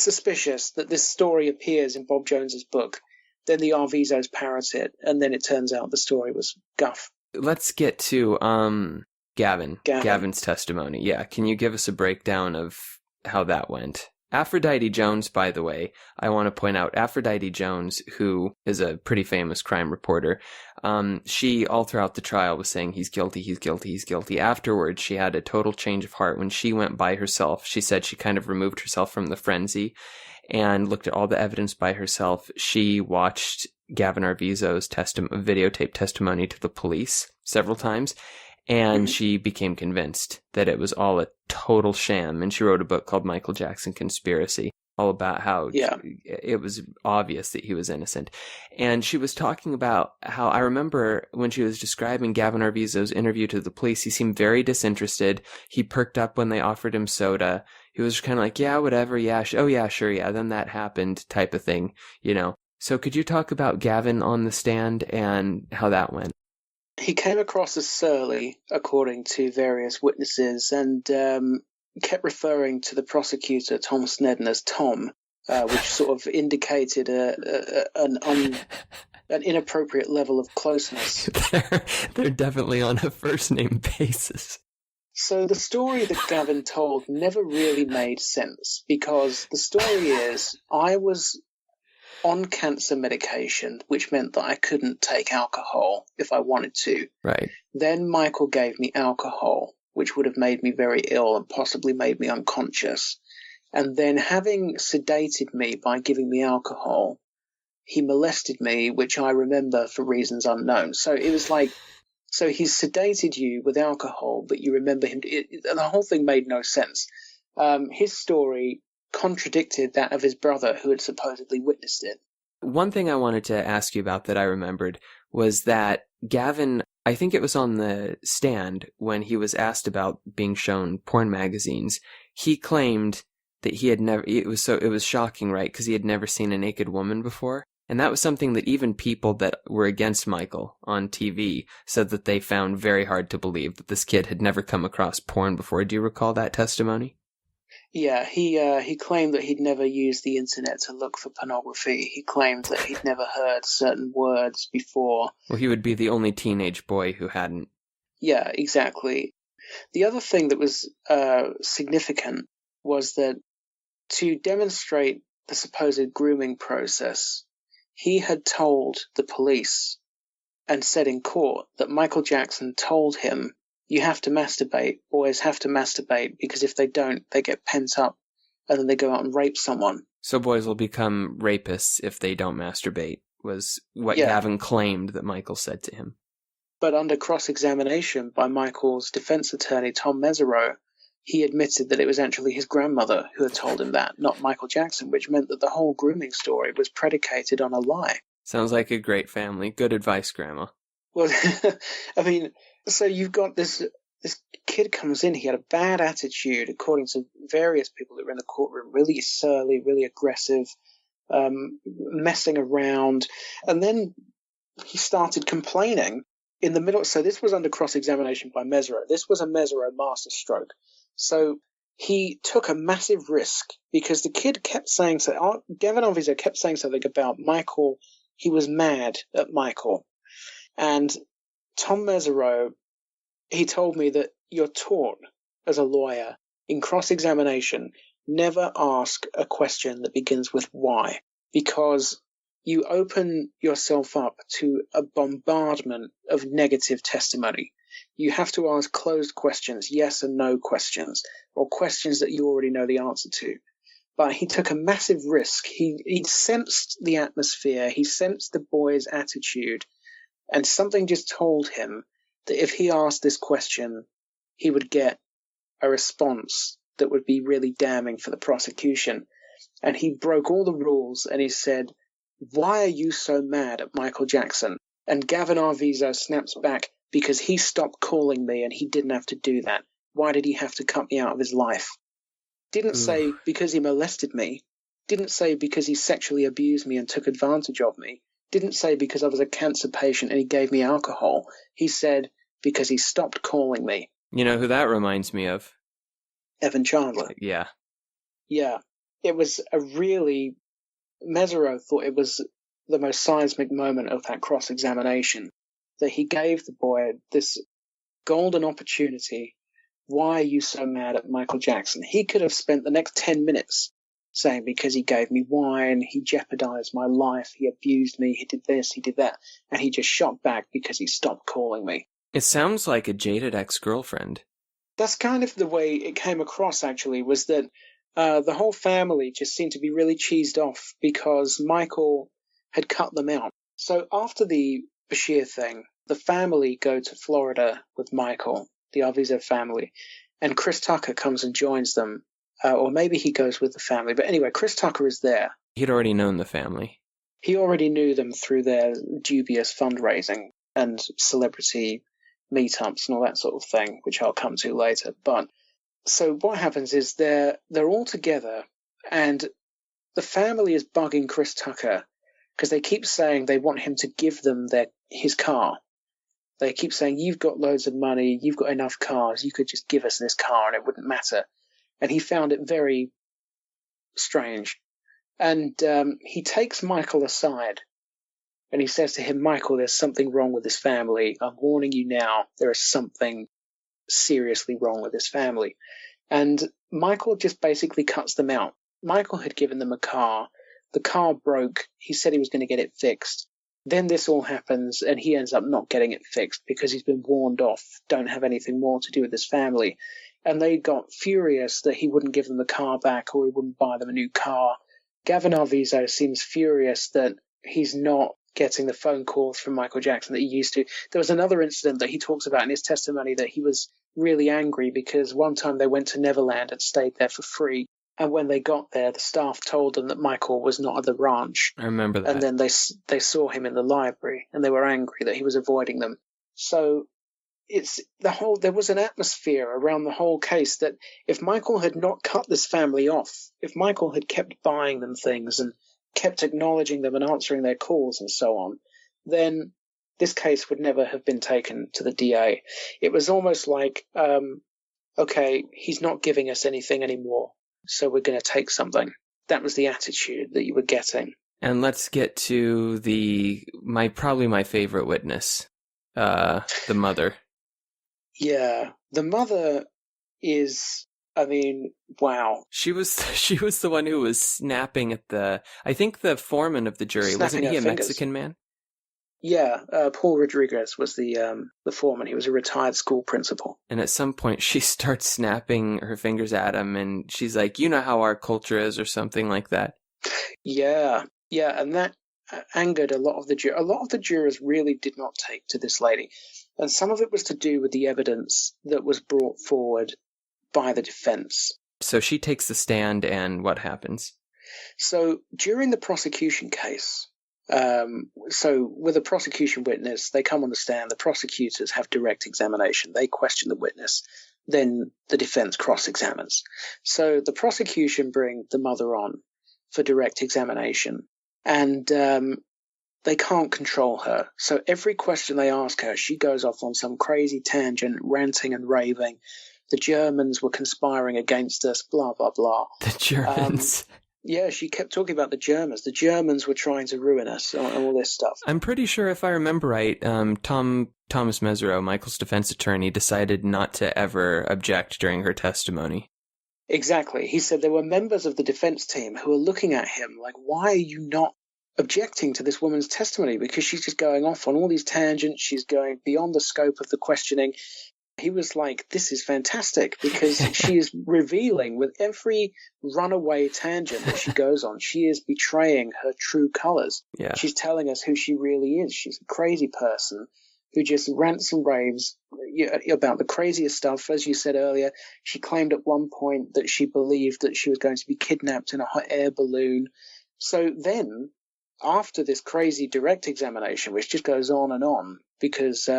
suspicious that this story appears in Bob Jones's book, then the Arvizos parrot it, and then it turns out the story was guff. Let's get to Gavin's testimony. Yeah. Can you give us a breakdown of how that went? Aphrodite Jones, by the way, I want to point out Aphrodite Jones, who is a pretty famous crime reporter, she all throughout the trial was saying he's guilty, he's guilty, he's guilty. Afterwards, she had a total change of heart when she went by herself. She said she kind of removed herself from the frenzy and looked at all the evidence by herself. She watched Gavin Arvizo's videotape testimony to the police several times. And she became convinced that it was all a total sham. And she wrote a book called Michael Jackson Conspiracy, all about how it was obvious that he was innocent. And she was talking about how, I remember when she was describing Gavin Arvizo's interview to the police, he seemed very disinterested. He perked up when they offered him soda. He was kind of like, yeah, whatever, yeah, oh yeah, sure, yeah, then that happened type of thing, So could you talk about Gavin on the stand and how that went? He came across as surly, according to various witnesses, and kept referring to the prosecutor, Tom Snedden, as Tom, which sort of indicated an inappropriate level of closeness. They're definitely on a first-name basis. So the story that Gavin told never really made sense, because the story is, I was on cancer medication, which meant that I couldn't take alcohol if I wanted to. Right. Then Michael gave me alcohol, which would have made me very ill and possibly made me unconscious. And then, having sedated me by giving me alcohol, he molested me, which I remember for reasons unknown. So it was like, so he sedated you with alcohol, but you remember him. The whole thing made no sense. His story contradicted that of his brother, who had supposedly witnessed it. One thing I wanted to ask you about that I remembered was that Gavin, I think it was on the stand when he was asked about being shown porn magazines, he claimed that he had never, it was shocking, right? Because he had never seen a naked woman before. And that was something that even people that were against Michael on TV said that they found very hard to believe, that this kid had never come across porn before. Do you recall that testimony? Yeah, he claimed that he'd never used the internet to look for pornography. He claimed that he'd never heard certain words before. Well, he would be the only teenage boy who hadn't. Yeah, exactly. The other thing that was significant was that to demonstrate the supposed grooming process, he had told the police and said in court that Michael Jackson told him, you have to masturbate, boys have to masturbate, because if they don't, they get pent up and then they go out and rape someone. So boys will become rapists if they don't masturbate, was what Gavin claimed that Michael said to him. But under cross-examination by Michael's defense attorney, Tom Mesereau, he admitted that it was actually his grandmother who had told him that, not Michael Jackson, which meant that the whole grooming story was predicated on a lie. Sounds like a great family. Good advice, Grandma. Well, I mean, so you've got this kid comes in, he had a bad attitude, according to various people that were in the courtroom, really surly, really aggressive, messing around. And then he started complaining in the middle. So this was under cross-examination by Mesereau. This was a Mesereau masterstroke. So he took a massive risk because the kid kept saying, Gavin Arvizo kept saying something about Michael. He was mad at Michael. And Tom Mesereau, he told me that you're taught as a lawyer in cross-examination never ask a question that begins with why, because you open yourself up to a bombardment of negative testimony. You have to ask closed questions, yes and no questions, or questions that you already know the answer to. But he took a massive risk. He sensed the atmosphere. He sensed the boy's attitude. And something just told him that if he asked this question, he would get a response that would be really damning for the prosecution. And he broke all the rules and he said, "Why are you so mad at Michael Jackson?" And Gavin Arvizo snaps back, "Because he stopped calling me and he didn't have to do that. Why did he have to cut me out of his life?" Didn't say because he molested me. Didn't say because he sexually abused me and took advantage of me. Didn't say because I was a cancer patient and he gave me alcohol. He said because he stopped calling me. You know who that reminds me of? Evan Chandler. Yeah. Yeah. It was a really... Mesereau thought it was the most seismic moment of that cross-examination, that he gave the boy this golden opportunity. Why are you so mad at Michael Jackson? He could have spent the next 10 minutes saying because he gave me wine, he jeopardized my life, he abused me, he did this, he did that, and he just shot back because he stopped calling me. It sounds like a jaded ex-girlfriend. That's kind of the way it came across, actually, was that the whole family just seemed to be really cheesed off because Michael had cut them out. So after the Bashir thing, the family go to Florida with Michael, the Arvizo family, and Chris Tucker comes and joins them. Or maybe he goes with the family. But anyway, Chris Tucker is there. He'd already known the family. He already knew them through their dubious fundraising and celebrity meetups and all that sort of thing, which I'll come to later. But so what happens is they're all together, and the family is bugging Chris Tucker because they keep saying they want him to give them his car. They keep saying, "You've got loads of money, you've got enough cars, you could just give us this car and it wouldn't matter." And he found it very strange. And he takes Michael aside and he says to him, "Michael, there's something wrong with this family. I'm warning you now, there is something seriously wrong with this family." And Michael just basically cuts them out. Michael had given them a car. The car broke. He said he was going to get it fixed. Then this all happens and he ends up not getting it fixed because he's been warned off, don't have anything more to do with this family. And they got furious that he wouldn't give them the car back or he wouldn't buy them a new car. Gavin Arvizo seems furious that he's not getting the phone calls from Michael Jackson that he used to. There was another incident that he talks about in his testimony that he was really angry because one time they went to Neverland and stayed there for free. And when they got there, the staff told them that Michael was not at the ranch. I remember that. And then they saw him in the library and they were angry that he was avoiding them. So there was an atmosphere around the whole case that if Michael had not cut this family off, if Michael had kept buying them things and kept acknowledging them and answering their calls and so on, then this case would never have been taken to the DA. It was almost like, okay, he's not giving us anything anymore, so we're going to take something. That was the attitude that you were getting. And let's get to probably my favorite witness, the mother. Yeah, the mother is, wow. She was the one who was snapping at I think the foreman of the jury. Snapping Wasn't he a fingers. Mexican man? Yeah, Paul Rodriguez was the foreman. He was a retired school principal. And at some point she starts snapping her fingers at him and she's like, "You know how our culture is," or something like that. Yeah, and that angered a lot of the jurors. A lot of the jurors really did not take to this lady. And some of it was to do with the evidence that was brought forward by the defense. So she takes the stand, and what happens? So during the prosecution case, so with a prosecution witness, they come on the stand, the prosecutors have direct examination, they question the witness, then the defense cross-examines. So the prosecution bring the mother on for direct examination, and they can't control her. So every question they ask her, she goes off on some crazy tangent, ranting and raving. The Germans were conspiring against us, blah, blah, blah. The Germans. Yeah, she kept talking about the Germans. The Germans were trying to ruin us and all this stuff. I'm pretty sure, if I remember right, Thomas Mesereau, Michael's defense attorney, decided not to ever object during her testimony. Exactly. He said there were members of the defense team who were looking at him like, why are you not objecting to this woman's testimony? Because she's just going off on all these tangents. She's going beyond the scope of the questioning. He was like, this is fantastic, because she is revealing with every runaway tangent that she goes on, she is betraying her true colors. Yeah. She's telling us who she really is. She's a crazy person who just rants and raves about the craziest stuff. As you said earlier, she claimed at one point that she believed that she was going to be kidnapped in a hot air balloon. So then, after this crazy direct examination, which just goes on, because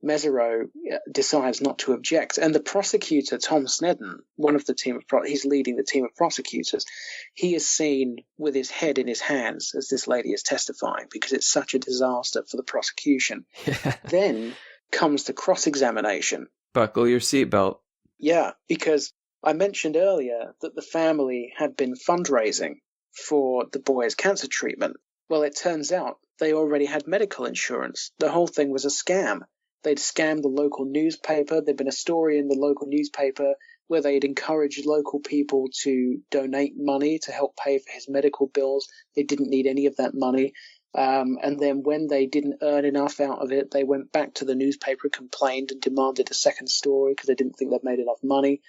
Mesereau decides not to object, and the prosecutor, Tom Snedden, one of the team of he's leading the team of prosecutors, he is seen with his head in his hands as this lady is testifying, because it's such a disaster for the prosecution. Then comes the cross-examination. Buckle your seatbelt. Yeah, because I mentioned earlier that the family had been fundraising for the boy's cancer treatment. Well, it turns out they already had medical insurance. The whole thing was a scam. They'd scammed the local newspaper. There'd been a story in the local newspaper where they'd encouraged local people to donate money to help pay for his medical bills. They didn't need any of that money. And then when they didn't earn enough out of it, they went back to the newspaper, complained, and demanded a second story because they didn't think they'd made enough money.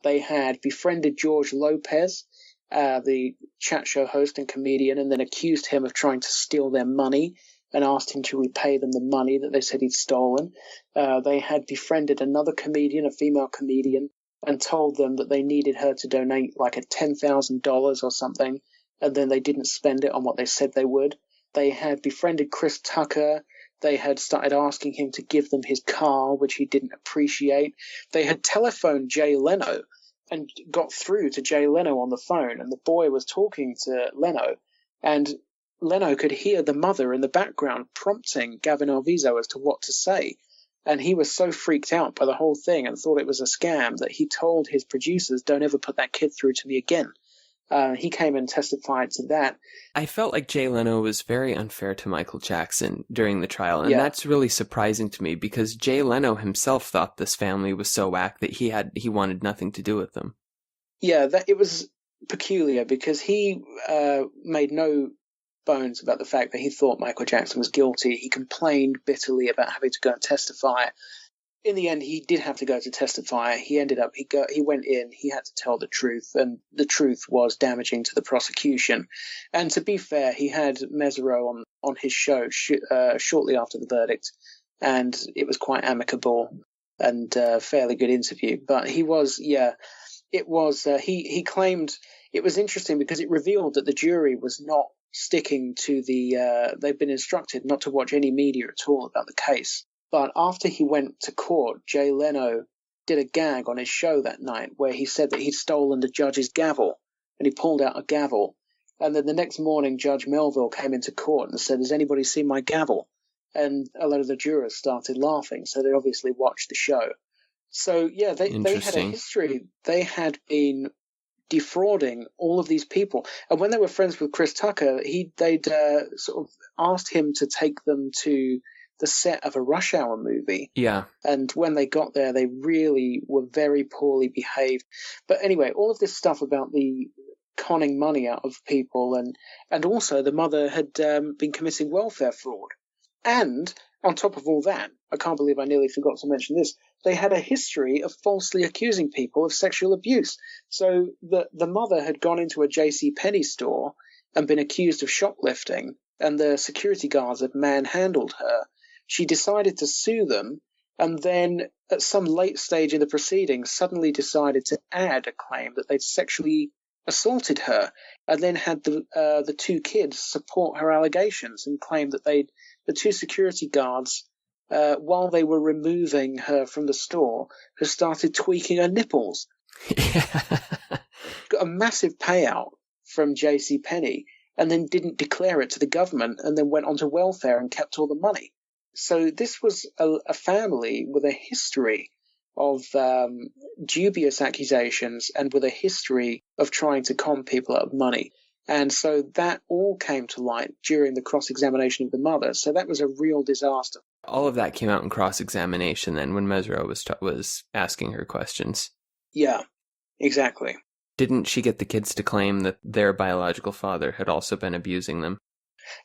They had befriended George Lopez, the chat show host and comedian, and then accused him of trying to steal their money and asked him to repay them the money that they said he'd stolen. They had befriended another comedian, a female comedian, and told them that they needed her to donate like $10,000 or something, and then they didn't spend it on what they said they would. They had befriended Chris Tucker. They had started asking him to give them his car, which he didn't appreciate. They had telephoned Jay Leno and got through to Jay Leno on the phone, and the boy was talking to Leno, and Leno could hear the mother in the background prompting Gavin Arvizo as to what to say. And he was so freaked out by the whole thing and thought it was a scam that he told his producers, don't ever put that kid through to me again. He came and testified to that. I felt like Jay Leno was very unfair to Michael Jackson during the trial, and that's really surprising to me because Jay Leno himself thought this family was so whack that he wanted nothing to do with them. Yeah, it was peculiar because he made no bones about the fact that he thought Michael Jackson was guilty. He complained bitterly about having to go and testify. In the end, he did have to go to testify. He ended up, he went in, he had to tell the truth, and the truth was damaging to the prosecution. And to be fair, he had Mesereau on his show shortly after the verdict, and it was quite amicable and a fairly good interview. But he was, he claimed, it was interesting because it revealed that the jury was not sticking to they've been instructed not to watch any media at all about the case. But after he went to court, Jay Leno did a gag on his show that night where he said that he'd stolen the judge's gavel, and he pulled out a gavel. And then the next morning, Judge Melville came into court and said, has anybody seen my gavel? And a lot of the jurors started laughing, so they obviously watched the show. So, yeah, they had a history. They had been defrauding all of these people. And when they were friends with Chris Tucker, they'd sort of asked him to take them to the set of a Rush Hour movie. Yeah. And when they got there, they really were very poorly behaved. But anyway, all of this stuff about the conning money out of people, and also the mother had been committing welfare fraud. And on top of all that, I can't believe I nearly forgot to mention this, they had a history of falsely accusing people of sexual abuse. So the mother had gone into a JCPenney store and been accused of shoplifting, and the security guards had manhandled her. She decided to sue them, and then at some late stage in the proceedings suddenly decided to add a claim that they'd sexually assaulted her, and then had the two kids support her allegations and claim that the two security guards, while they were removing her from the store, had started tweaking her nipples. Got a massive payout from JCPenney, and then didn't declare it to the government, and then went on to welfare and kept all the money. So this was a family with a history of dubious accusations and with a history of trying to con people out of money. And so that all came to light during the cross-examination of the mother. So that was a real disaster. All of that came out in cross-examination then when Mesereau was asking her questions. Yeah. Exactly. Didn't she get the kids to claim that their biological father had also been abusing them?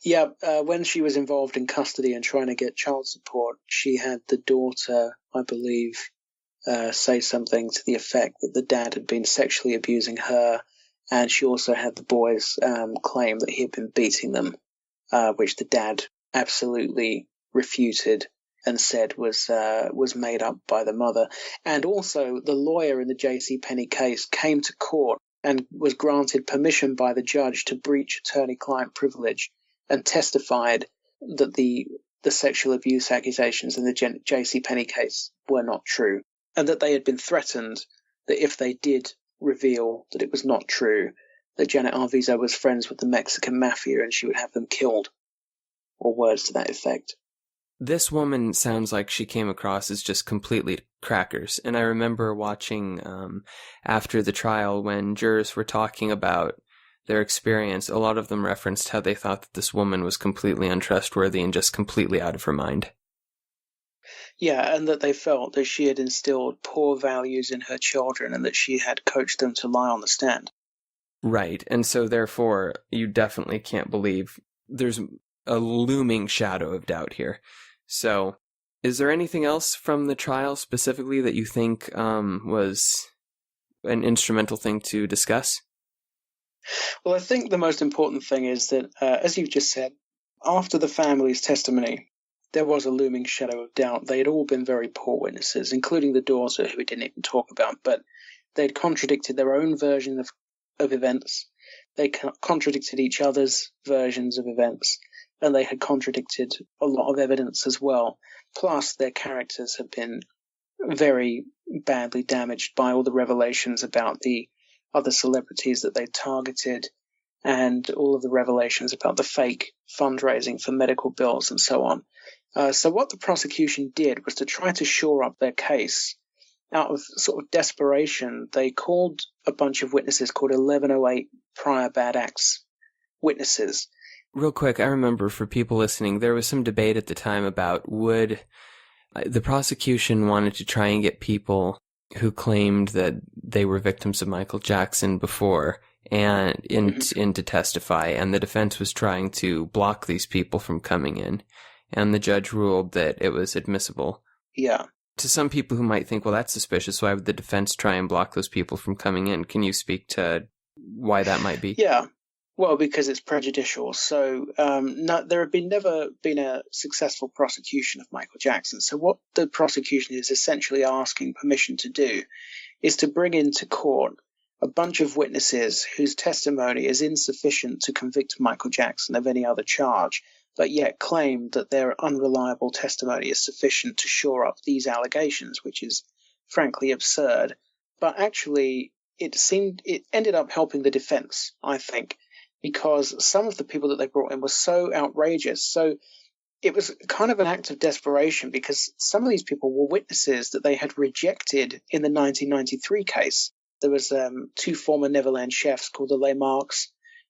Yeah, when she was involved in custody and trying to get child support, she had the daughter, I believe, say something to the effect that the dad had been sexually abusing her, and she also had the boys claim that he had been beating them, which the dad absolutely refuted and said was made up by the mother. And also, the lawyer in the JCPenney case came to court and was granted permission by the judge to breach attorney-client privilege and testified that the sexual abuse accusations in the JCPenney case were not true, and that they had been threatened that if they did reveal that it was not true, that Janet Arvizo was friends with the Mexican mafia and she would have them killed, or words to that effect. This woman sounds like she came across as just completely crackers. And I remember watching after the trial when jurors were talking about their experience, a lot of them referenced how they thought that this woman was completely untrustworthy and just completely out of her mind. Yeah, and that they felt that she had instilled poor values in her children and that she had coached them to lie on the stand. Right, and so therefore, you definitely can't believe there's a looming shadow of doubt here. So, is there anything else from the trial specifically that you think was an instrumental thing to discuss? Well, I think the most important thing is that, as you've just said, after the family's testimony, there was a looming shadow of doubt. They had all been very poor witnesses, including the daughter, who we didn't even talk about, but they'd contradicted their own version of events. They contradicted each other's versions of events, and they had contradicted a lot of evidence as well. Plus, their characters had been very badly damaged by all the revelations about the other celebrities that they targeted and all of the revelations about the fake fundraising for medical bills and so on. So what the prosecution did was to try to shore up their case. Out of sort of desperation, they called a bunch of witnesses called 1108 prior bad acts witnesses. Real quick, I remember for people listening, there was some debate at the time about the prosecution wanted to try and get people who claimed that they were victims of Michael Jackson before and in to testify, and the defense was trying to block these people from coming in, and the judge ruled that it was admissible. Yeah. To some people who might think, well, that's suspicious, why would the defense try and block those people from coming in? Can you speak to why that might be? Yeah. Well, because it's prejudicial. So there have never been a successful prosecution of Michael Jackson. So what the prosecution is essentially asking permission to do is to bring into court a bunch of witnesses whose testimony is insufficient to convict Michael Jackson of any other charge, but yet claim that their unreliable testimony is sufficient to shore up these allegations, which is frankly absurd. But actually, it ended up helping the defense, I think, because some of the people that they brought in were so outrageous. So it was kind of an act of desperation, because some of these people were witnesses that they had rejected in the 1993 case. There was two former Neverland chefs called the Laymarks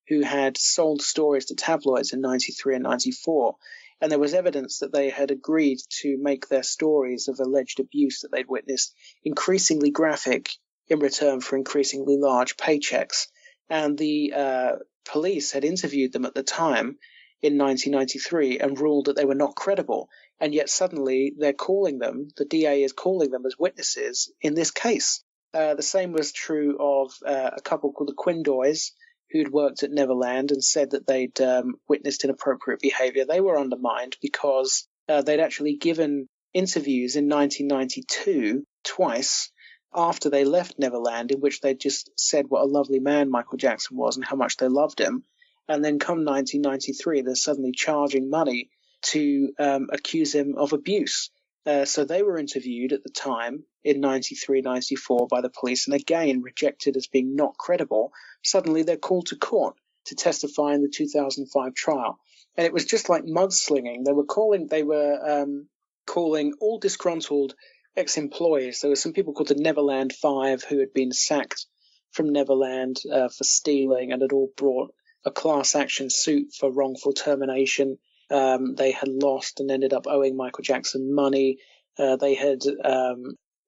who had sold stories to tabloids in 93 and 94. And there was evidence that they had agreed to make their stories of alleged abuse that they'd witnessed increasingly graphic in return for increasingly large paychecks. And the police had interviewed them at the time in 1993 and ruled that they were not credible. And yet suddenly they're calling them, the DA is calling them as witnesses in this case. The same was true of a couple called the Quindoys, who'd worked at Neverland and said that they'd witnessed inappropriate behavior. They were undermined because they'd actually given interviews in 1992 twice after they left Neverland, in which they just said what a lovely man Michael Jackson was and how much they loved him. And then come 1993, they're suddenly charging money to accuse him of abuse. So they were interviewed at the time in 93, 94 by the police, and again rejected as being not credible. Suddenly they're called to court to testify in the 2005 trial. And it was just like mudslinging. They were calling all disgruntled ex-employees. There were some people called the Neverland Five who had been sacked from Neverland for stealing and had all brought a class action suit for wrongful termination. They had lost and ended up owing Michael Jackson money. They had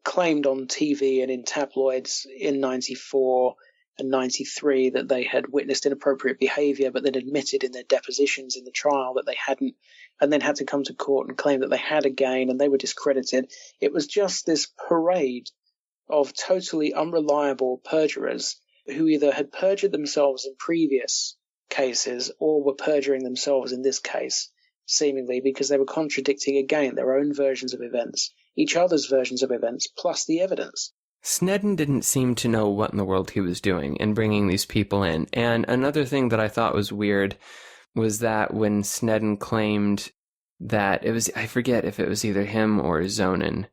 claimed on TV and in tabloids in 94 and 93 that they had witnessed inappropriate behavior, but then admitted in their depositions in the trial that they hadn't, and then had to come to court and claim that they had again, and they were discredited. It was just this parade of totally unreliable perjurers who either had perjured themselves in previous cases or were perjuring themselves in this case, seemingly because they were contradicting again their own versions of events, each other's versions of events, plus the evidence. Snedden didn't seem to know what in the world he was doing in bringing these people in. And another thing that I thought was weird was that when Snedden claimed that it was, I forget if it was either him or Zonin,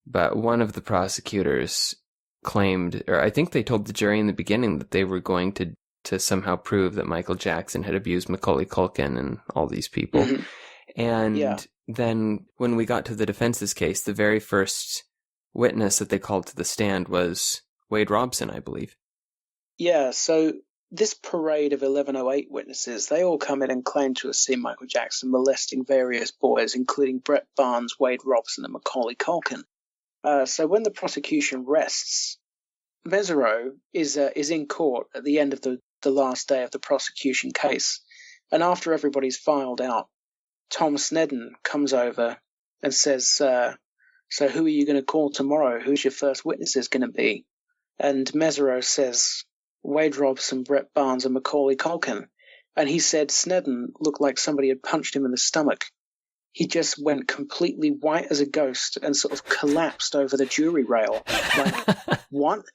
but one of the prosecutors claimed, or I think they told the jury in the beginning that they were going to somehow prove that Michael Jackson had abused Macaulay Culkin and all these people. Mm-hmm. And then when we got to the defense's case, the very first witness that they called to the stand was Wade Robson, I believe. Yeah, so this parade of 1108 witnesses, they all come in and claim to have seen Michael Jackson molesting various boys, including Brett Barnes, Wade Robson, and Macaulay Culkin. So when the prosecution rests, Mesereau is in court at the end of the last day of the prosecution case. And after everybody's filed out, Tom Snedden comes over and says, so who are you going to call tomorrow? Who's your first witnesses going to be? And Mesereau says, Wade Robson, Brett Barnes, and Macaulay Culkin. And he said Snedden looked like somebody had punched him in the stomach. He just went completely white as a ghost and sort of collapsed over the jury rail. Like, what?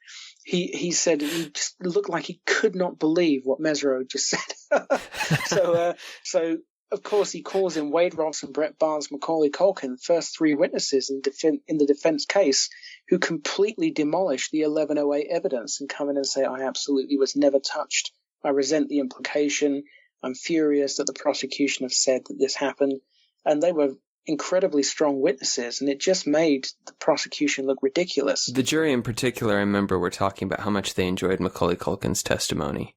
He said he just looked like he could not believe what Mesereau just said. So of course, he calls in Wade Robson, Brett Barnes, Macaulay Culkin, first three witnesses in the defense case, who completely demolish the 1108 evidence and come in and say, I absolutely was never touched. I resent the implication. I'm furious that the prosecution have said that this happened. And they were incredibly strong witnesses, and it just made the prosecution look ridiculous. The jury in particular, I remember, were talking about how much they enjoyed Macaulay Culkin's testimony.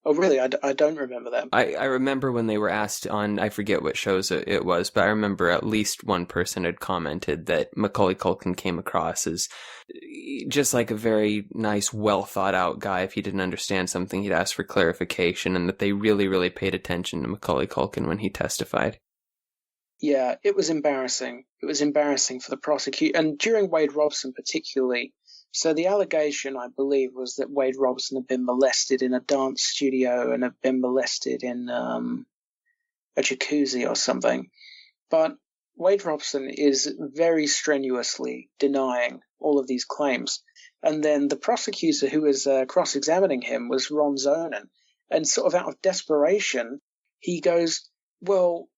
Oh, really? I don't remember that. I remember when they were asked on, I forget what shows it was, but I remember at least one person had commented that Macaulay Culkin came across as just like a very nice, well-thought-out guy. If he didn't understand something, he'd ask for clarification, and that they really, really paid attention to Macaulay Culkin when he testified. Yeah, it was embarrassing. It was embarrassing for the prosecution, and during Wade Robson particularly. So the allegation, I believe, was that Wade Robson had been molested in a dance studio and had been molested in a jacuzzi or something. But Wade Robson is very strenuously denying all of these claims. And then the prosecutor who was cross-examining him was Ron Zonin. And sort of out of desperation, he goes, well,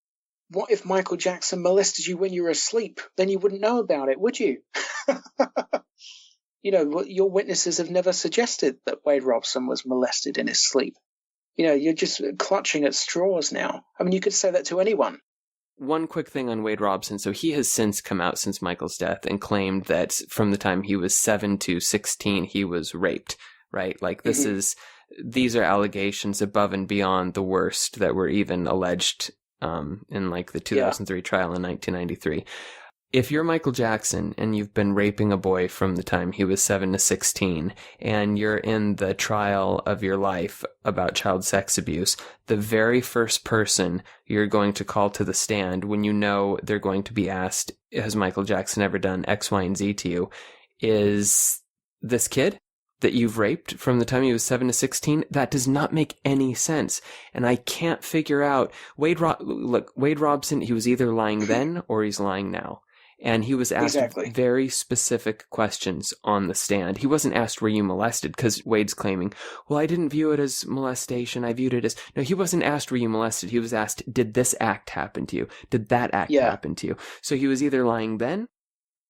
what if Michael Jackson molested you when you were asleep? Then you wouldn't know about it, would you? You know, your witnesses have never suggested that Wade Robson was molested in his sleep. You know, you're just clutching at straws now. I mean, you could say that to anyone. One quick thing on Wade Robson. So he has since come out since Michael's death and claimed that from the time he was 7 to 16, he was raped, right? Like these are allegations above and beyond the worst that were even alleged in like the 2003 trial in 1993. If you're Michael Jackson and you've been raping a boy from the time he was 7 to 16, and you're in the trial of your life about child sex abuse, the very first person you're going to call to the stand when you know they're going to be asked, has Michael Jackson ever done X, Y, and Z to you, is this kid that you've raped from the time he was 7 to 16? That does not make any sense. And I can't figure out, Wade Robson, he was either lying then or he's lying now. And he was asked very specific questions on the stand. He wasn't asked, were you molested? Because Wade's claiming, well, I didn't view it as molestation. I viewed it as... No, he wasn't asked, were you molested? He was asked, did this act happen to you? Did that act happen to you? So he was either lying then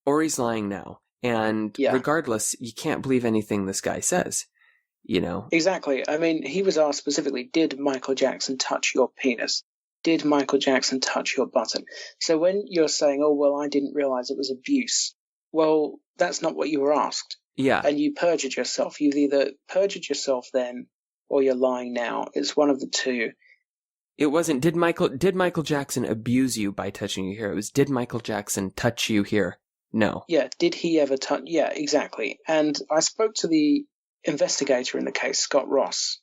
or he's lying now. And regardless, you can't believe anything this guy says, you know? Exactly. I mean, he was asked specifically, did Michael Jackson touch your penis? Did Michael Jackson touch your button? So when you're saying, oh, well, I didn't realize it was abuse, well, that's not what you were asked. Yeah. And you perjured yourself. You've either perjured yourself then or you're lying now. It's one of the two. It wasn't, did Michael Jackson abuse you by touching you here? It was, did Michael Jackson touch you here? No. Yeah, did he ever touch? Yeah, exactly. And I spoke to the investigator in the case, Scott Ross,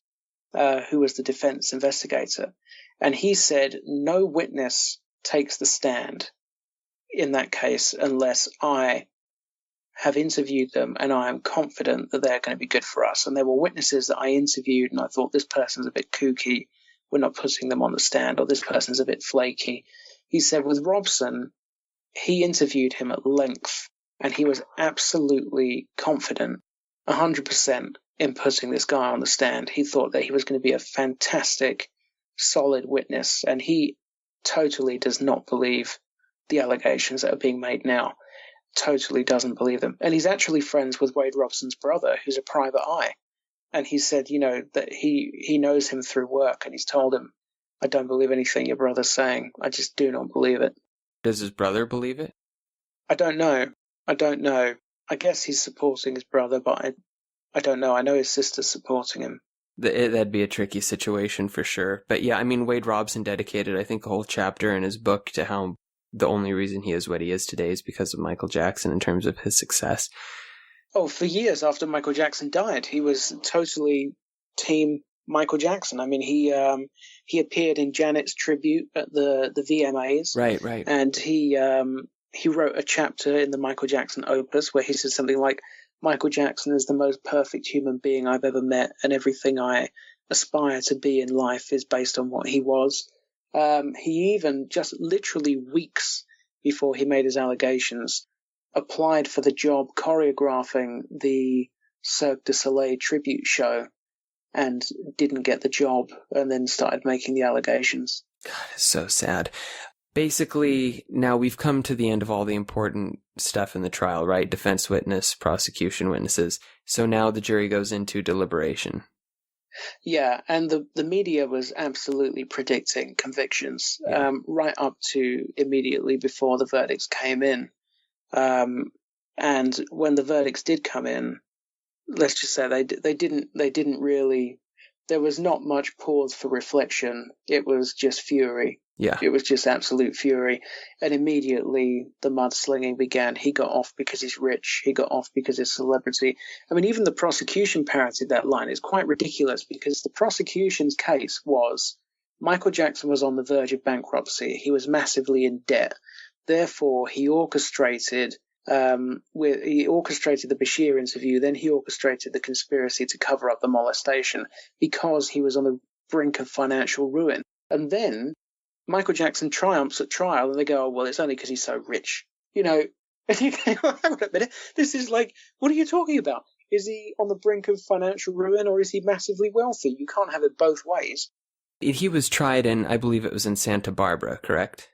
who was the defense investigator, and he said no witness takes the stand in that case unless I have interviewed them and I am confident that they're going to be good for us. And there were witnesses that I interviewed and I thought this person's a bit kooky, we're not putting them on the stand, or this person's a bit flaky. He said with Robson, he interviewed him at length and he was absolutely confident, 100%, in putting this guy on the stand. He thought that he was going to be a fantastic, solid witness, and he totally does not believe the allegations that are being made now. Totally doesn't believe them. And he's actually friends with Wade Robson's brother, who's a private eye. And he said, that he knows him through work, and he's told him, I don't believe anything your brother's saying. I just do not believe it. Does his brother believe it? I don't know. I guess he's supporting his brother, but I don't know. I know his sister's supporting him. That'd be a tricky situation for sure. But yeah, I mean, Wade Robson dedicated, I think, a whole chapter in his book to how the only reason he is what he is today is because of Michael Jackson in terms of his success. Oh, for years after Michael Jackson died, he was totally team Michael Jackson. I mean, he appeared in Janet's tribute at the VMAs. Right. And he wrote a chapter in the Michael Jackson opus where he said something like, Michael Jackson is the most perfect human being I've ever met, and everything I aspire to be in life is based on what he was. He even, just literally weeks before he made his allegations, applied for the job choreographing the Cirque du Soleil tribute show and didn't get the job, and then started making the allegations. God, it's so sad. Basically, now we've come to the end of all the important stuff in the trial, right? Defense witness, prosecution witnesses. So now the jury goes into deliberation. Yeah, and the media was absolutely predicting convictions, right up to immediately before the verdicts came in. And when the verdicts did come in, let's just say they didn't really. There was not much pause for reflection. It was just fury. Yeah. It was just absolute fury. And immediately the mudslinging began. He got off because he's rich. He got off because he's a celebrity. I mean, even the prosecution parroted that line. It's quite ridiculous because the prosecution's case was Michael Jackson was on the verge of bankruptcy. He was massively in debt. Therefore, he orchestrated the Bashir interview, then he orchestrated the conspiracy to cover up the molestation because he was on the brink of financial ruin. And then Michael Jackson triumphs at trial, and they go, oh, well, it's only because he's so rich. And you go, hang on a minute, this is like, what are you talking about? Is he on the brink of financial ruin, or is he massively wealthy? You can't have it both ways. He was tried in, I believe it was in Santa Barbara, correct?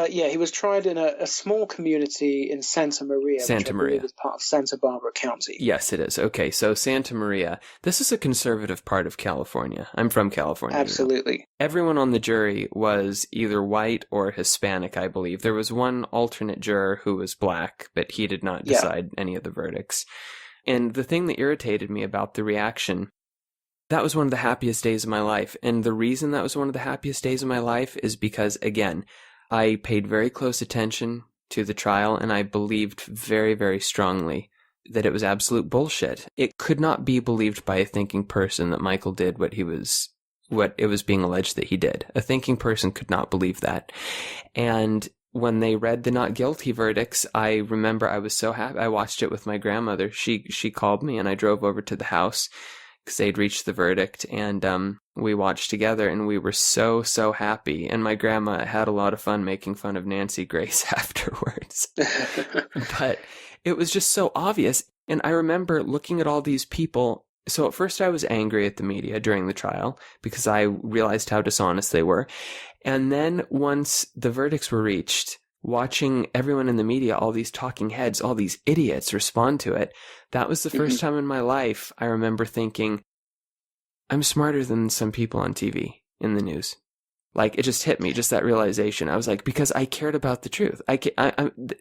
Yeah, he was tried in a small community in Santa Maria, which I believe is part of Santa Barbara County. Yes, it is. Okay, so Santa Maria. This is a conservative part of California. I'm from California. Absolutely. Everyone on the jury was either white or Hispanic, I believe. There was one alternate juror who was black, but he did not decide any of the verdicts. And the thing that irritated me about the reaction, that was one of the happiest days of my life. And the reason that was one of the happiest days of my life is because, again, I paid very close attention to the trial, and I believed very, very strongly that it was absolute bullshit. It could not be believed by a thinking person that Michael did what it was being alleged that he did. A thinking person could not believe that. And when they read the not guilty verdicts, I remember I was so happy. I watched it with my grandmother. She called me, and I drove over to the house because they'd reached the verdict, and we watched together, and we were so, so happy. And my grandma had a lot of fun making fun of Nancy Grace afterwards. But it was just so obvious. And I remember looking at all these people. So at first I was angry at the media during the trial because I realized how dishonest they were. And then once the verdicts were reached, watching everyone in the media, all these talking heads, all these idiots respond to it, that was the first time in my life I remember thinking, I'm smarter than some people on TV in the news. Like, it just hit me, just that realization. I was like, because I cared about the truth.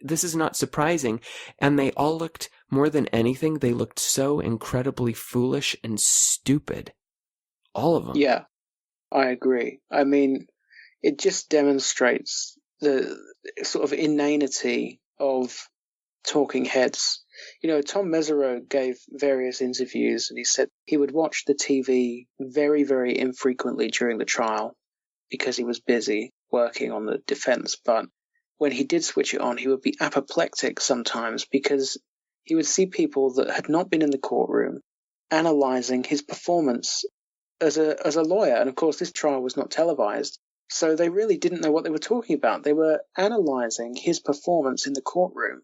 This is not surprising. And they all looked, more than anything, they looked so incredibly foolish and stupid. All of them. Yeah, I agree. I mean, it just demonstrates the sort of inanity of talking heads. You know, Tom Mesereau gave various interviews, and he said he would watch the TV very, very infrequently during the trial because he was busy working on the defense. But when he did switch it on, he would be apoplectic sometimes because he would see people that had not been in the courtroom analyzing his performance as a lawyer. And of course, this trial was not televised, so they really didn't know what they were talking about. They were analyzing his performance in the courtroom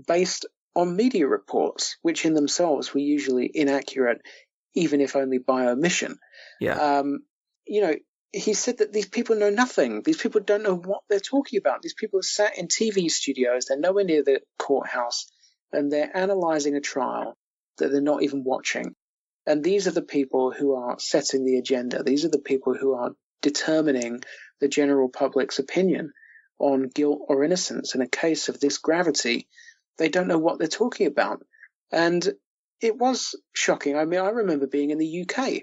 based on media reports, which in themselves were usually inaccurate, even if only by omission. Yeah. You know, he said that these people know nothing. These people don't know what they're talking about. These people are sat in TV studios. They're nowhere near the courthouse, and they're analyzing a trial that they're not even watching. And these are the people who are setting the agenda. These are the people who are determining the general public's opinion on guilt or innocence. In a case of this gravity, they don't know what they're talking about. And it was shocking. I mean, I remember being in the UK.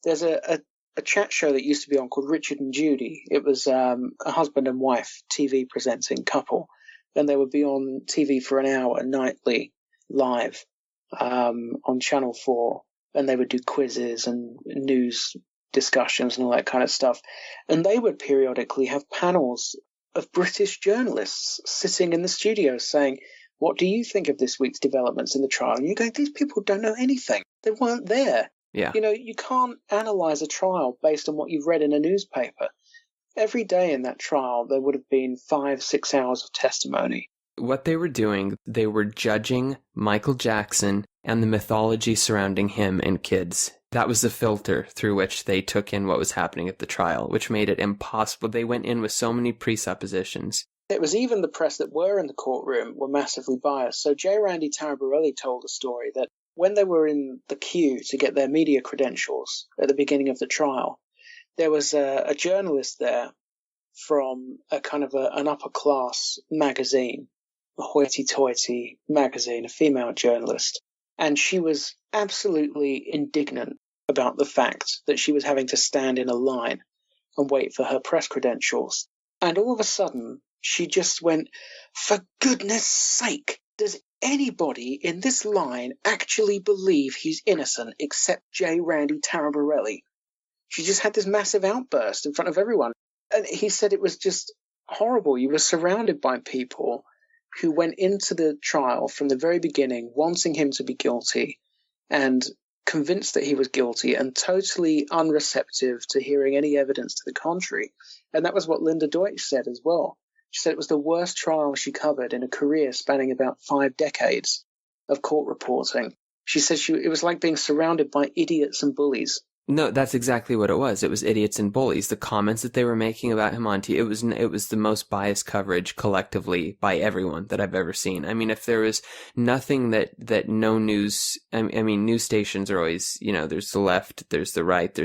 There's a chat show that used to be on called Richard and Judy. It was a husband and wife TV presenting couple. And they would be on TV for an hour nightly live on Channel 4. And they would do quizzes and news discussions and all that kind of stuff. And they would periodically have panels of British journalists sitting in the studio saying, what do you think of this week's developments in the trial? And you go, these people don't know anything. They weren't there. Yeah. You know, you can't analyze a trial based on what you've read in a newspaper. Every day in that trial, there would have been 5-6 hours of testimony. What they were doing, they were judging Michael Jackson and the mythology surrounding him and kids. That was the filter through which they took in what was happening at the trial, which made it impossible. They went in with so many presuppositions. It was even the press that were in the courtroom were massively biased. So J. Randy Taraborelli told a story that when they were in the queue to get their media credentials at the beginning of the trial, there was a journalist there from a kind of an upper-class magazine, a hoity-toity magazine, a female journalist, and she was absolutely indignant about the fact that she was having to stand in a line and wait for her press credentials. And all of a sudden, she just went, for goodness sake, does anybody in this line actually believe he's innocent except J. Randy Taraborelli? She just had this massive outburst in front of everyone. And he said it was just horrible. You were surrounded by people who went into the trial from the very beginning wanting him to be guilty and convinced that he was guilty and totally unreceptive to hearing any evidence to the contrary. And that was what Linda Deutsch said as well. She said it was the worst trial she covered in a career spanning about 5 decades of court reporting. She said it was like being surrounded by idiots and bullies. No, that's exactly what it was. It was idiots and bullies. The comments that they were making about him on TV, it was the most biased coverage collectively by everyone that I've ever seen. I mean, if there was nothing that no news, I mean, news stations are always, you know, there's the left, there's the right,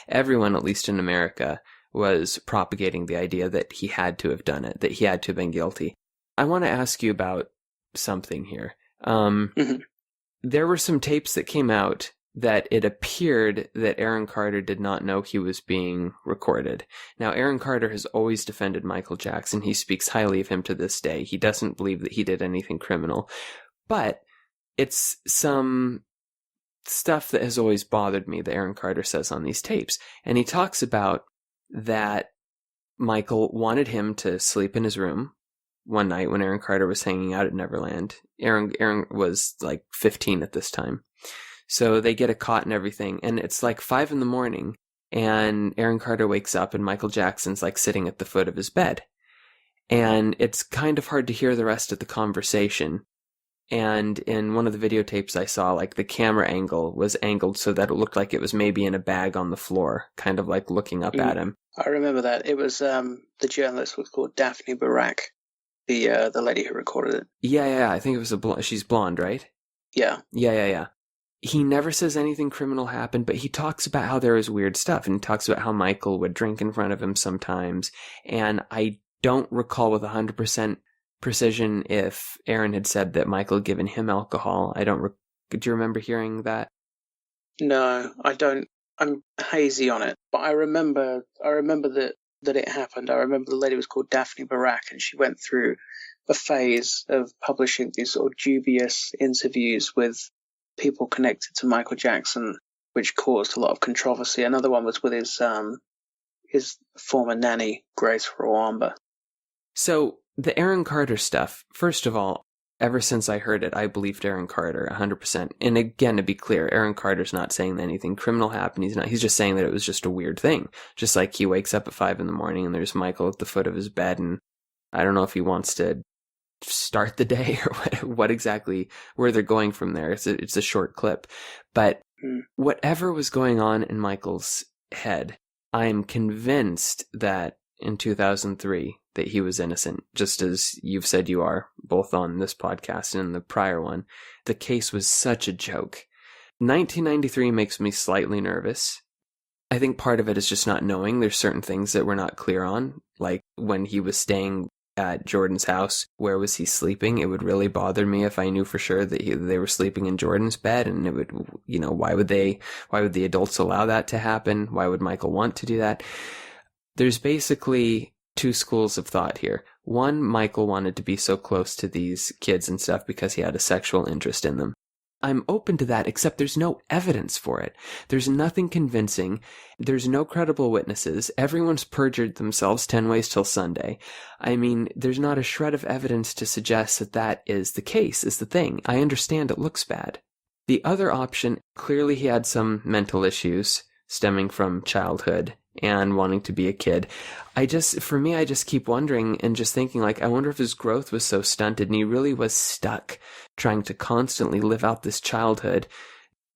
everyone, at least in America, was propagating the idea that he had to have done it, that he had to have been guilty. I want to ask you about something here. There were some tapes that came out that it appeared that Aaron Carter did not know he was being recorded. Now, Aaron Carter has always defended Michael Jackson. He speaks highly of him to this day. He doesn't believe that he did anything criminal. But it's some stuff that has always bothered me that Aaron Carter says on these tapes. And he talks about that Michael wanted him to sleep in his room one night when Aaron Carter was hanging out at Neverland. Aaron was like 15 at this time. So they get a cot and everything, and it's like 5 a.m, and Aaron Carter wakes up, and Michael Jackson's like sitting at the foot of his bed. And it's kind of hard to hear the rest of the conversation. And in one of the videotapes I saw, like the camera angle was angled so that it looked like it was maybe in a bag on the floor, kind of like looking up at him. I remember that. It was the journalist was called Daphne Barak, the lady who recorded it. Yeah. I think it was she's blonde, right? Yeah. Yeah. He never says anything criminal happened, but he talks about how there was weird stuff, and he talks about how Michael would drink in front of him sometimes. And I don't recall with 100% precision if Aaron had said that Michael had given him alcohol. Do you remember hearing that? No, I don't. I'm hazy on it, but I remember that it happened. I remember the lady was called Daphne Barak, and she went through a phase of publishing these sort of dubious interviews with people connected to Michael Jackson, which caused a lot of controversy. Another one was with his former nanny, Grace Rawamba. So the Aaron Carter stuff, first of all, ever since I heard it, I believed Aaron Carter 100%. And again, to be clear, Aaron Carter's not saying that anything criminal happened. He's just saying that it was just a weird thing. Just like he wakes up at 5 a.m. and there's Michael at the foot of his bed, and I don't know if he wants to start the day or what exactly, where they're going from there. It's a short clip. But whatever was going on in Michael's head, I am convinced that in 2003 that he was innocent, just as you've said you are, both on this podcast and the prior one. The case was such a joke. 1993 makes me slightly nervous. I think part of it is just not knowing. There's certain things that we're not clear on, like when he was staying at Jordan's house, where was he sleeping? It would really bother me if I knew for sure that they were sleeping in Jordan's bed, and it would, why would the adults allow that to happen? Why would Michael want to do that? There's basically two schools of thought here. One, Michael wanted to be so close to these kids and stuff because he had a sexual interest in them. I'm open to that, except there's no evidence for it. There's nothing convincing. There's no credible witnesses. Everyone's perjured themselves 10 ways till Sunday. I mean, there's not a shred of evidence to suggest that that is the case, is the thing. I understand it looks bad. The other option, clearly he had some mental issues stemming from childhood and wanting to be a kid. I just keep wondering and just thinking, like, I wonder if his growth was so stunted and he really was stuck trying to constantly live out this childhood.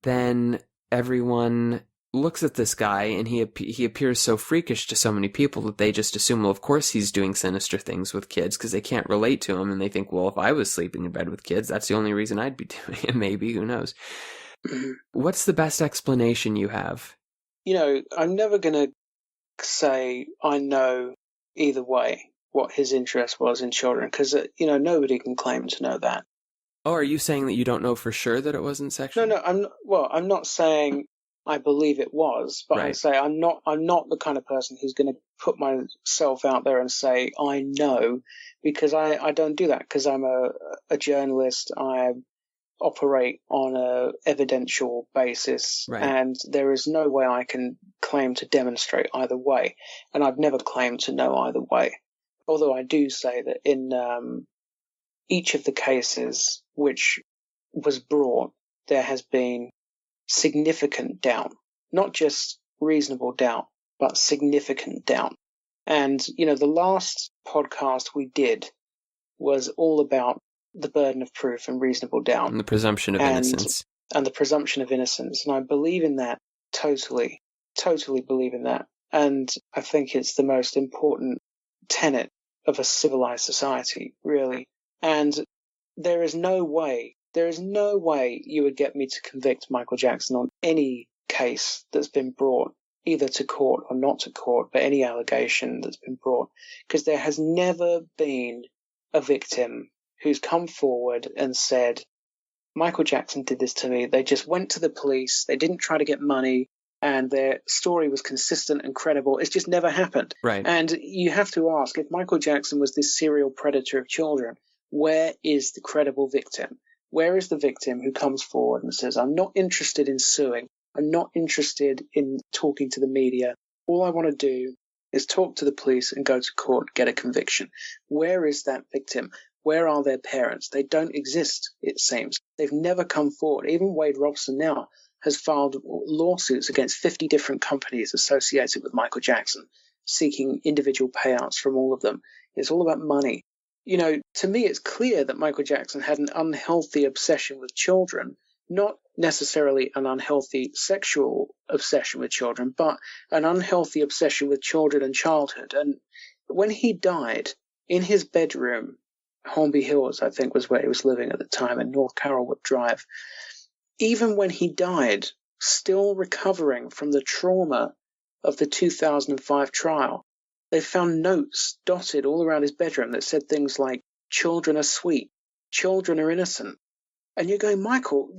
Then everyone looks at this guy and he appears so freakish to so many people that they just assume, well, of course he's doing sinister things with kids because they can't relate to him. And they think, well, if I was sleeping in bed with kids, that's the only reason I'd be doing it. Maybe, who knows? What's the best explanation you have? I'm never going to say I know either way what his interest was in children, because nobody can claim to know that. Oh, are you saying that you don't know for sure that it wasn't sexual? No, I'm not saying I believe it was, but right. I say I'm not the kind of person who's going to put myself out there and say I know, because I don't do that, because I'm a journalist. I operate on a evidential basis, right. And there is no way I can claim to demonstrate either way, and I've never claimed to know either way. Although I do say that in each of the cases which was brought, there has been significant doubt, not just reasonable doubt, but significant doubt. And, the last podcast we did was all about the burden of proof and reasonable doubt. And the presumption of innocence. And the presumption of innocence. And I believe in that totally believe in that. And I think it's the most important tenet of a civilized society, really. And there is no way you would get me to convict Michael Jackson on any case that's been brought, either to court or not to court, but any allegation that's been brought, because there has never been a victim who's come forward and said, Michael Jackson did this to me. They just went to the police. They didn't try to get money, and their story was consistent and credible. It's just never happened. Right. And you have to ask, if Michael Jackson was this serial predator of children, where is the credible victim? Where is the victim who comes forward and says, I'm not interested in suing. I'm not interested in talking to the media. All I want to do is talk to the police and go to court, get a conviction. Where is that victim? Where are their parents? They don't exist, it seems. They've never come forward. Even Wade Robson now has filed lawsuits against 50 different companies associated with Michael Jackson, seeking individual payouts from all of them. It's all about money. To me, it's clear that Michael Jackson had an unhealthy obsession with children, not necessarily an unhealthy sexual obsession with children, but an unhealthy obsession with children and childhood. And when he died in his bedroom, Hornby Hills, I think, was where he was living at the time, in North Carolwood Drive. Even when he died, still recovering from the trauma of the 2005 trial, they found notes dotted all around his bedroom that said things like, children are sweet, children are innocent. And you're going, Michael,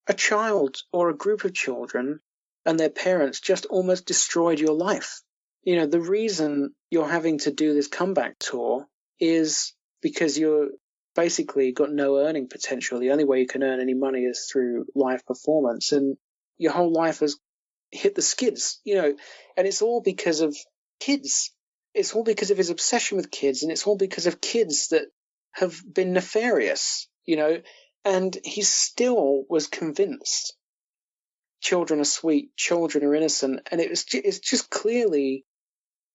a child or a group of children and their parents just almost destroyed your life. The reason you're having to do this comeback tour is because you're basically got no earning potential. The only way you can earn any money is through live performance, and your whole life has hit the skids, and it's all because of kids. It's all because of his obsession with kids, and it's all because of kids that have been nefarious, and he still was convinced children are sweet, children are innocent, and it's just clearly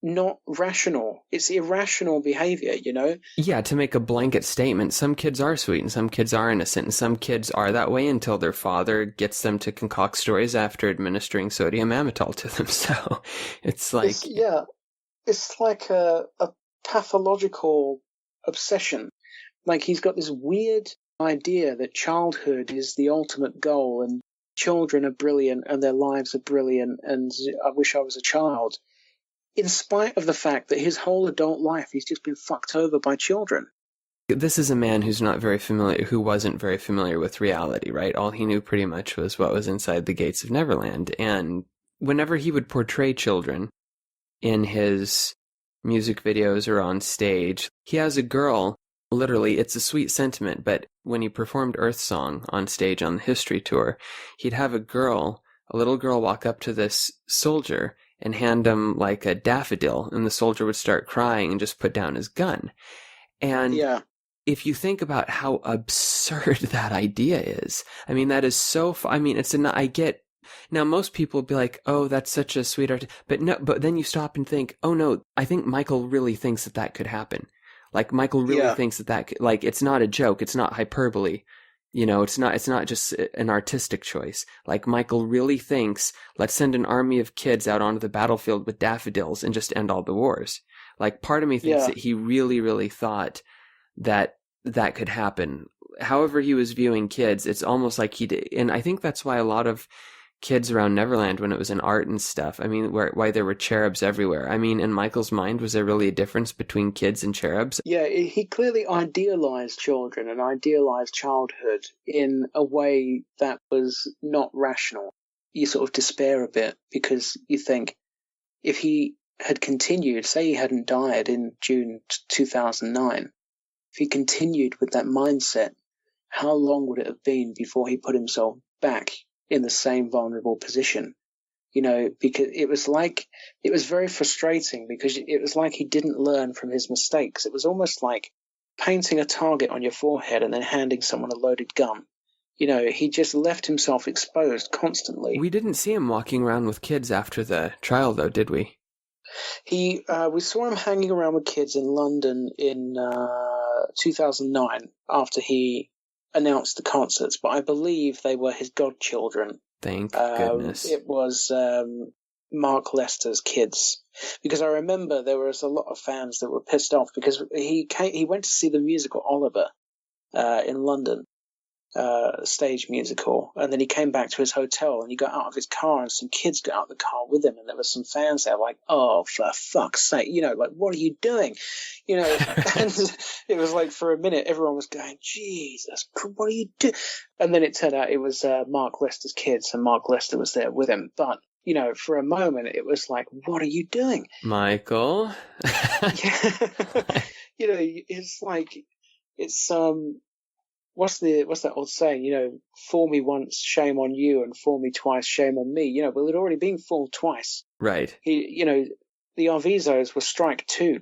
not rational. It's irrational behavior, Yeah, to make a blanket statement, some kids are sweet and some kids are innocent, and some kids are that way until their father gets them to concoct stories after administering sodium amytal to them. So it's like... It's like a pathological obsession. Like he's got this weird idea that childhood is the ultimate goal and children are brilliant and their lives are brilliant and I wish I was a child. In spite of the fact that his whole adult life he's just been fucked over by children. This is a man who wasn't very familiar with reality, right? All he knew pretty much was what was inside the gates of Neverland. And whenever he would portray children in his music videos or on stage, he has a girl, literally, it's a sweet sentiment, but when he performed Earth Song on stage on the History Tour, he'd have a little girl walk up to this soldier and hand him like a daffodil, and the soldier would start crying and just put down his gun. And if you think about how absurd that idea is, I mean, that is so, I get, now most people would be like, oh, that's such a sweet art, but then you stop and think, oh no, I think Michael really thinks that could happen. Like Michael really thinks that like, it's not a joke, it's not hyperbole. It's not just an artistic choice. Like Michael really thinks, let's send an army of kids out onto the battlefield with daffodils and just end all the wars. Like part of me thinks that he really, really thought that could happen. However he was viewing kids, it's almost like he did. And I think that's why a lot of kids around Neverland, when it was in art and stuff, I mean, why there were cherubs everywhere. I mean, in Michael's mind, was there really a difference between kids and cherubs? Yeah, he clearly idealized children and idealized childhood in a way that was not rational. You sort of despair a bit because you think if he had continued, say he hadn't died in June 2009, if he continued with that mindset, how long would it have been before he put himself back in the same vulnerable position? Because it was very frustrating because it was like he didn't learn from his mistakes. It was almost like painting a target on your forehead and then handing someone a loaded gun. He just left himself exposed constantly. We didn't see him walking around with kids after the trial, though, did we? We saw him hanging around with kids in London in 2009 after he announced the concerts, but I believe they were his godchildren. Thank goodness. It was Mark Lester's kids, because I remember there was a lot of fans that were pissed off because he went to see the musical Oliver in London, stage musical, and then he came back to his hotel and he got out of his car and some kids got out of the car with him and there were some fans there like, oh, for fuck's sake, like, what are you doing? And it was like for a minute everyone was going, Jesus, what are you doing? And then it turned out it was Mark Lester's kids and Mark Lester was there with him, but for a moment it was like, what are you doing, Michael? It's like, it's what's that old saying? Fool me once, shame on you, and fool me twice, shame on me. Well, it had already been fooled twice. Right. The Arvizos were strike two.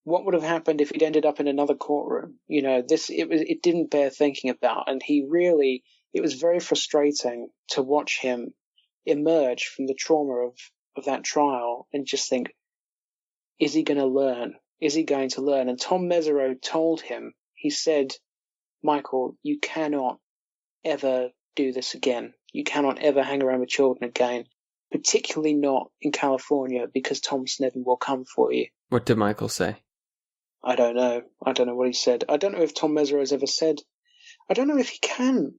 What would have happened if he'd ended up in another courtroom? It didn't bear thinking about, and it was very frustrating to watch him emerge from the trauma of that trial and just think, is he going to learn? Is he going to learn? And Tom Mesereau told him, he said, Michael, you cannot ever do this again. You cannot ever hang around with children again, particularly not in California, because Tom Sneddon will come for you. What did Michael say? I don't know. I don't know what he said. I don't know if Tom Mesereau has ever said. I don't know if he can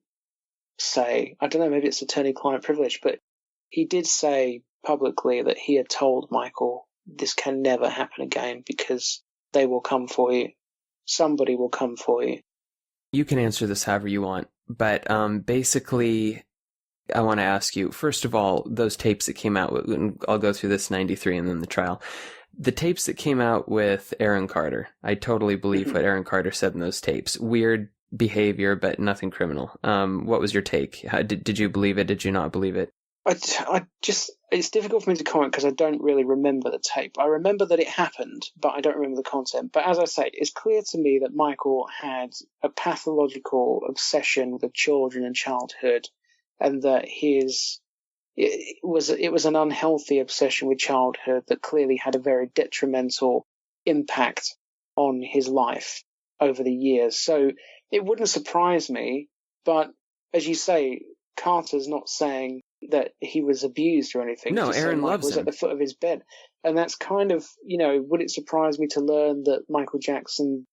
say. I don't know, maybe it's attorney-client privilege, but he did say publicly that he had told Michael, this can never happen again because they will come for you. Somebody will come for you. You can answer this however you want, but basically, I want to ask you, first of all, those tapes that came out, and I'll go through this 93 and then the trial, the tapes that came out with Aaron Carter, I totally believe what Aaron Carter said in those tapes. Weird behavior, but nothing criminal. What was your take? Did you believe it? Did you not believe it? It's difficult for me to comment because I don't really remember the tape. I remember that it happened, but I don't remember the content. But as I say, it's clear to me that Michael had a pathological obsession with children and childhood, and that it was an unhealthy obsession with childhood that clearly had a very detrimental impact on his life over the years. So it wouldn't surprise me, but as you say, Carter's not saying that he was abused or anything. No, Aaron loves him. Was at the foot of his bed. And that's kind of, would it surprise me to learn that Michael Jackson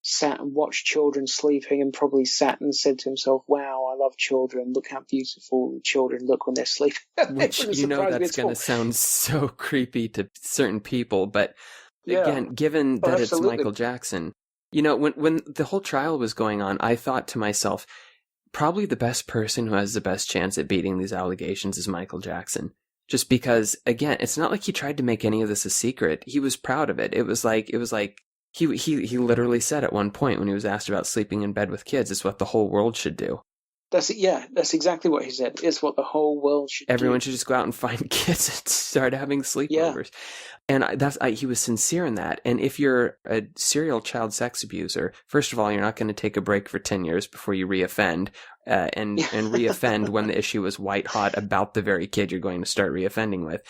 sat and watched children sleeping and probably sat and said to himself, wow, I love children. Look how beautiful children look when they're sleeping. Which, that's going to sound so creepy to certain people. But again, given that it's Michael Jackson, when the whole trial was going on, I thought to myself, probably the best person who has the best chance at beating these allegations is Michael Jackson. Just because, again, it's not like he tried to make any of this a secret. He was proud of it. It was like he literally said at one point when he was asked about sleeping in bed with kids, it's what the whole world should do. That's exactly what he said. It's what the whole world should do. Everyone should just go out and find kids and start having sleepovers. Yeah. And he was sincere in that. And if you're a serial child sex abuser, first of all, you're not going to take a break for 10 years before you reoffend, and reoffend when the issue is white hot about the very kid you're going to start reoffending with.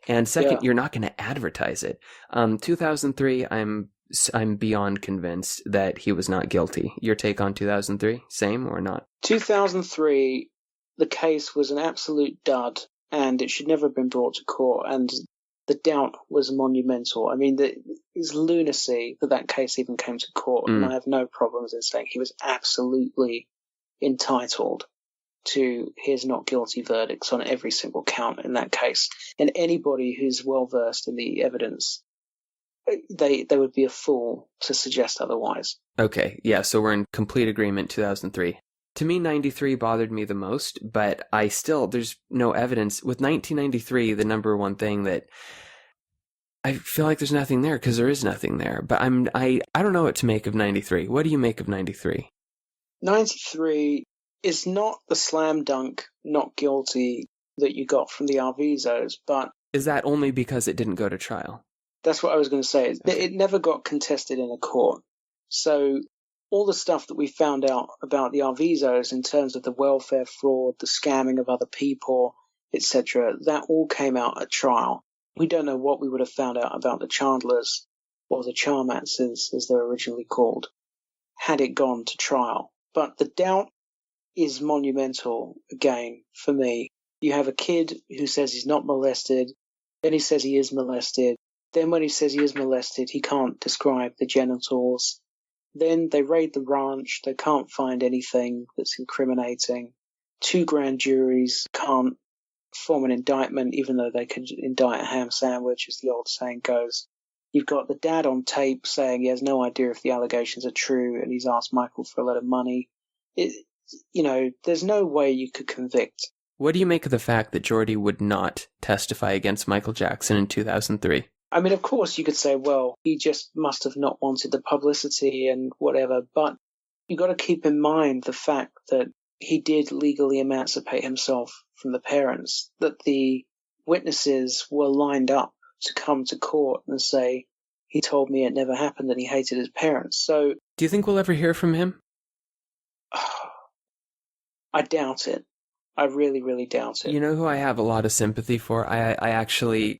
And second, you're not going to advertise it. 2003, I'm beyond convinced that he was not guilty. Your take on 2003? Same or not? 2003, the case was an absolute dud, and it should never have been brought to court. And the doubt was monumental. I mean, it's lunacy that case even came to court, and I have no problems in saying he was absolutely entitled to his not guilty verdicts on every single count in that case. And anybody who's well versed in the evidence, they would be a fool to suggest otherwise. Okay, yeah, so we're in complete agreement. 2003. To me, 93 bothered me the most, but there's no evidence. With 1993, the number one thing that I feel like there's nothing there, because there is nothing there. But I don't know what to make of 93. What do you make of 93? 93 is not the slam dunk not guilty that you got from the Arvizos, but... Is that only because it didn't go to trial? That's what I was going to say. Okay. It never got contested in a court. So all the stuff that we found out about the Arvizos in terms of the welfare fraud, the scamming of other people, etc., that all came out at trial. We don't know what we would have found out about the Chandlers or the Charmatzes, as they're originally called, had it gone to trial. But the doubt is monumental, again, for me. You have a kid who says he's not molested, then he says he is molested, then when he says he is molested, he can't describe the genitals. Then they raid the ranch, they can't find anything that's incriminating. 2 grand juries can't form an indictment, even though they could indict a ham sandwich, as the old saying goes. You've got the dad on tape saying he has no idea if the allegations are true, and he's asked Michael for a lot of money. There's no way you could convict. What do you make of the fact that Jordy would not testify against Michael Jackson in 2003? I mean, of course, you could say, well, he just must have not wanted the publicity and whatever, but you've got to keep in mind the fact that he did legally emancipate himself from the parents, that the witnesses were lined up to come to court and say, he told me it never happened and he hated his parents. So, do you think we'll ever hear from him? I doubt it. I really, really doubt it. You know who I have a lot of sympathy for? I actually,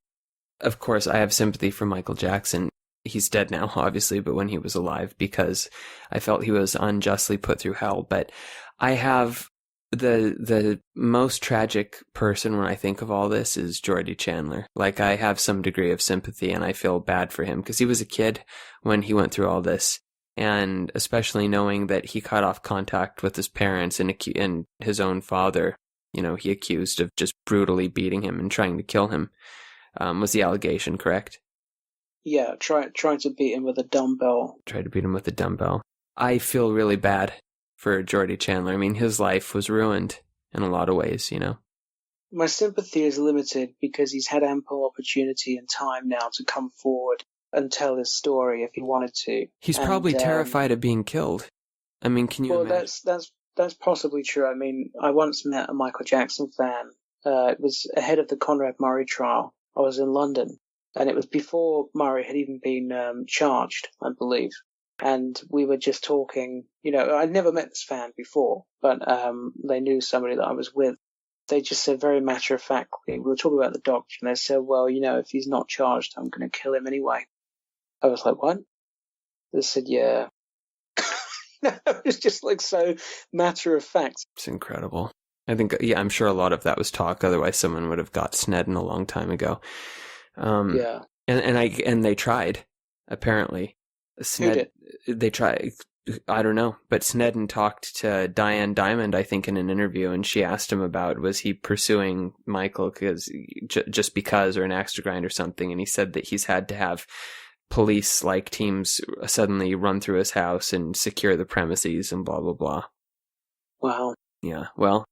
of course, I have sympathy for Michael Jackson. He's dead now, obviously, but when he was alive, because I felt he was unjustly put through hell. But I have the most tragic person when I think of all this is Jordy Chandler. Like, I have some degree of sympathy, and I feel bad for him because he was a kid when he went through all this. And especially knowing that he cut off contact with his parents and his own father, he accused of just brutally beating him and trying to kill him. Was the allegation correct? Yeah, trying to beat him with a dumbbell. Tried to beat him with a dumbbell. I feel really bad for Jordy Chandler. I mean, his life was ruined in a lot of ways, my sympathy is limited because he's had ample opportunity and time now to come forward and tell his story if he wanted to. He's probably terrified of being killed. I mean, can you imagine? That's possibly true. I mean, I once met a Michael Jackson fan. It was ahead of the Conrad Murray trial. I was in London, and it was before Murray had even been charged, I believe. And we were just talking. You know, I'd never met this fan before, but they knew somebody that I was with. They just said very matter-of-factly, we were talking about the doctor, and they said, well, you know, if he's not charged, I'm going to kill him anyway. I was like, what? They said, yeah. It was just like so matter-of-fact. It's incredible. I think, yeah, I'm sure a lot of that was talk. Otherwise, someone would have got Sneddon a long time ago. Yeah. And they tried, apparently. Who did? They tried. I don't know, but Sneddon talked to Diane Diamond, I think, in an interview, and she asked him about, was he pursuing Michael just because, or an axe to grind or something, and he said that he's had to have police-like teams suddenly run through his house and secure the premises and blah, blah, blah. Wow. Yeah, well,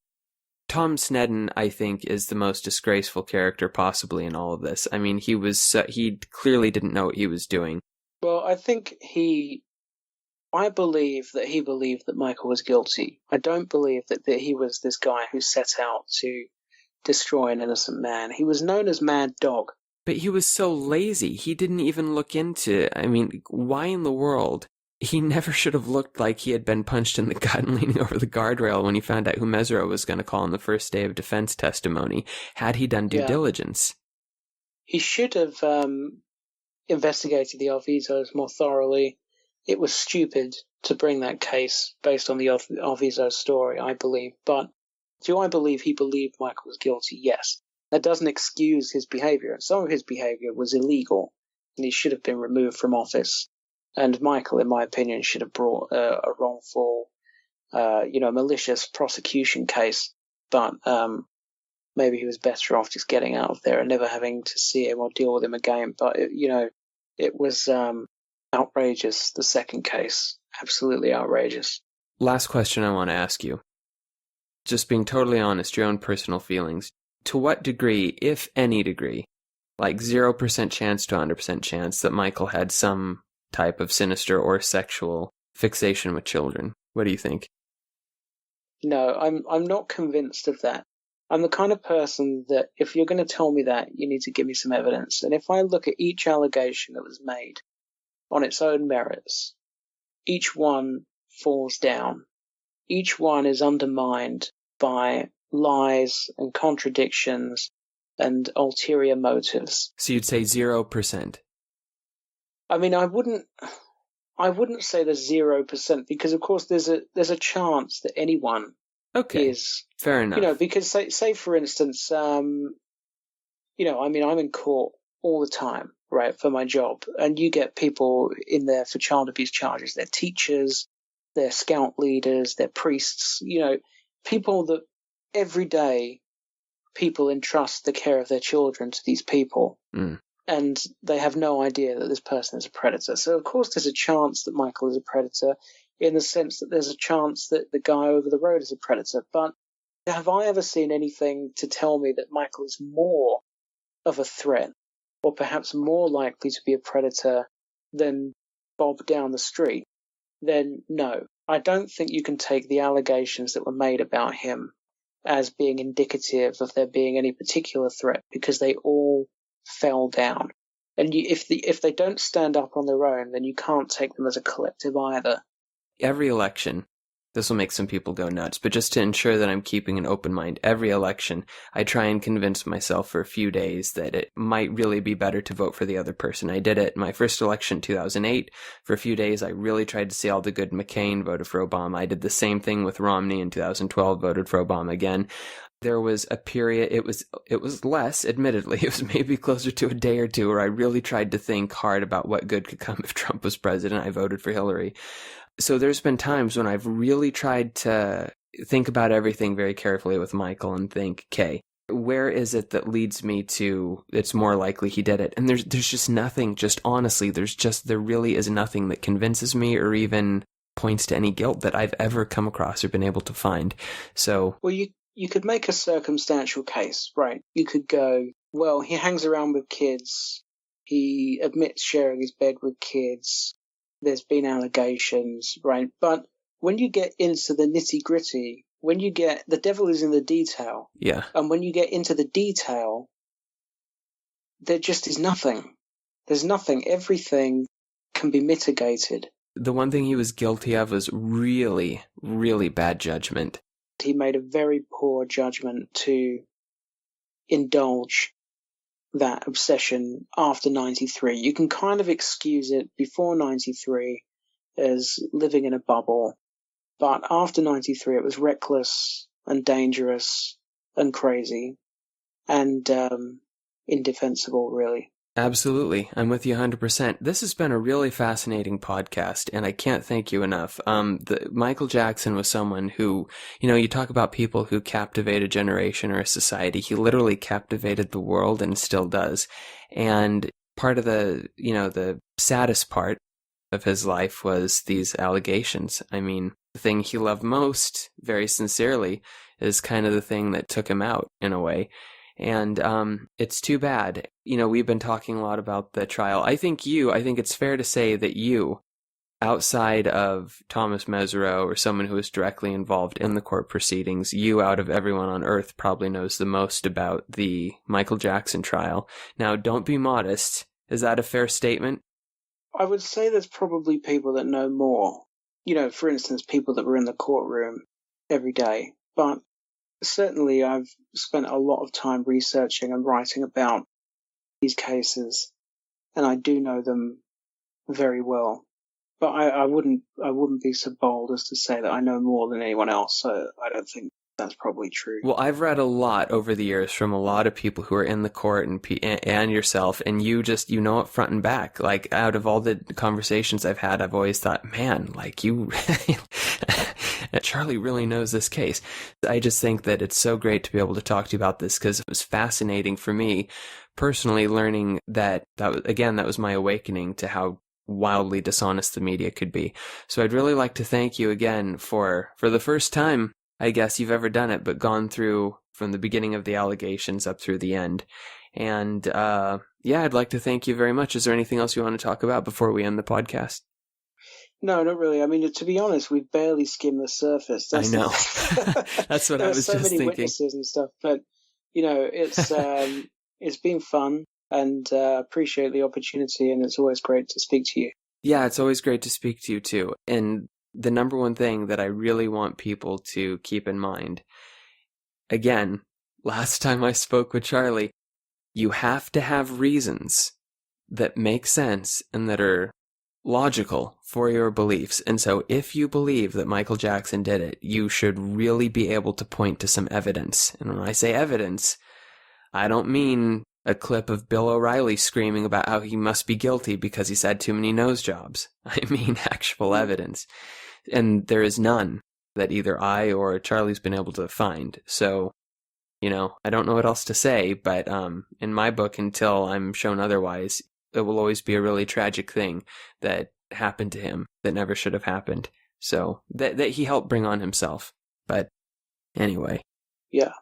Tom Sneddon, I think, is the most disgraceful character possibly in all of this. I mean, he clearly didn't know what he was doing. Well, I believe that he believed that Michael was guilty. I don't believe that he was this guy who set out to destroy an innocent man. He was known as Mad Dog. But he was so lazy. He didn't even look into, I mean, why in the world? He never should have looked like he had been punched in the gut and leaning over the guardrail when he found out who Mesereau was going to call on the first day of defense testimony, had he done due diligence. He should have investigated the Arvizos more thoroughly. It was stupid to bring that case based on the Arvizo story, I believe. But do I believe he believed Michael was guilty? Yes. That doesn't excuse his behavior. Some of his behavior was illegal, and he should have been removed from office. And Michael, in my opinion, should have brought a wrongful, malicious prosecution case. But maybe he was better off just getting out of there and never having to see him or deal with him again. But, it was outrageous, the second case. Absolutely outrageous. Last question I want to ask you. Just being totally honest, your own personal feelings. To what degree, if any degree, like 0% chance to 100% chance that Michael had some type of sinister or sexual fixation with children? What do you think? No, I'm not convinced of that. I'm the kind of person that if you're going to tell me that, you need to give me some evidence. And if I look at each allegation that was made on its own merits, each one falls down. Each one is undermined by lies and contradictions and ulterior motives. So you'd say 0%? I mean, I wouldn't say there's 0% because, of course, there's a chance that anyone is. Fair enough. Because say for instance, I'm in court all the time, right, for my job, and you get people in there for child abuse charges. They're teachers, they're scout leaders, they're priests, people that every day people entrust the care of their children to these people. And they have no idea that this person is a predator. So, of course, there's a chance that Michael is a predator in the sense that there's a chance that the guy over the road is a predator. But have I ever seen anything to tell me that Michael is more of a threat or perhaps more likely to be a predator than Bob down the street? Then no. I don't think you can take the allegations that were made about him as being indicative of there being any particular threat because they all fell down. And if they don't stand up on their own, then you can't take them as a collective either. Every election, this will make some people go nuts, but just to ensure that I'm keeping an open mind, every election, I try and convince myself for a few days that it might really be better to vote for the other person. I did it in my first election, 2008. For a few days, I really tried to see all the good McCain, voted for Obama. I did the same thing with Romney in 2012, voted for Obama again. There was a period, it was less, admittedly, it was maybe closer to a day or two where I really tried to think hard about what good could come if Trump was president. I voted for Hillary. So there's been times when I've really tried to think about everything very carefully with Michael and think, okay, where is it that leads me to it's more likely he did it? And there's just nothing, just honestly, there really is nothing that convinces me or even points to any guilt that I've ever come across or been able to find. So, well, you could make a circumstantial case, right? You could go, well, he hangs around with kids. He admits sharing his bed with kids. There's been allegations, right? But when you get into the nitty-gritty, the devil is in the detail. Yeah. And when you get into the detail, there just is nothing. There's nothing. Everything can be mitigated. The one thing he was guilty of was really, really bad judgment. He made a very poor judgment to indulge that obsession after 93. You can kind of excuse it before 93 as living in a bubble, but after 93 it was reckless and dangerous and crazy and indefensible, really. Absolutely. I'm with you 100%. This has been a really fascinating podcast, and I can't thank you enough. Michael Jackson was someone who, you talk about people who captivate a generation or a society. He literally captivated the world and still does. And part of the saddest part of his life was these allegations. I mean, the thing he loved most, very sincerely, is kind of the thing that took him out in a way. And it's too bad. We've been talking a lot about the trial. I think it's fair to say that you, outside of Thomas Mesereau or someone who was directly involved in the court proceedings, you out of everyone on earth probably knows the most about the Michael Jackson trial. Now, don't be modest. Is that a fair statement? I would say there's probably people that know more. For instance, people that were in the courtroom every day. But certainly I've spent a lot of time researching and writing about these cases, and I do know them very well. But I wouldn't be so bold as to say that I know more than anyone else, so I don't think that's probably true. Well, I've read a lot over the years from a lot of people who are in the court and yourself, and you know it front and back. Like, out of all the conversations I've had, I've always thought, man, like, you Charlie really knows this case. I just think that it's so great to be able to talk to you about this, because it was fascinating for me personally learning that was my awakening to how wildly dishonest the media could be. So I'd really like to thank you again for the first time, I guess, you've ever done it, but gone through from the beginning of the allegations up through the end. And I'd like to thank you very much. Is there anything else you want to talk about before we end the podcast? No, not really. I mean, to be honest, we've barely skimmed the surface. I know. That's what I was just thinking. There are so many witnesses and stuff, but it's been fun, and appreciate the opportunity, and it's always great to speak to you. Yeah, it's always great to speak to you too. And the number one thing that I really want people to keep in mind, again, last time I spoke with Charlie, you have to have reasons that make sense and that are logical for your beliefs. And so if you believe that Michael Jackson did it, you should really be able to point to some evidence. And when I say evidence, I don't mean a clip of Bill O'Reilly screaming about how he must be guilty because he's had too many nose jobs. I mean actual evidence. And there is none that either I or Charlie's been able to find. So, I don't know what else to say, but in my book, until I'm shown otherwise, it will always be a really tragic thing that happened to him that never should have happened. So that he helped bring on himself. But anyway. Yeah.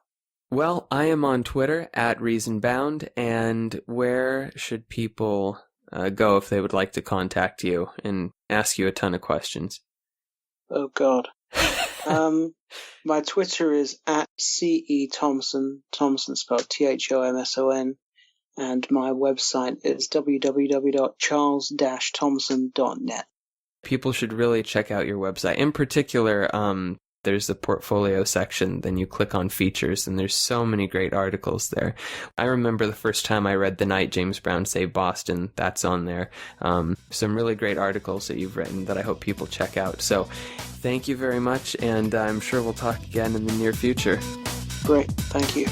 Well, I am on Twitter @ReasonBound, and where should people go if they would like to contact you and ask you a ton of questions? Oh, God. My Twitter is @CEThompson, Thompson spelled THOMSON, and my website is www.charles-thompson.net. People should really check out your website. In particular, there's the portfolio section, then you click on features, and there's so many great articles there. I remember the first time I read The Night James Brown Saved Boston, that's on there. Some really great articles that you've written that I hope people check out. So thank you very much, and I'm sure we'll talk again in the near future. Great, thank you.